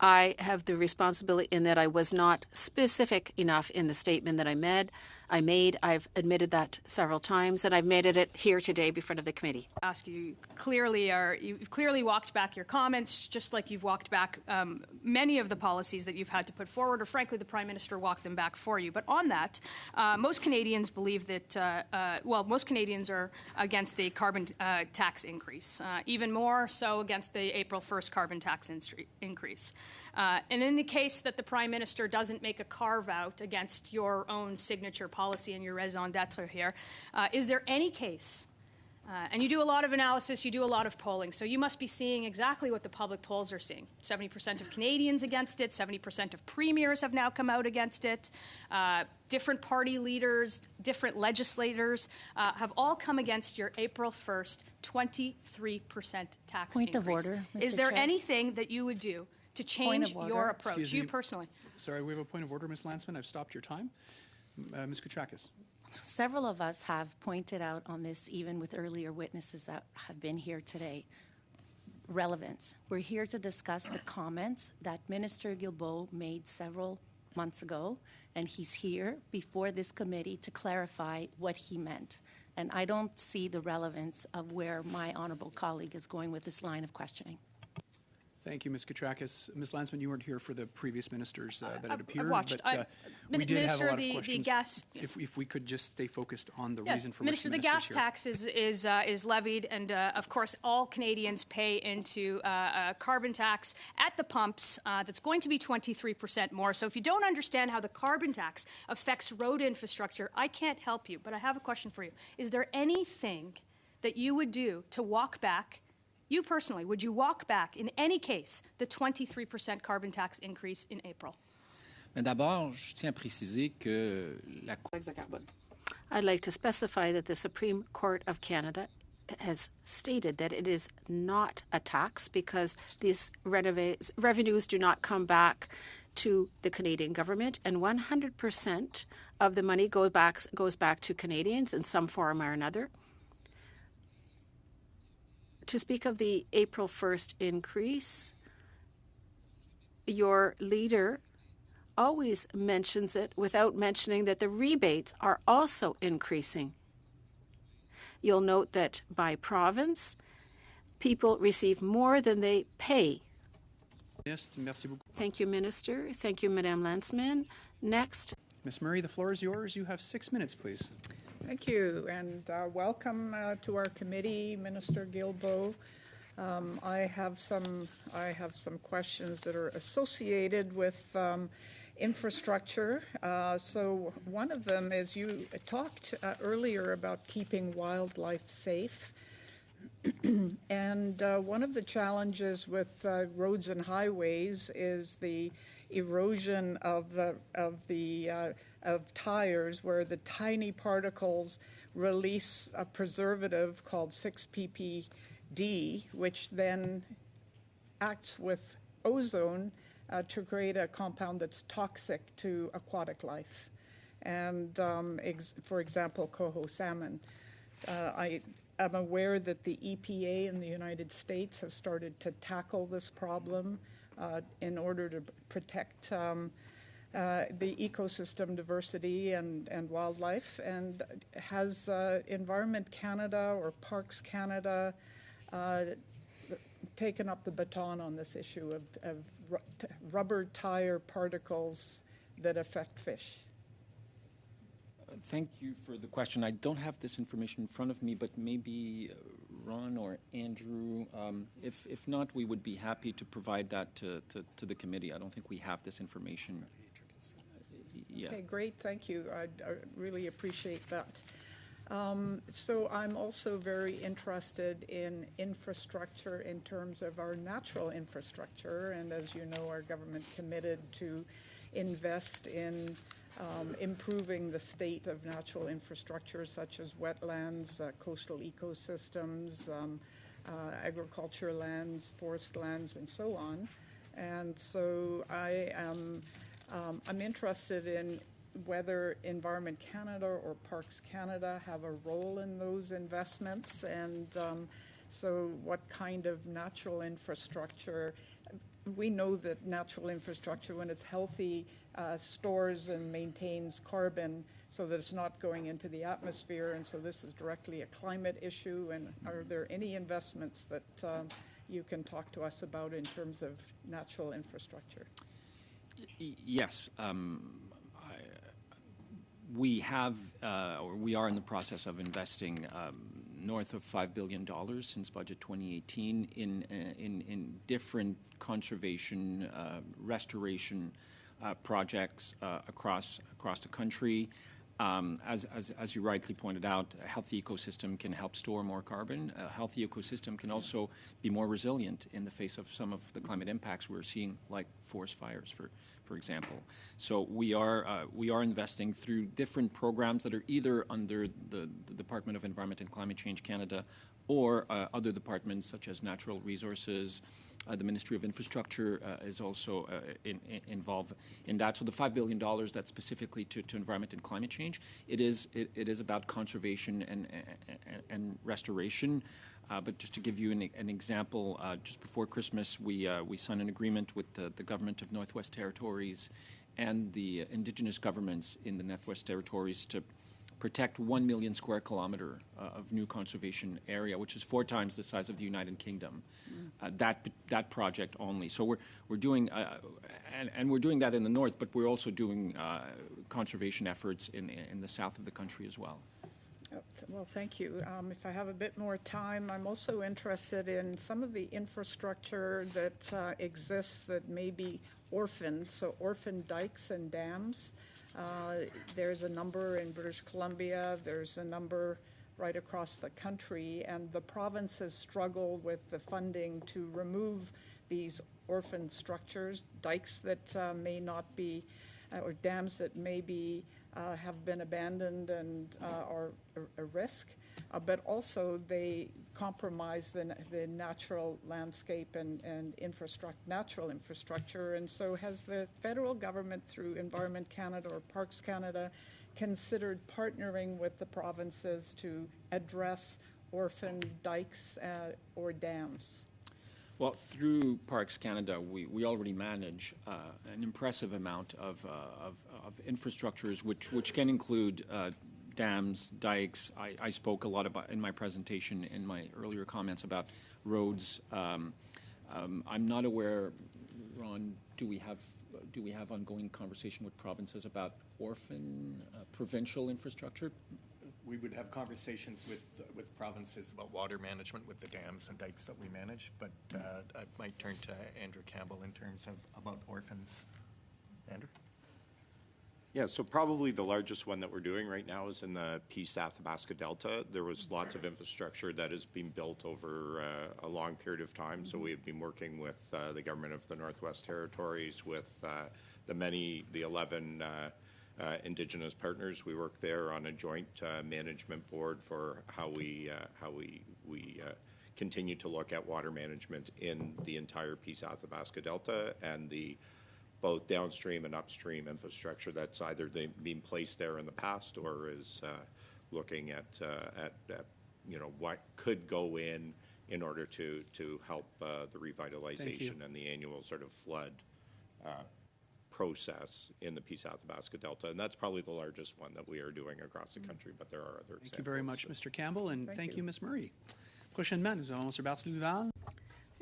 I have the responsibility in that I was not specific enough in the statement that I made. I've admitted that several times, and I've made it here today before the committee. Ask you you've clearly walked back your comments, just like you've walked back many of the policies that you've had to put forward, or frankly, the Prime Minister walked them back for you. But on that, most Canadians believe that, most Canadians are against a carbon tax increase, even more so against the April 1st carbon tax increase. And in the case that the Prime Minister doesn't make a carve-out against your own signature policy and your raison d'etre here, is there any case, and you do a lot of analysis, you do a lot of polling, so you must be seeing exactly what the public polls are seeing. 70% of Canadians against it, 70% of premiers have now come out against it, different party leaders, different legislators have all come against your April 1st 23% tax Point increase. of order, Mr. Is there Chair. anything that you would do to change your approach, Excuse you me. personally? Sorry, we have a point of order, Ms. Landsman. I've stopped your time. Ms. Kouchakis. Several of us have pointed out on this, even with earlier witnesses that have been here today. Relevance. We're here to discuss the comments that Minister Guilbeault made several months ago, and he's here before this committee to clarify what he meant. And I don't see the relevance of where my honourable colleague is going with this line of questioning. Thank you, Ms. Kouchakis. Ms. Landsman, you weren't here for the previous ministers that had appeared, watched. but we did have a lot of the questions. gas. If we could just stay focused on the Yes, reason for Minister, which the gas here. tax is levied, and of course, all Canadians pay into a carbon tax at the pumps. That's going to be 23% more. So, if you don't understand how the carbon tax affects road infrastructure, I can't help you. But I have a question for you: is there anything that you would do to walk back? You personally, would you walk back, in any case, the 23% carbon tax increase in April? Mais d'abord, je tiens à préciser que la I'd like to specify that the Supreme Court of Canada has stated that it is not a tax because these revenues do not come back to the Canadian government, and 100% of the money goes back to Canadians in some form or another. To speak of the April 1st increase, your leader always mentions it without mentioning that the rebates are also increasing. You'll note that by province, people receive more than they pay. Yes, merci beaucoup. Thank you, Minister. Thank you, Madame Landsman. Next. Ms. Murray, the floor is yours. You have 6 minutes, please. Thank you, and welcome to our committee, Minister Guilbeault. I have some questions that are associated with infrastructure. So one of them is you talked earlier about keeping wildlife safe. And one of the challenges with roads and highways is the erosion of tires, where the tiny particles release a preservative called 6-ppd, which then acts with ozone to create a compound that's toxic to aquatic life. And for example, coho salmon. I'm aware that the EPA in the United States has started to tackle this problem in order to protect the ecosystem diversity and wildlife. And has Environment Canada or Parks Canada taken up the baton on this issue of rubber tire particles that affect fish? Thank you for the question. I don't have this information in front of me, but maybe Ron or Andrew, if not, we would be happy to provide that to the committee. I don't think we have this information Yeah. Okay, great. Thank you. I really appreciate that. So I'm also very interested in infrastructure in terms of our natural infrastructure. And as you know, our government committed to invest in improving the state of natural infrastructure such as wetlands, coastal ecosystems, agriculture lands, forest lands, and so on. And so I'm interested in whether Environment Canada or Parks Canada have a role in those investments, and so what kind of natural infrastructure. We know that natural infrastructure, when it's healthy, stores and maintains carbon so that it's not going into the atmosphere, and so this is directly a climate issue. And are there any investments that you can talk to us about in terms of natural infrastructure? Yes. We have, or we are in the process of investing north of $5 billion since budget 2018 in different conservation, restoration projects across the country. As you rightly pointed out, a healthy ecosystem can help store more carbon. A healthy ecosystem can also be more resilient in the face of some of the climate impacts we're seeing, like forest fires, for example. So we are investing through different programs that are either under the Department of Environment and Climate Change Canada or other departments such as Natural Resources. The Ministry of Infrastructure is also involved in that. So the $5 billion that's specifically to environment and climate change, it is about conservation and restoration. But just to give you an example, just before Christmas, we signed an agreement with the government of Northwest Territories and the Indigenous governments in the Northwest Territories to protect 1 million square kilometer of new conservation area, which is 4 times the size of the United Kingdom. That project only. So we're doing, and we're doing that in the north, but we're also doing conservation efforts in the south of the country as well. Well, thank you. If I have a bit more time, I'm also interested in some of the infrastructure that exists that may be orphaned, so orphaned dikes and dams. There's a number in British Columbia, there's a number right across the country, and the provinces struggle with the funding to remove these orphaned structures, dikes that may not be, or dams that may be have been abandoned and are a risk, but also they compromise the natural landscape and natural infrastructure. And so has the federal government through Environment Canada or Parks Canada considered partnering with the provinces to address orphaned dikes or dams? Well, through Parks Canada, we already manage an impressive amount of infrastructures, which can include dams, dikes. I spoke a lot about in my presentation, in my earlier comments, about roads. I'm not aware, Ron, do we have ongoing conversation with provinces about orphan provincial infrastructure? We would have conversations with provinces about water management with the dams and dikes that we manage, but I might turn to Andrew Campbell in terms of about orphans. Andrew? Yeah, so probably the largest one that we're doing right now is in the Peace Athabasca Delta. There was lots of infrastructure that has been built over a long period of time, so we've been working with the government of the Northwest Territories, with the 11 Indigenous partners. We work there on a joint management board for how we continue to look at water management in the entire Peace Athabasca Delta, and the both downstream and upstream infrastructure that's either been placed there in the past or is looking at what could go in order to help the revitalization and the annual sort of flood process in the Peace Athabasca Delta. And that's probably the largest one that we are doing across the country, but there are other examples. Thank you very much, Mr. Campbell, and thank you, Ms. Murray. Prochainement, nous avons Mr. Barcelou-Duval.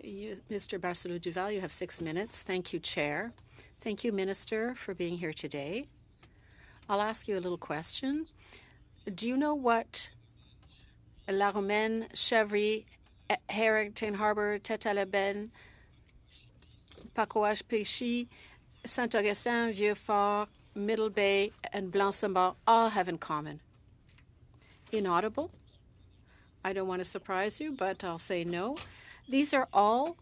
Mr. Barcelou-Duval, you have 6 minutes. Thank you, Chair. Thank you, Minister, for being here today. I'll ask you a little question. Do you know what La Romaine, Chevry, Harrington Harbor, Tête-à-la-Benne, Pacoage-Péchy, Saint-Augustin, Vieux-Fort, Middle Bay, and Blanc-Sablon all have in common? Inaudible? I don't want to surprise you, but I'll say no. These are all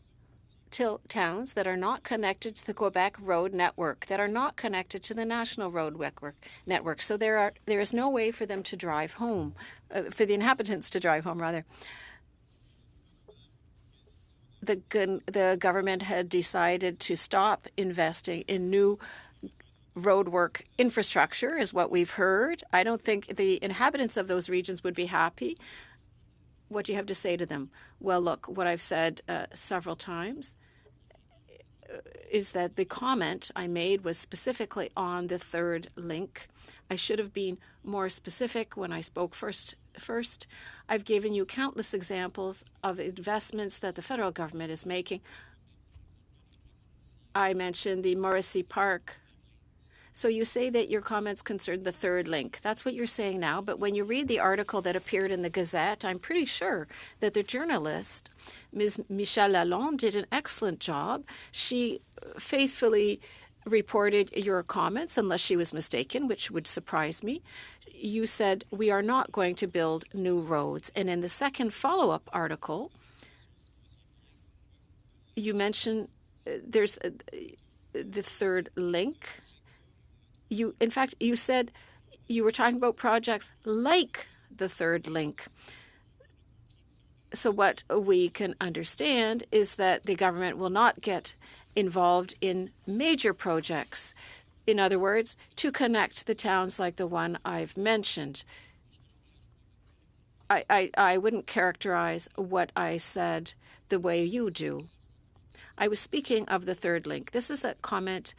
towns that are not connected to the Quebec road network, that are not connected to the national road network. So there is no way for them to drive home, for the inhabitants to drive home, rather. The government had decided to stop investing in new roadwork infrastructure, is what we've heard. I don't think the inhabitants of those regions would be happy. What do you have to say to them? Well, look, what I've said several times is that the comment I made was specifically on the third link. I should have been more specific when I spoke first. I've given you countless examples of investments that the federal government is making. I mentioned the Morrissey Park. So you say that your comments concerned the third link. That's what you're saying now. But when you read the article that appeared in the Gazette, I'm pretty sure that the journalist, Ms. Michelle Lalonde, did an excellent job. She faithfully reported your comments, unless she was mistaken, which would surprise me. You said, we are not going to build new roads. And in the second follow-up article, you mentioned there's the third link. In fact, you said you were talking about projects like the third link. So what we can understand is that the government will not get involved in major projects. In other words, to connect the towns like the one I've mentioned. I wouldn't characterize what I said the way you do. I was speaking of the third link. This is a comment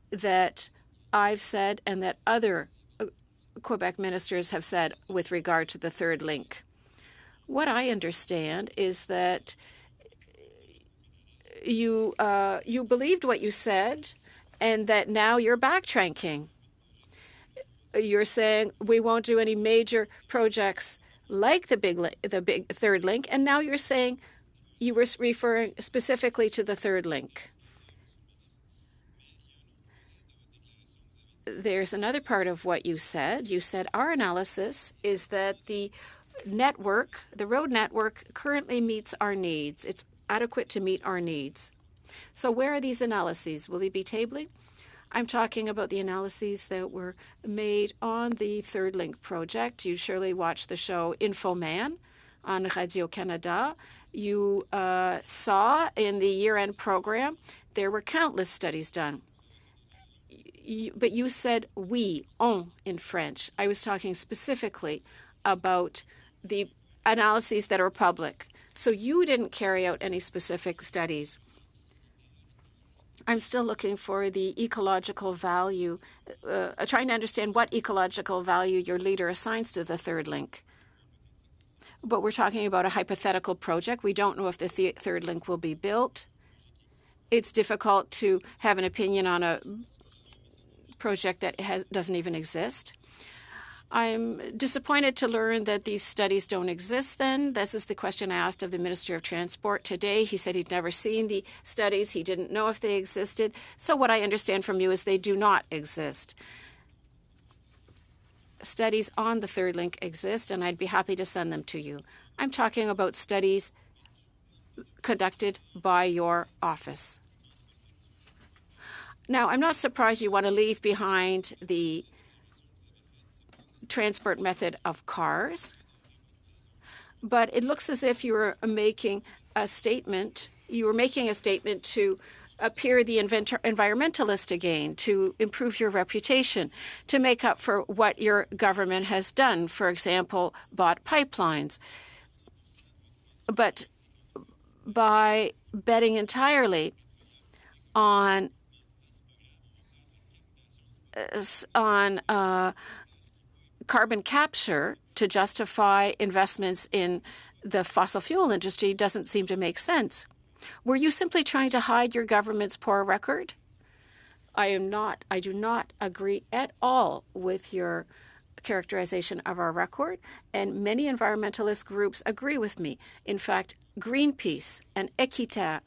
that I've said and that other Quebec ministers have said with regard to the third link. What I understand is that you believed what you said and that now you're backtracking. You're saying we won't do any major projects like the big third link, and now you're saying you were referring specifically to the third link. There's another part of what you said. You said our analysis is that the road network currently meets our needs. It's adequate to meet our needs. So where are these analyses? Will they be tabling? I'm talking about the analyses that were made on the Third Link project. You surely watched the show Infoman on Radio-Canada. You saw in the year-end program there were countless studies done. But you said we, on, in French. I was talking specifically about the analyses that are public. So you didn't carry out any specific studies. I'm still looking for the ecological value, trying to understand what ecological value your leader assigns to the third link. But we're talking about a hypothetical project. We don't know if the third link will be built. It's difficult to have an opinion on a project that doesn't even exist. I'm disappointed to learn that these studies don't exist then. This is the question I asked of the Minister of Transport today. He said he'd never seen the studies. He didn't know if they existed. So what I understand from you is they do not exist. Studies on the third link exist, and I'd be happy to send them to you. I'm talking about studies conducted by your office. Now, I'm not surprised you want to leave behind the transport method of cars, but it looks as if you were making a statement. You were making a statement to appear the environmentalist again, to improve your reputation, to make up for what your government has done, for example, bought pipelines. But by betting entirely on carbon capture to justify investments in the fossil fuel industry doesn't seem to make sense. Were you simply trying to hide your government's poor record? I do not agree at all with your characterization of our record, and many environmentalist groups agree with me. In fact, Greenpeace and Équiterre,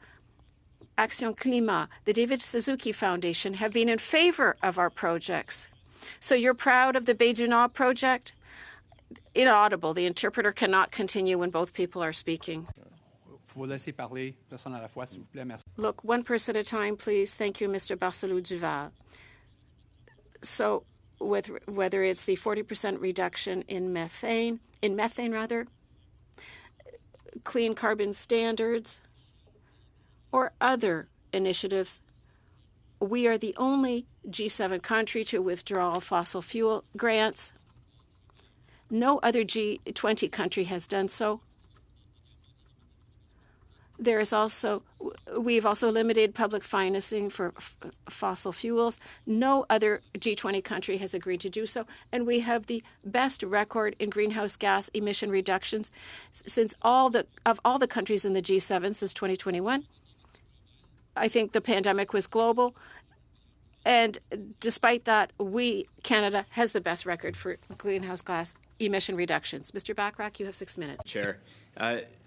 Action Climat, the David Suzuki Foundation have been in favor of our projects. So you're proud of the Baie du Nord project? Inaudible. The interpreter cannot continue when both people are speaking. Vous laissez parler, personne à la fois, s'il vous plaît. Merci. Look, one person at a time, please. Thank you, Mr. Barcelou-Duval. So whether it's the 40% reduction in methane, clean carbon standards, or other initiatives, we are the only G7 country to withdraw fossil fuel grants. No other G20 country has done so. We've also limited public financing for fossil fuels. No other G20 country has agreed to do so. And we have the best record in greenhouse gas emission reductions since all the countries in the G7 since 2021. I think the pandemic was global. And despite that, Canada, has the best record for greenhouse gas emission reductions. Mr. Bachrach, you have 6 minutes. Chair.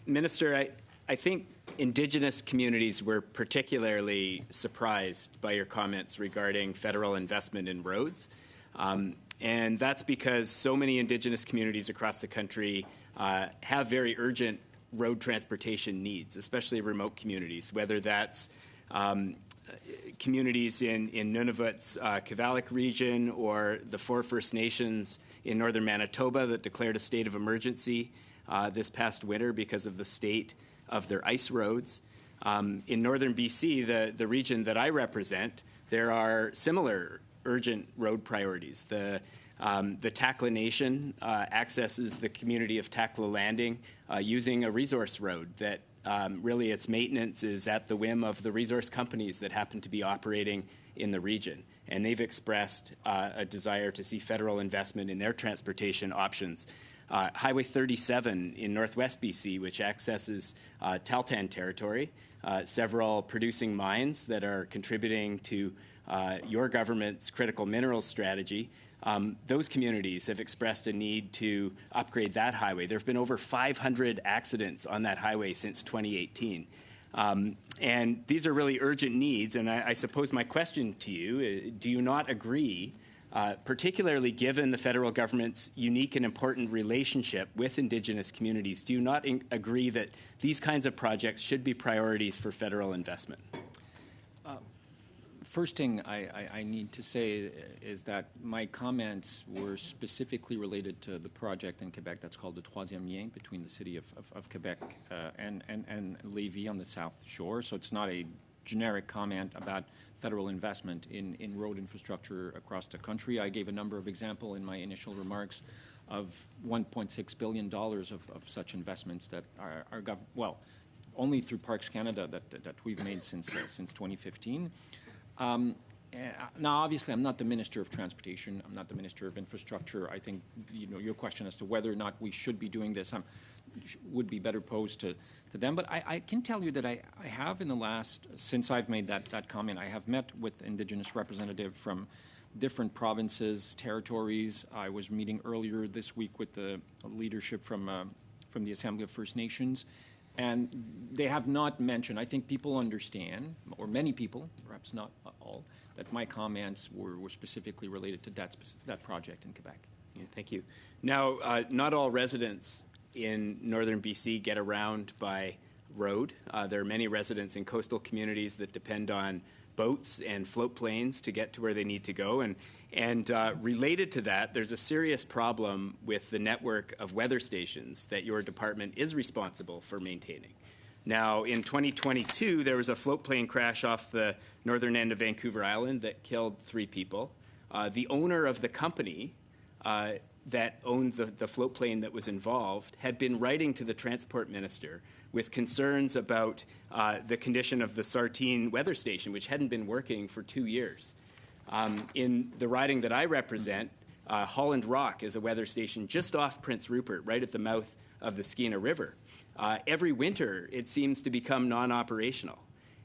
Minister, I think Indigenous communities were particularly surprised by your comments regarding federal investment in roads. And that's because so many Indigenous communities across the country have very urgent road transportation needs, especially remote communities, whether that's communities in Nunavut's Kavalik region or the 4 First Nations in northern Manitoba that declared a state of emergency this past winter because of the state of their ice roads. In northern BC, the region that I represent, there are similar urgent road priorities. The Takla Nation accesses the community of Takla Landing using a resource road that really its maintenance is at the whim of the resource companies that happen to be operating in the region. And they've expressed a desire to see federal investment in their transportation options. Highway 37 in northwest BC, which accesses Tahltan territory, several producing mines that are contributing to your government's critical minerals strategy. Those communities have expressed a need to upgrade that highway. There have been over 500 accidents on that highway since 2018. And these are really urgent needs, and I suppose my question to you, do you not agree, particularly given the federal government's unique and important relationship with Indigenous communities, do you not agree that these kinds of projects should be priorities for federal investment? First thing I need to say is that my comments were specifically related to the project in Quebec that's called the Troisième Lien between the city of Quebec and Lévis on the South Shore. So it's not a generic comment about federal investment in road infrastructure across the country. I gave a number of examples in my initial remarks of $1.6 billion of such investments that are only through Parks Canada that we've made since 2015. Now, obviously, I'm not the Minister of Transportation. I'm not the Minister of Infrastructure. I think your question as to whether or not we should be doing this would be better posed to them. But I can tell you that I have in the last, since I've made that comment, I have met with Indigenous representatives from different provinces, territories. I was meeting earlier this week with the leadership from the Assembly of First Nations. And they have not mentioned, I think people understand, or many people, perhaps not all, that my comments were specifically related to that project in Quebec. Yeah, thank you. Now, not all residents in northern BC get around by road. There are many residents in coastal communities that depend on boats and float planes to get to where they need to go. And related to that, there's a serious problem with the network of weather stations that your department is responsible for maintaining. Now, in 2022, there was a float plane crash off the northern end of Vancouver Island that killed 3 people. The owner of the company that owned the float plane that was involved had been writing to the transport minister with concerns about the condition of the Sartine weather station, which hadn't been working for 2 years. In the riding that I represent, Holland Rock is a weather station just off Prince Rupert, right at the mouth of the Skeena River. Every winter, it seems to become non-operational.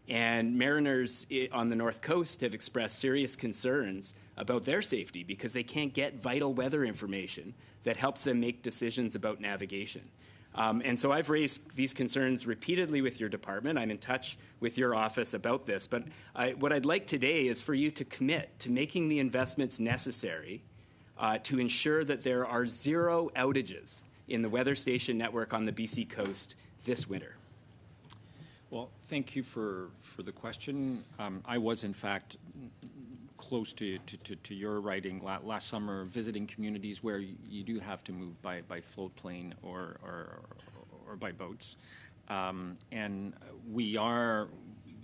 And mariners on the North Coast have expressed serious concerns about their safety because they can't get vital weather information that helps them make decisions about navigation. And so I've raised these concerns repeatedly with your department. I'm in touch with your office about this. But what I'd like today is for you to commit to making the investments necessary to ensure that there are zero outages in the weather station network on the BC coast this winter. Well, thank you for the question. I was, in fact, close to your writing last summer, visiting communities where you do have to move by float plane or by boats. And we are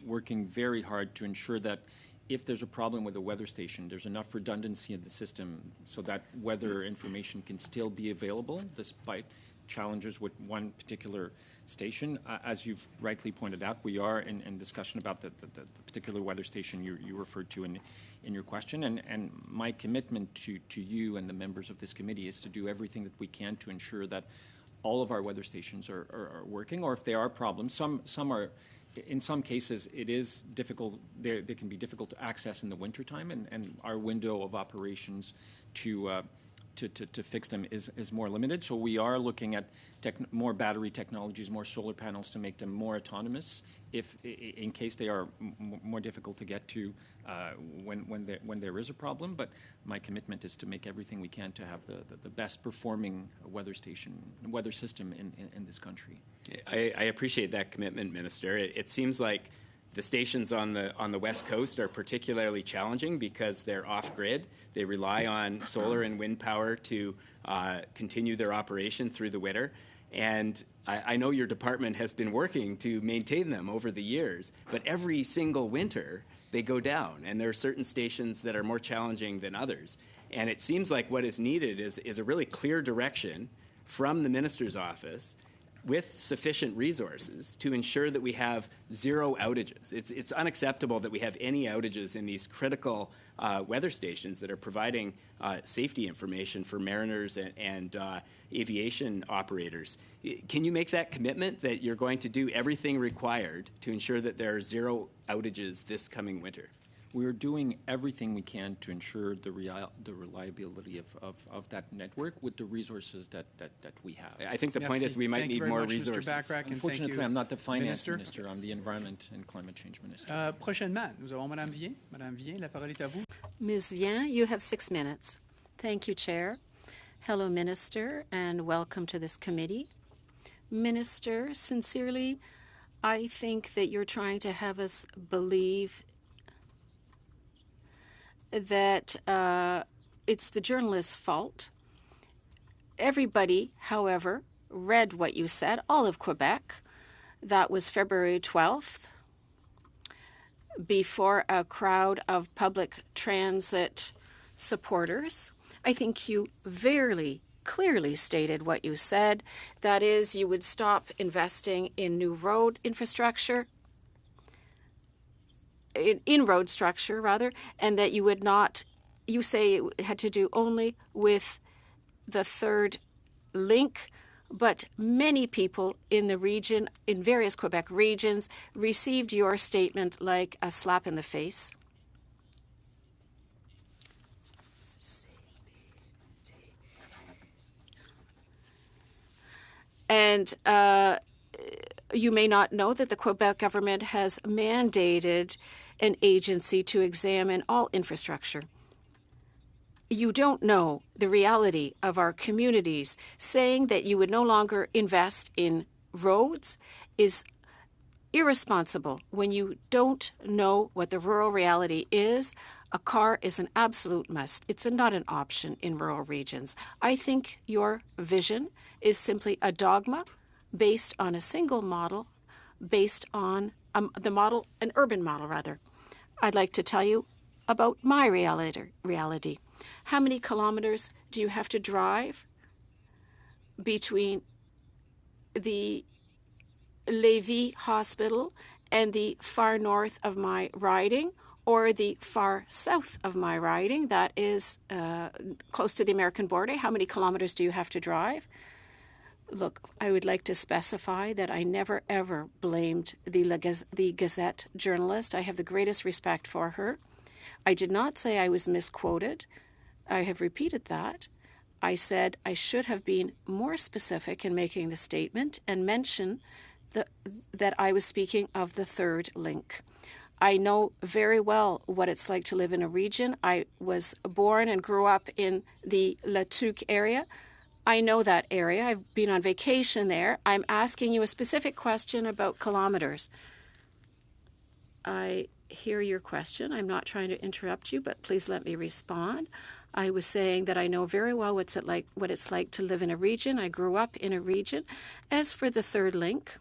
working very hard to ensure that if there's a problem with a weather station, there's enough redundancy in the system so that weather information can still be available despite challenges with one particular station. As you've rightly pointed out, we are in discussion about the particular weather station you referred to in your question. And my commitment to you and the members of this committee is to do everything that we can to ensure that all of our weather stations are working, or if there are problems, some are. In some cases, it is difficult. They can be difficult to access in the wintertime, and our window of operations to fix them is more limited. So we are looking at more battery technologies, more solar panels to make them more autonomous, in case they are more difficult to get to when there is a problem. But my commitment is to make everything we can to have the best performing weather system in this country. I appreciate that commitment, Minister. It seems like the stations on the West Coast are particularly challenging because they're off-grid. They rely on solar and wind power to continue their operation through the winter. And I know your department has been working to maintain them over the years, but every single winter they go down, and there are certain stations that are more challenging than others. And it seems like what is needed is a really clear direction from the Minister's office with sufficient resources to ensure that we have zero outages. It's unacceptable that we have any outages in these critical weather stations that are providing safety information for mariners and aviation operators. Can you make that commitment that you're going to do everything required to ensure that there are zero outages this coming winter? We're doing everything we can to ensure the reliability of that network with the resources that we have. I think the point is we might need more resources. Mr. Bachrach, Unfortunately, I'm not the finance Minister. minister. I'm the environment and climate change minister. Prochainement, nous avons Madame Vien. Madame Vien, la parole est à vous. Ms. Vien, you have 6 minutes. Thank you, Chair. Hello, Minister, and welcome to this committee. Minister, sincerely, I think that you're trying to have us believe that it's the journalist's fault. Everybody, however, read what you said, all of Quebec. That was February 12th, before a crowd of public transit supporters. I think you very clearly stated what you said. That is, you would stop investing in new road infrastructure, in road structure, rather, and that you would not, you say it had to do only with the third link, but many people in the region, in various Quebec regions, received your statement like a slap in the face. And you may not know that the Quebec government has mandated an agency to examine all infrastructure. You don't know the reality of our communities. Saying that you would no longer invest in roads is irresponsible when you don't know what the rural reality is. A car is an absolute must. It's not an option in rural regions. I think your vision is simply a dogma based on a single model, based on an urban model, rather. I'd like to tell you about my reality. How many kilometers do you have to drive between the Lévis Hospital and the far north of my riding, or the far south of my riding, that is close to the American border? How many kilometers do you have to drive? Look, I would like to specify that I never, ever blamed the Gazette journalist. I have the greatest respect for her. I did not say I was misquoted. I have repeated that. I said I should have been more specific in making the statement and mention that I was speaking of the third link. I know very well what it's like to live in a region. I was born and grew up in the La Tuque area. I know that area. I've been on vacation there. I'm asking you a specific question about kilometers. I hear your question. I'm not trying to interrupt you, but please let me respond. I was saying that I know very well what it's like to live in a region. I grew up in a region. As for the third link,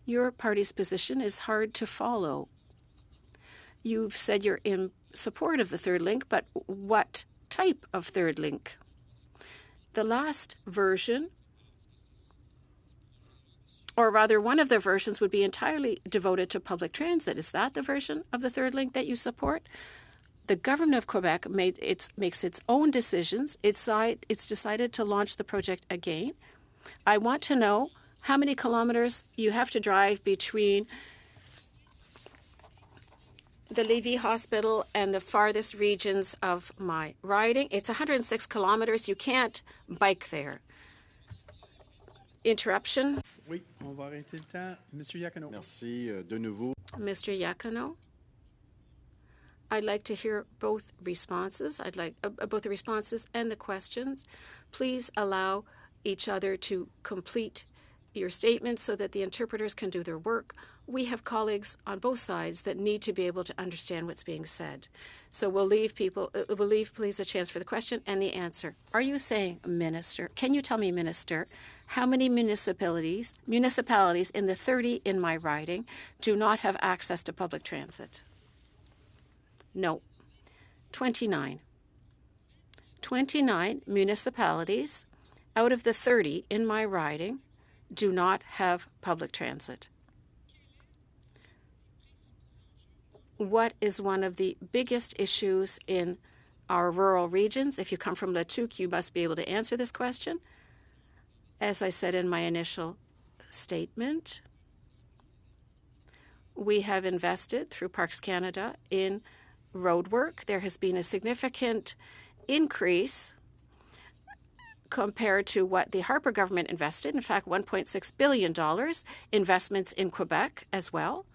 your party's position is hard to follow. You've said you're in support of the third link, but what type of third link? The last version, or rather one of the versions, would be entirely devoted to public transit. Is that the version of the third link that you support? The government of Quebec makes its own decisions. It's decided to launch the project again. I want to know how many kilometers you have to drive between the Lévis Hospital and the farthest regions of my riding. It's 106 kilometers. You can't bike there. Interruption. Oui, on va arrêter le temps. Mr. Yacano. Merci de nouveau. Mr. Yacano. I'd like to hear both responses. I'd like both the responses and the questions. Please allow each other to complete your statements so that the interpreters can do their work. We have colleagues on both sides that need to be able to understand what's being said. So we'll leave please a chance for the question and the answer. Are you saying, Minister, can you tell me, Minister, how many municipalities in the 30 in my riding do not have access to public transit? No. 29. 29 municipalities out of the 30 in my riding do not have public transit. What is one of the biggest issues in our rural regions? If you come from La Tuque, you must be able to answer this question. As I said in my initial statement, we have invested through Parks Canada in road work. There has been a significant increase compared to what the Harper government invested. In fact, $1.6 billion investments in Quebec as well.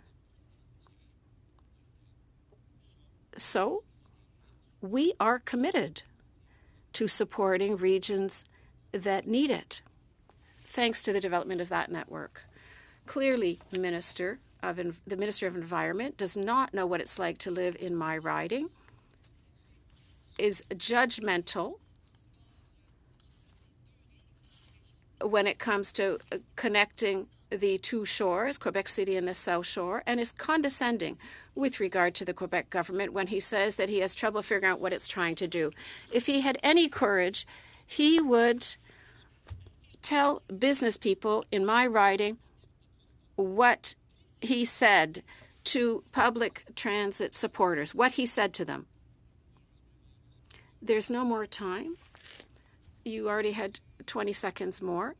So we are committed to supporting regions that need it, thanks to the development of that network. Clearly, the Minister of Environment does not know what it's like to live in my riding, is judgmental when it comes to connecting the two shores, Quebec City and the South Shore, and is condescending with regard to the Quebec government when he says that he has trouble figuring out what it's trying to do. If he had any courage, he would tell business people in my riding what he said to public transit supporters, what he said to them. There's no more time. You already had 20 seconds more.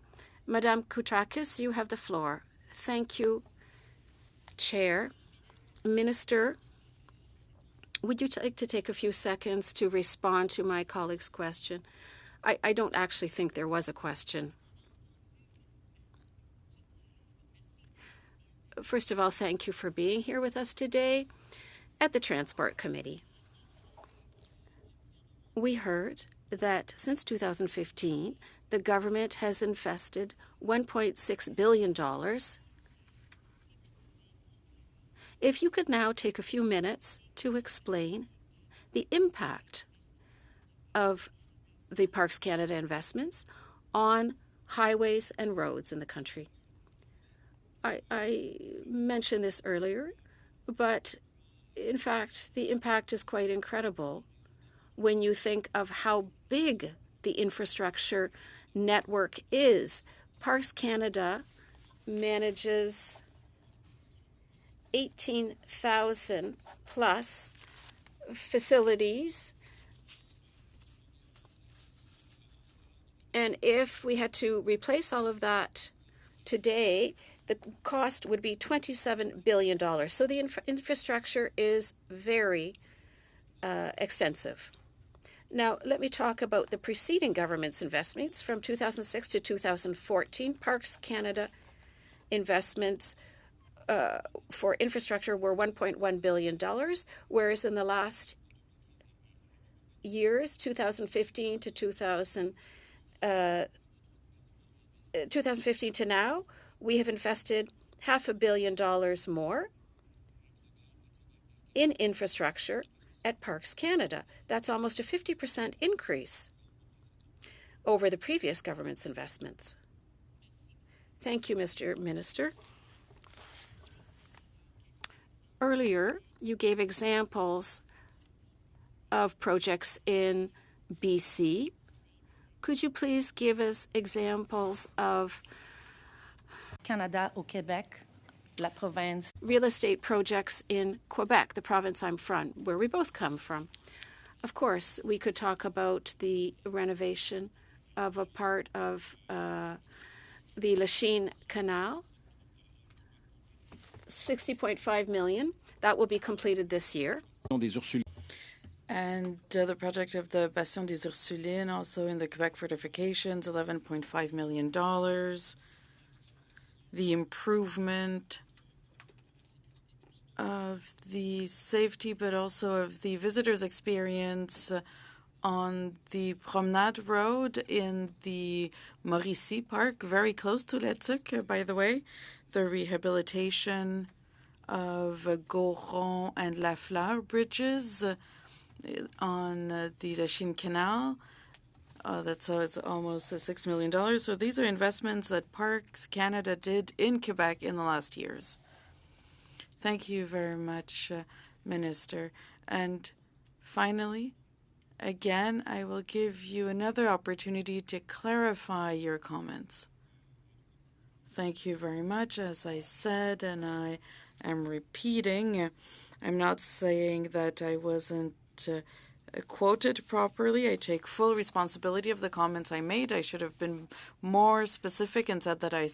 Madame Koutrakis, you have the floor. Thank you, Chair. Minister, would you like to take a few seconds to respond to my colleague's question? I don't actually think there was a question. First of all, thank you for being here with us today at the Transport Committee. We heard that since 2015, the government has invested $1.6 billion. If you could now take a few minutes to explain the impact of the Parks Canada investments on highways and roads in the country. I mentioned this earlier, but in fact, the impact is quite incredible when you think of how big the infrastructure network is. Parks Canada manages 18,000 plus facilities. And if we had to replace all of that today, the cost would be $27 billion. So the infrastructure is very extensive. Now, let me talk about the preceding government's investments. From 2006 to 2014, Parks Canada investments for infrastructure were $1.1 billion, whereas in the last years, 2015 to 2015 to now, we have invested $500 million more in infrastructure at Parks Canada. That's almost a 50% increase over the previous government's investments. Thank you, Mr. Minister. Earlier, you gave examples of projects in BC. Could you please give us examples of Canada au Québec, la province. Real estate projects in Quebec, the province I'm from, where we both come from? Of course, we could talk about the renovation of a part of the Lachine Canal, $60.5 million. That will be completed this year. And the project of the Bastion des Ursulines, also in the Quebec fortifications, $11.5 million. The improvement of the safety, but also of the visitors' experience on the Promenade Road in the Mauricie Park, very close to Letuc, by the way. The rehabilitation of Goron and La Fleur bridges on the Lachine Canal. It's almost $6 million. So these are investments that Parks Canada did in Quebec in the last years. Thank you very much, Minister. And finally, again, I will give you another opportunity to clarify your comments. Thank you very much. As I said, and I am repeating, I'm not saying that I wasn't quoted properly. I take full responsibility of the comments I made. I should have been more specific and said that I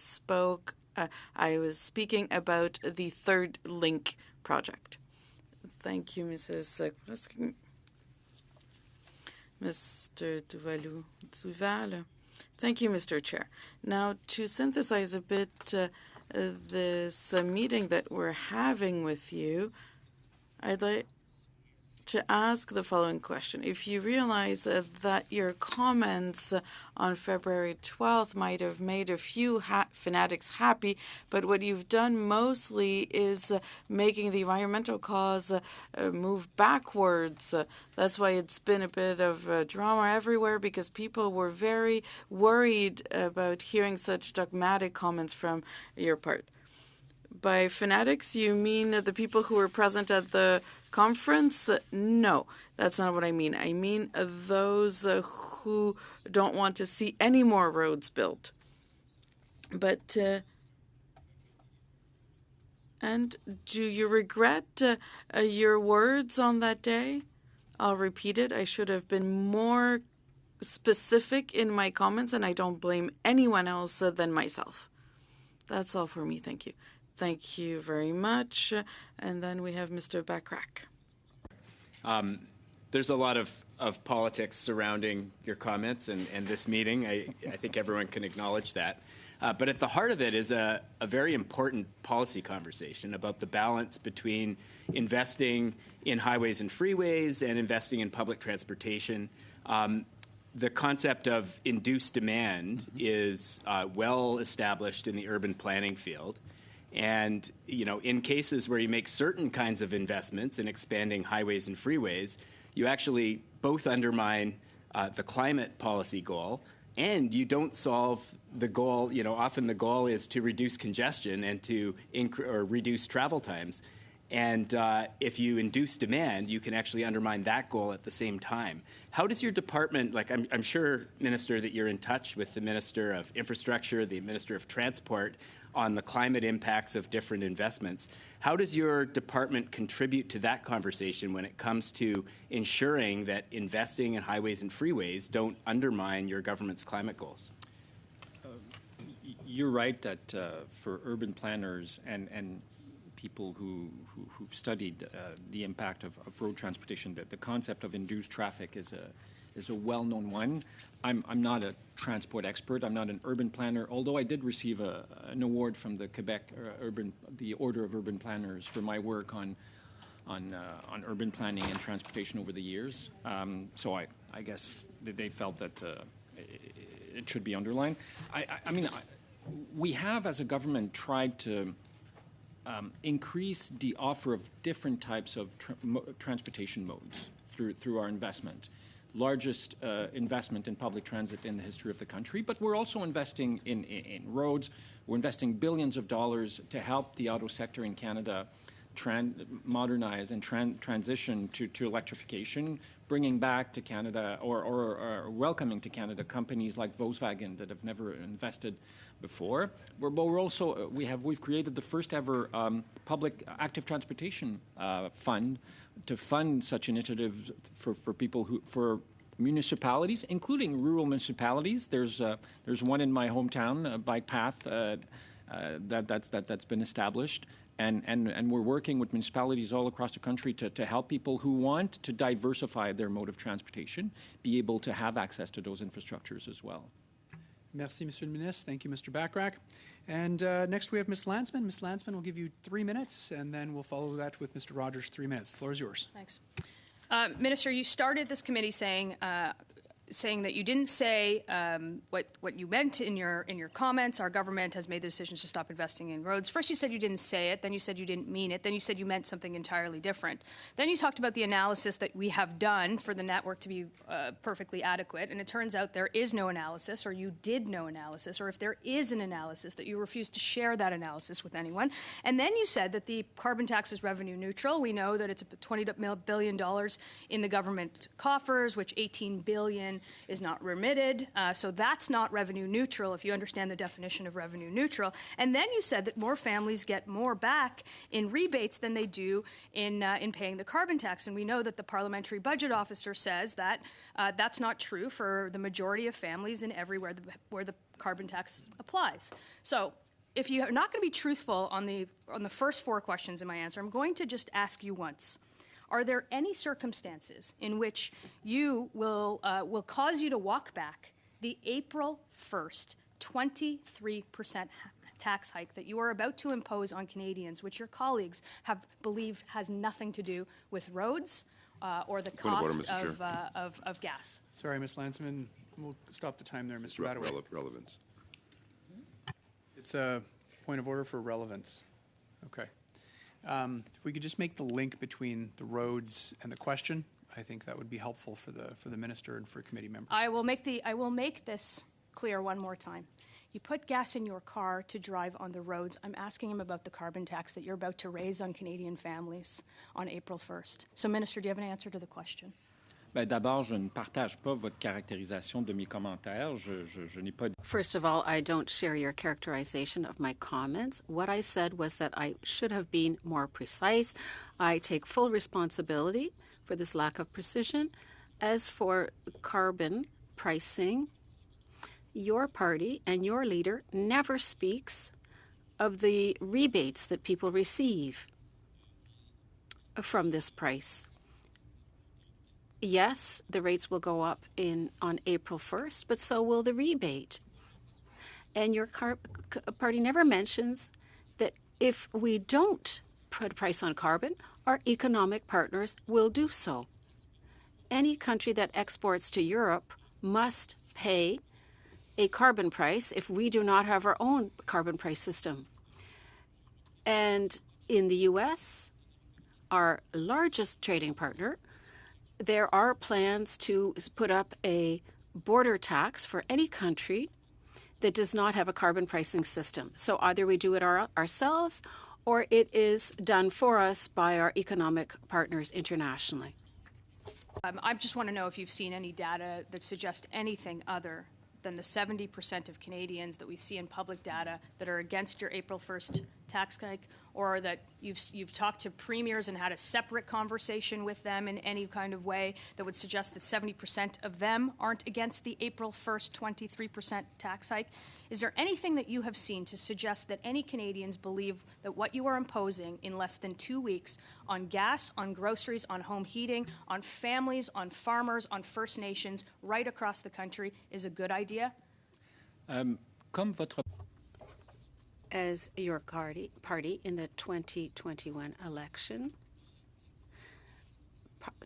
was speaking about the third link project. Thank you, Mrs. Mr. Duval. Thank you, Mr. Chair. Now, to synthesize a bit this meeting that we're having with you, I'd like to ask the following question. If you realize that your comments on February 12th might have made a few fanatics happy, but what you've done mostly is making the environmental cause move backwards. That's why it's been a bit of drama everywhere, because people were very worried about hearing such dogmatic comments from your part. By fanatics, you mean the people who were present at the conference? No, that's not what I mean. I mean those who don't want to see any more roads built. But, and do you regret your words on that day? I'll repeat it. I should have been more specific in my comments, and I don't blame anyone else than myself. That's all for me. Thank you. Thank you very much. And then we have Mr. Backrack. There's a lot of politics surrounding your comments and this meeting. I think everyone can acknowledge that. But at the heart of it is a very important policy conversation about the balance between investing in highways and freeways and investing in public transportation. The concept of induced demand is well established in the urban planning field. And, you know, in cases where you make certain kinds of investments in expanding highways and freeways, you actually both undermine the climate policy goal, and you don't solve the goal. You know, often the goal is to reduce congestion and to reduce travel times. And if you induce demand, you can actually undermine that goal at the same time. How does your department, like I'm sure, Minister, that you're in touch with the Minister of Infrastructure, the Minister of Transport, on the climate impacts of different investments. How does your department contribute to that conversation when it comes to ensuring that investing in highways and freeways don't undermine your government's climate goals? You're right that for urban planners and people who've studied the impact of road transportation, that the concept of induced traffic is is a well-known one. I'm not a transport expert. I'm not an urban planner, although I did receive an award from the Quebec the Order of Urban Planners for my work on urban planning and transportation over the years. So I guess they felt that it should be underlined. We have, as a government, tried to increase the offer of different types of transportation modes through our investment. Largest investment in public transit in the history of the country, but we're also investing in roads. We're investing billions of dollars to help the auto sector in Canada modernize and transition to electrification, bringing back to Canada or welcoming to Canada companies like Volkswagen that have never invested before. We've created the first ever public active transportation fund to fund such initiatives for municipalities, including rural municipalities. There's one in my hometown, a bike path that's been established. And we're working with municipalities all across the country to help people who want to diversify their mode of transportation be able to have access to those infrastructures as well. Merci, Monsieur le Ministre. Thank you, Mr. Bachrach. And next we have Ms. Landsman. Ms. Landsman will give you 3 minutes, and then we'll follow that with Mr. Rogers, 3 minutes. The floor is yours. Thanks. Minister, you started this committee saying that you didn't say what you meant in your comments. Our government has made the decisions to stop investing in roads. First you said you didn't say it, then you said you didn't mean it, then you said you meant something entirely different. Then you talked about the analysis that we have done for the network to be perfectly adequate, and it turns out there is no analysis, or you did no analysis, or if there is an analysis, that you refuse to share that analysis with anyone. And then you said that the carbon tax is revenue neutral. We know that it's $20 billion in the government coffers, which $18 billion is not remitted, so that's not revenue neutral if you understand the definition of revenue neutral. And then you said that more families get more back in rebates than they do in paying the carbon tax. And we know that the parliamentary budget officer says that that's not true for the majority of families in everywhere where the carbon tax applies. So if you're not going to be truthful on the first 4 questions in my answer, I'm going to just ask you once. Are there any circumstances in which you will cause you to walk back the April 1st 23% tax hike that you are about to impose on Canadians, which your colleagues believe has nothing to do with roads or the cost of gas? Sorry, Ms. Landsman. We'll stop the time there, Mr. Badaway. Relevance. It's a point of order for relevance. Okay. If we could just make the link between the roads and the question, I think that would be helpful for the minister and for committee members. I will make this clear one more time. You put gas in your car to drive on the roads. I'm asking him about the carbon tax that you're about to raise on Canadian families on April 1st. So, Minister, do you have an answer to the question? D'abord, je ne partage pas votre caractérisation de mes commentaires. Je n'ai pas. First of all, I don't share your characterization of my comments. What I said was that I should have been more precise. I take full responsibility for this lack of precision. As for carbon pricing, your party and your leader never speaks of the rebates that people receive from this price. Yes, the rates will go up on April 1st, but so will the rebate. And your party never mentions that if we don't put a price on carbon, our economic partners will do so. Any country that exports to Europe must pay a carbon price if we do not have our own carbon price system. And in the U.S., our largest trading partner, there are plans to put up a border tax for any country that does not have a carbon pricing system. So either we do it ourselves or it is done for us by our economic partners internationally. I just want to know if you've seen any data that suggests anything other than the 70% of Canadians that we see in public data that are against your April 1st tax hike, or that you've talked to premiers and had a separate conversation with them in any kind of way that would suggest that 70% of them aren't against the April 1st 23% tax hike? Is there anything that you have seen to suggest that any Canadians believe that what you are imposing in less than 2 weeks on gas, on groceries, on home heating, on families, on farmers, on First Nations right across the country is a good idea? Comme votre As your party in the 2021 election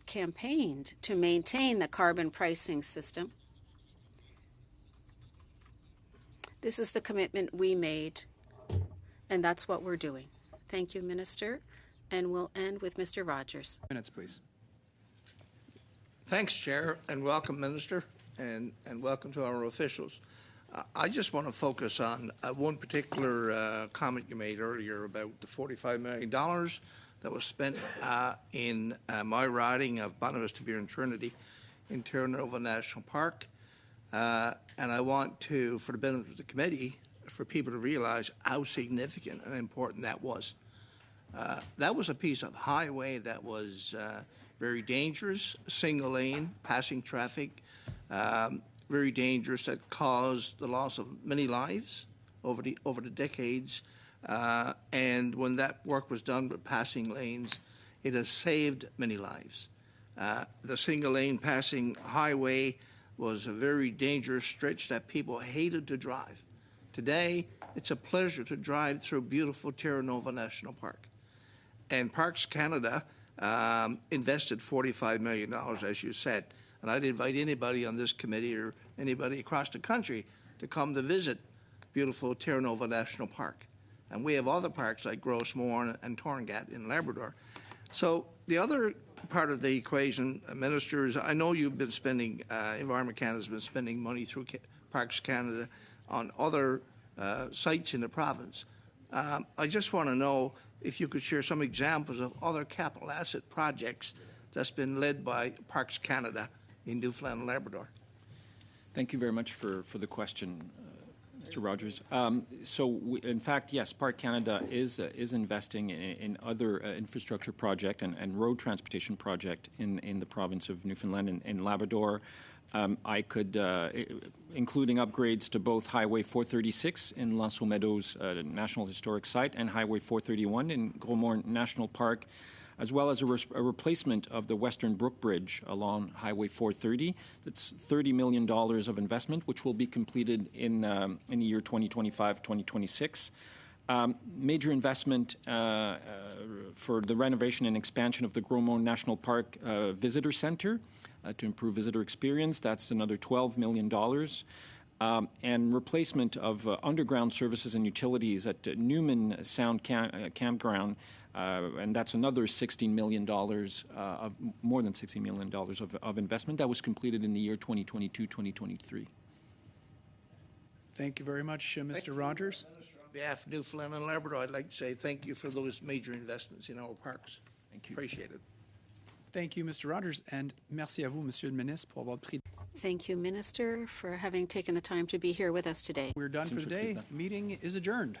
campaigned to maintain the carbon pricing system, this is the commitment we made, and that's what we're doing. Thank you, Minister. And we'll end with Mr. Rogers. Minutes, please. Thanks, Chair, and welcome, Minister, and welcome to our officials. I just want to focus on one particular comment you made earlier about the $45 million that was spent in my riding of Bonavista and Trinity in Terra Nova National Park. And I want to, for the benefit of the committee, for people to realize how significant and important that was. That was a piece of highway that was very dangerous, single lane, passing traffic, very dangerous, that caused the loss of many lives over the decades. And when that work was done with passing lanes, it has saved many lives. The single lane passing highway was a very dangerous stretch that people hated to drive. Today, it's a pleasure to drive through beautiful Terra Nova National Park. And Parks Canada invested $45 million, as you said. And I'd invite anybody on this committee or anybody across the country to come to visit beautiful Terra Nova National Park. And we have other parks like Grossmore and Torngat in Labrador. So the other part of the equation, Minister, is I know you've been spending, Environment Canada's been spending money through Parks Canada on other sites in the province. I just want to know if you could share some examples of other capital asset projects that's been led by Parks Canada in Newfoundland and Labrador. Thank you very much for the question, Mr. Rogers. In fact, yes, Park Canada is investing in other infrastructure project and road transportation project in the province of Newfoundland and Labrador. I could, including upgrades to both Highway 436 in Lanceau Meadows National Historic Site and Highway 431 in Grosmore National Park, as well as a replacement of the Western Brook Bridge along Highway 430. That's $30 million of investment, which will be completed in the year 2025-2026. Major investment for the renovation and expansion of the Grosmore National Park Visitor Center to improve visitor experience. That's another $12 million. And replacement of underground services and utilities at Newman Sound Campground, and that's another $16 million, more than $16 million of investment that was completed in the year 2022-2023. Thank you very much, Mr. Rogers. On behalf of Newfoundland and Labrador, I'd like to say thank you for those major investments in our parks. Thank you. Appreciate it. Thank you, Mr. Rogers, and merci à vous, Monsieur le Ministre, pour avoir pris. Thank you, Minister, for having taken the time to be here with us today. We're done for today. Meeting is adjourned.